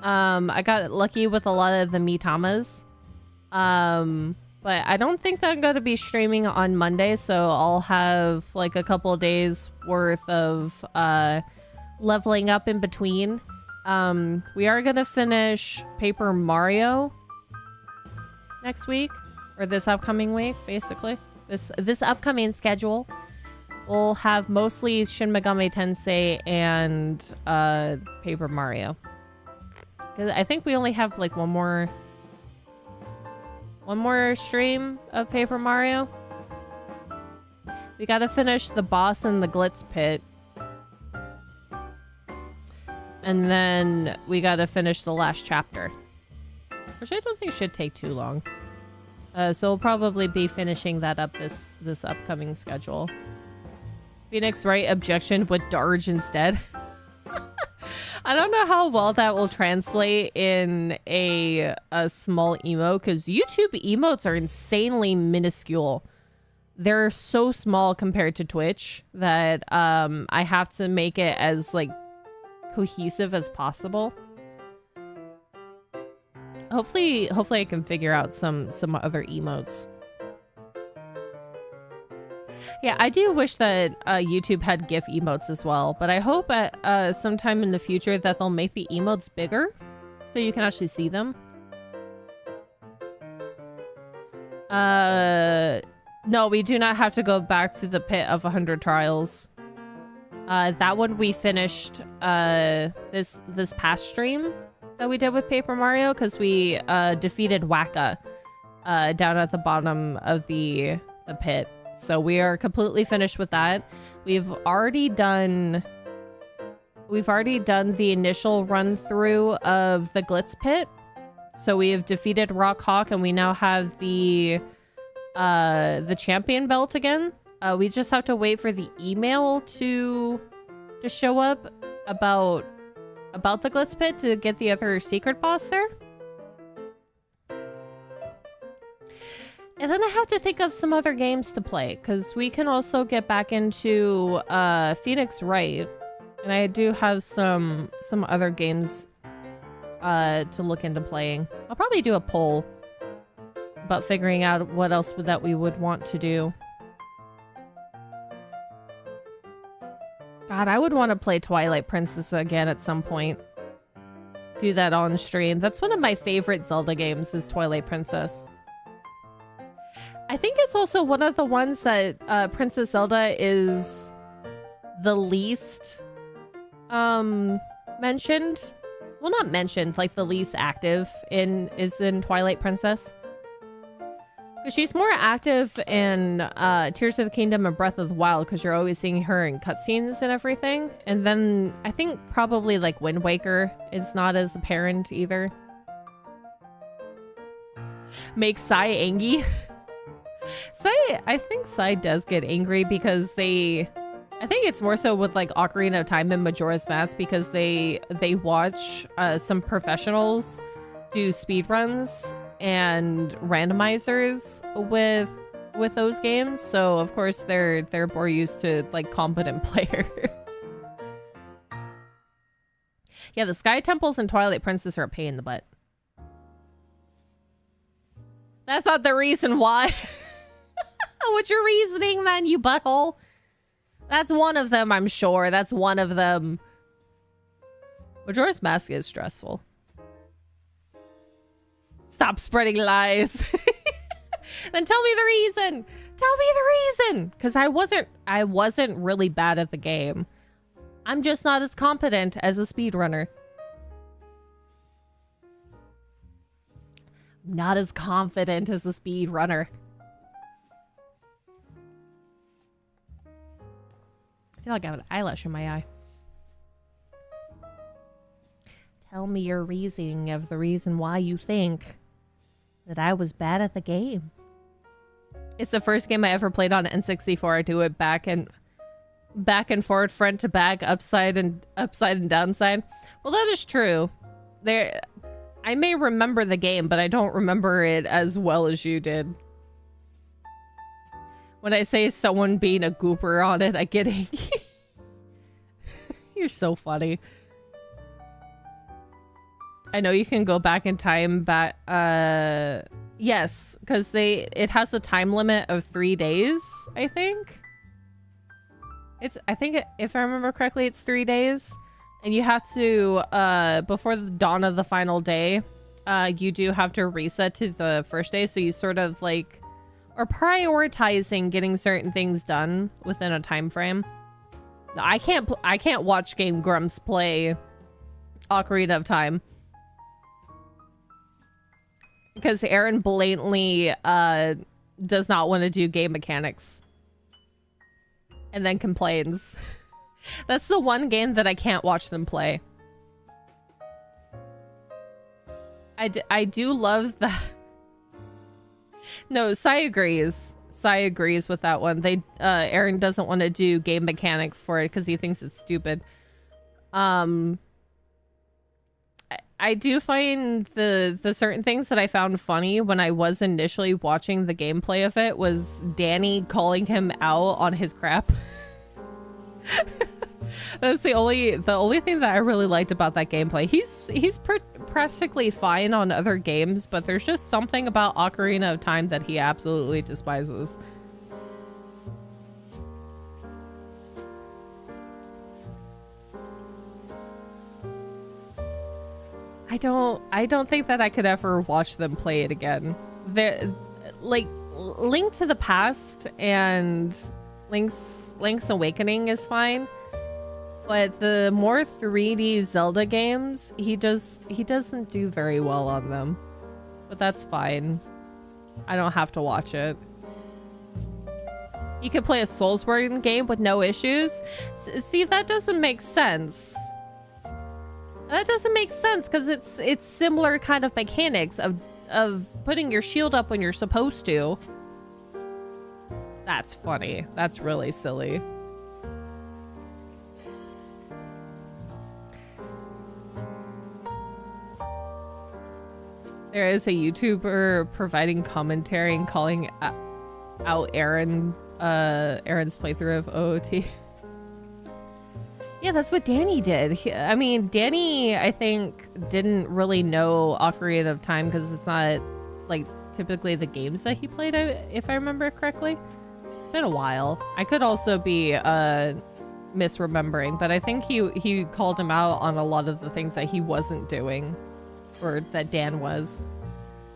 I got lucky with a lot of the Mitamas. But I don't think that I'm going to be streaming on Monday, so I'll have like a couple of days worth of leveling up in between. We are going to finish Paper Mario next week, or this upcoming week, basically. This upcoming schedule. We'll have mostly Shin Megami Tensei and Paper Mario. 'Cause I think we only have like one more stream of Paper Mario. We gotta finish the boss in the Glitz Pit. And then we gotta finish the last chapter. Which I don't think should take too long. So we'll probably be finishing that up this upcoming schedule. Phoenix, right? Objection with Darge instead. I don't know how well that will translate in a small emote, because YouTube emotes are insanely minuscule. They're so small compared to Twitch that I have to make it as like cohesive as possible. Hopefully I can figure out some other emotes. Yeah, I do wish that YouTube had GIF emotes as well, but I hope at sometime in the future that they'll make the emotes bigger so you can actually see them. No, we do not have to go back to the pit of 100 trials. That one we finished this past stream that we did with Paper Mario because we defeated Wacka down at the bottom of the pit. So we are completely finished with that. We've already done the initial run through of the Glitz pit. So we have defeated Rock Hawk and we now have the champion belt again. We just have to wait for the email to show up about the Glitz pit to get the other secret boss there. And then I have to think of some other games to play, because we can also get back into Phoenix Wright. And I do have some other games to look into playing. I'll probably do a poll about figuring out what else that we would want to do. God, I would want to play Twilight Princess again at some point. Do that on stream. That's one of my favorite Zelda games, is Twilight Princess. I think it's also one of the ones that Princess Zelda is the least mentioned. Well, not mentioned, like the least active in Twilight Princess. Because she's more active in Tears of the Kingdom and Breath of the Wild, because you're always seeing her in cutscenes and everything. And then I think probably like Wind Waker is not as apparent either. Makes Sai angry. I think Sai does get angry because I think it's more so with like Ocarina of Time and Majora's Mask, because they watch some professionals do speedruns and randomizers with those games, so of course they're more used to like competent players. Yeah, the Sky Temples and Twilight Princess are a pain in the butt. That's not the reason why. What's your reasoning then, you butthole? That's one of them, I'm sure. That's one of them. Majora's Mask is stressful. Stop spreading lies. Then tell me the reason. Tell me the reason. Because I wasn't really bad at the game. I'm just not as competent as a speedrunner. Not as confident as a speedrunner. I feel like I have an eyelash in my eye. Tell me your reasoning of the reason why you think that I was bad at the game. It's the first game I ever played on N64. I do it back and forward, front to back, upside and downside. Well, that is true. I may remember the game, but I don't remember it as well as you did. When I say someone being a gooper on it, I get angry. You're so funny. I know you can go back in time, but yes, because it has a time limit of 3 days, I think. I think if I remember correctly, it's 3 days. And you have to, before the dawn of the final day, you do have to reset to the first day. So you sort of like are prioritizing getting certain things done within a time frame. I can't watch Game Grumps play Ocarina of Time. Because Aaron blatantly does not want to do game mechanics. And then complains. That's the one game that I can't watch them play. I do love that. No, Sai agrees. Sai agrees with that one. Aaron doesn't want to do game mechanics for it because he thinks it's stupid. I do find the certain things that I found funny when I was initially watching the gameplay of it was Danny calling him out on his crap. That's the only thing that I really liked about that gameplay. He's practically fine on other games, but there's just something about Ocarina of Time that he absolutely despises. I don't think that I could ever watch them play it again. They're, like, Link to the Past and Link's Awakening is fine, but the more 3D Zelda games, he doesn't do very well on them. But that's fine. I don't have to watch it. You could play a Soulsborne game with no issues. See, that doesn't make sense. That doesn't make sense because it's similar kind of mechanics of putting your shield up when you're supposed to. That's funny. That's really silly. There is a YouTuber providing commentary and calling out Aaron's playthrough of OOT. Yeah, that's what Danny did. I mean, Danny, I think, didn't really know Ocarina of Time because it's not, like, typically the games that he played, if I remember correctly. It's been a while. I could also be misremembering, but I think he called him out on a lot of the things that he wasn't doing, or that Dan was.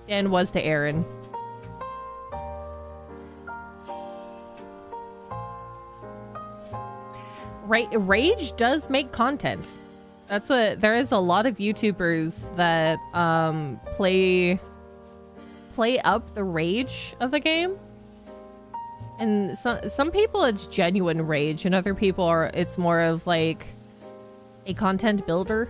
Dan was to Aaron. Rage does make content. That's what there is a lot of YouTubers that play up the rage of the game. And some people it's genuine rage and other people it's more of like a content builder.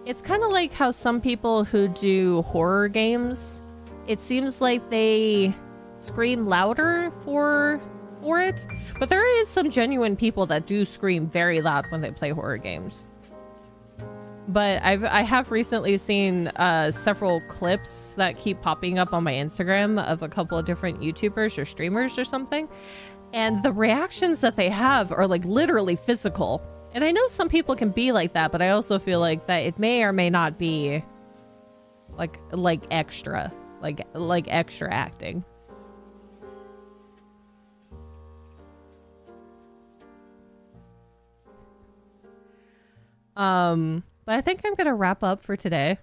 It's kind of like how some people who do horror games, it seems like they scream louder for it, but there is some genuine people that do scream very loud when they play horror games. But I have recently seen several clips that keep popping up on my Instagram of a couple of different YouTubers or streamers or something, and the reactions that they have are like literally physical. And I know some people can be like that, but I also feel like that it may or may not be like extra acting. But I think I'm gonna wrap up for today.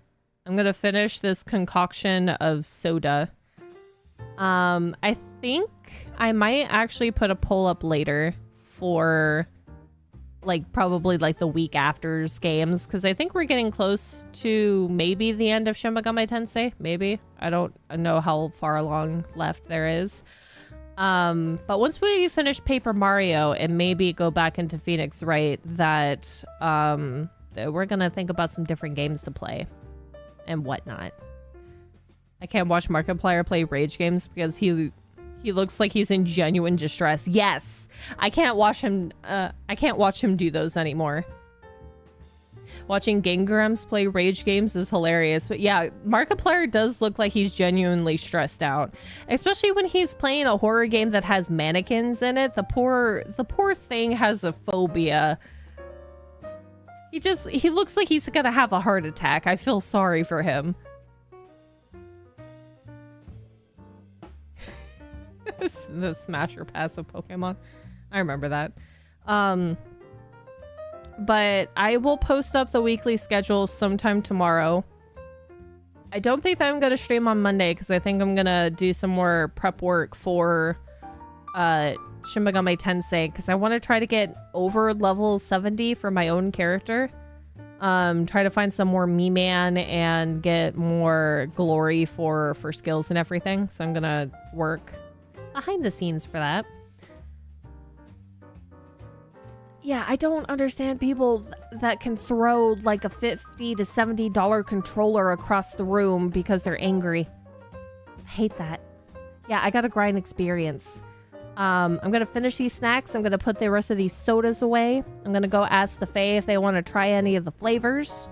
I'm gonna finish this concoction of soda. I think I might actually put a poll up later for probably the week after's games, because I think we're getting close to maybe the end of Shin Megami Tensei. Maybe. I don't know how far along left there is. But once we finish Paper Mario and maybe go back into Phoenix Wright, that we're gonna think about some different games to play and whatnot. I can't watch Markiplier play rage games because he looks like he's in genuine distress. Yes, I can't watch him. I can't watch him do those anymore. Watching Gangrams play rage games is hilarious. But yeah, Markiplier does look like he's genuinely stressed out, especially when he's playing a horror game that has mannequins in it. The poor thing has a phobia. He looks like he's gonna have a heart attack. I feel sorry for him. The Smasher passive Pokemon. I remember that. But I will post up the weekly schedule sometime tomorrow. I don't think that I'm going to stream on Monday because I think I'm going to do some more prep work for Shin Megami Tensei, because I want to try to get over level 70 for my own character. Try to find some more Me-Man and get more glory for skills and everything. So I'm going to work behind the scenes for that. Yeah, I don't understand people that can throw like a $50 to $70 controller across the room because they're angry. I hate that. Yeah, I got a grind experience. I'm gonna finish these snacks. I'm gonna put the rest of these sodas away. I'm gonna go ask the Fae if they want to try any of the flavors.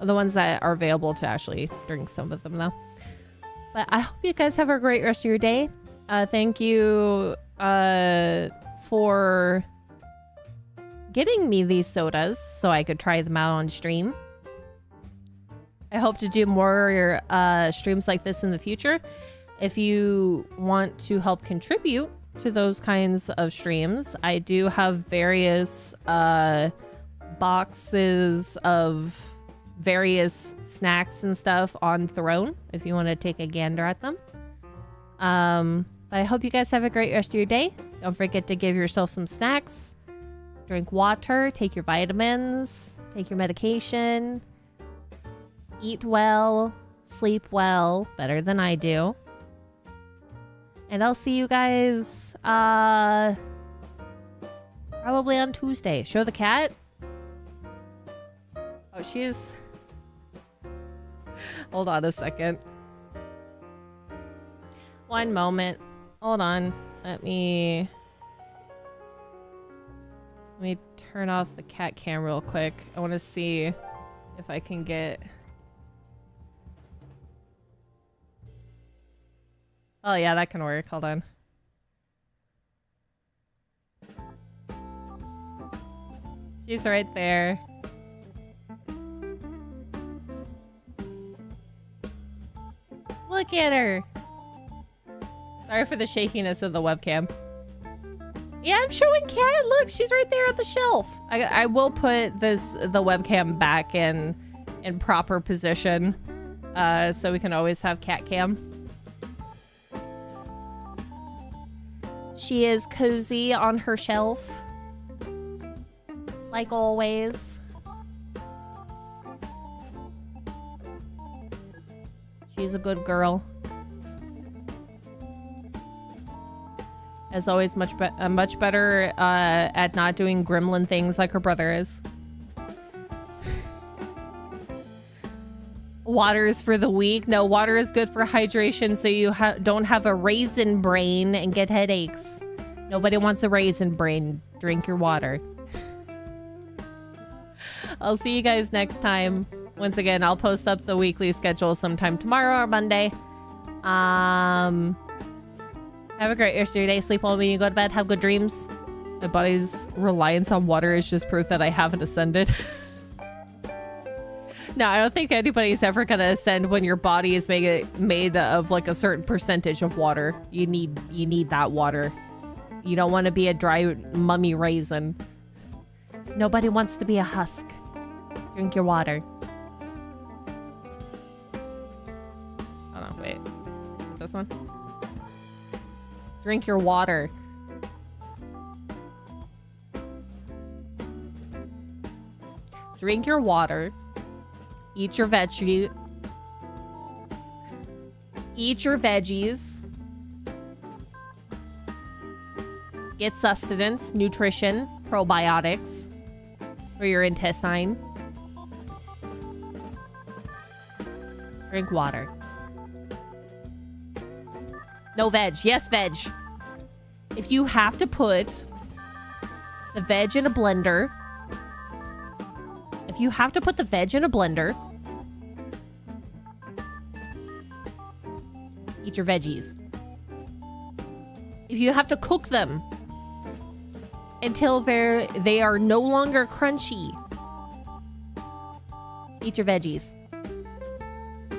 The ones that are available to actually drink some of them though. But I hope you guys have a great rest of your day. Thank you for getting me these sodas so I could try them out on stream. I hope to do more streams like this in the future. If you want to help contribute to those kinds of streams, I do have various boxes of various snacks and stuff on Throne if you want to take a gander at them. But I hope you guys have a great rest of your day. Don't forget to give yourself some snacks, drink water, take your vitamins, take your medication, eat well, sleep well, better than I do. And I'll see you guys probably on Tuesday. Show the cat. Oh, she's... Hold on a second. One moment. Hold on. Let me turn off the cat cam real quick. I want to see if I can get... Oh yeah, that can work. Hold on. She's right there. Look at her. Sorry for the shakiness of the webcam. Yeah, I'm showing cat. Look, she's right there at the shelf. I will put the webcam back in proper position, so we can always have cat cam. She is cozy on her shelf, like always. She's a good girl. As always, much better at not doing gremlin things like her brother is. Water is for the weak. No, water is good for hydration so you don't have a raisin brain and get headaches. Nobody wants a raisin brain. Drink your water. I'll see you guys next time. Once again, I'll post up the weekly schedule sometime tomorrow or Monday. Have a great rest of your day. Sleep well when you go to bed. Have good dreams. My body's reliance on water is just proof that I haven't ascended. No, I don't think anybody's ever gonna ascend when your body is made of like a certain percentage of water. You need that water. You don't want to be a dry mummy raisin. Nobody wants to be a husk. Drink your water. Oh no, wait. This one? Drink your water. Drink your water. Eat your veggies. Eat your veggies. Get sustenance, nutrition, probiotics for your intestine. Drink water. No veg. Yes, veg. If you have to put the veg in a blender, if you have to put the veg in a blender, eat your veggies. If you have to cook them until they are no longer crunchy, eat your veggies.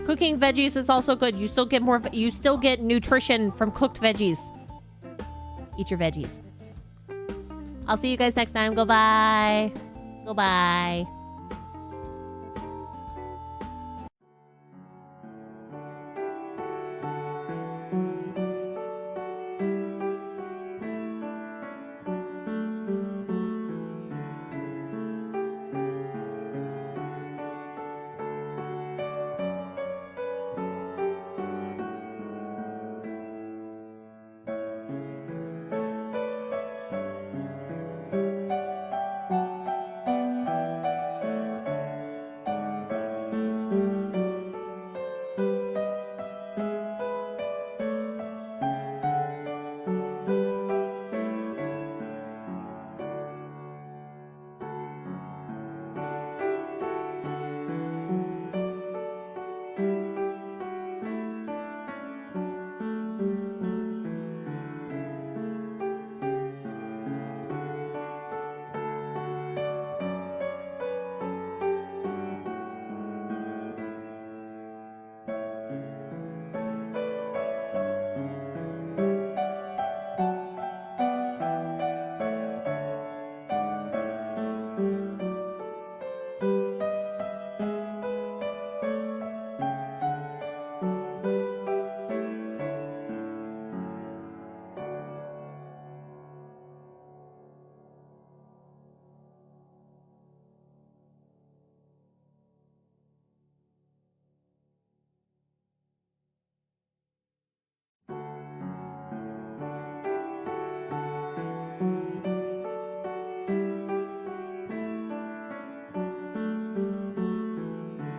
Cooking veggies is also good. You still get nutrition from cooked veggies. Eat your veggies. I'll see you guys next time. Goodbye. Goodbye.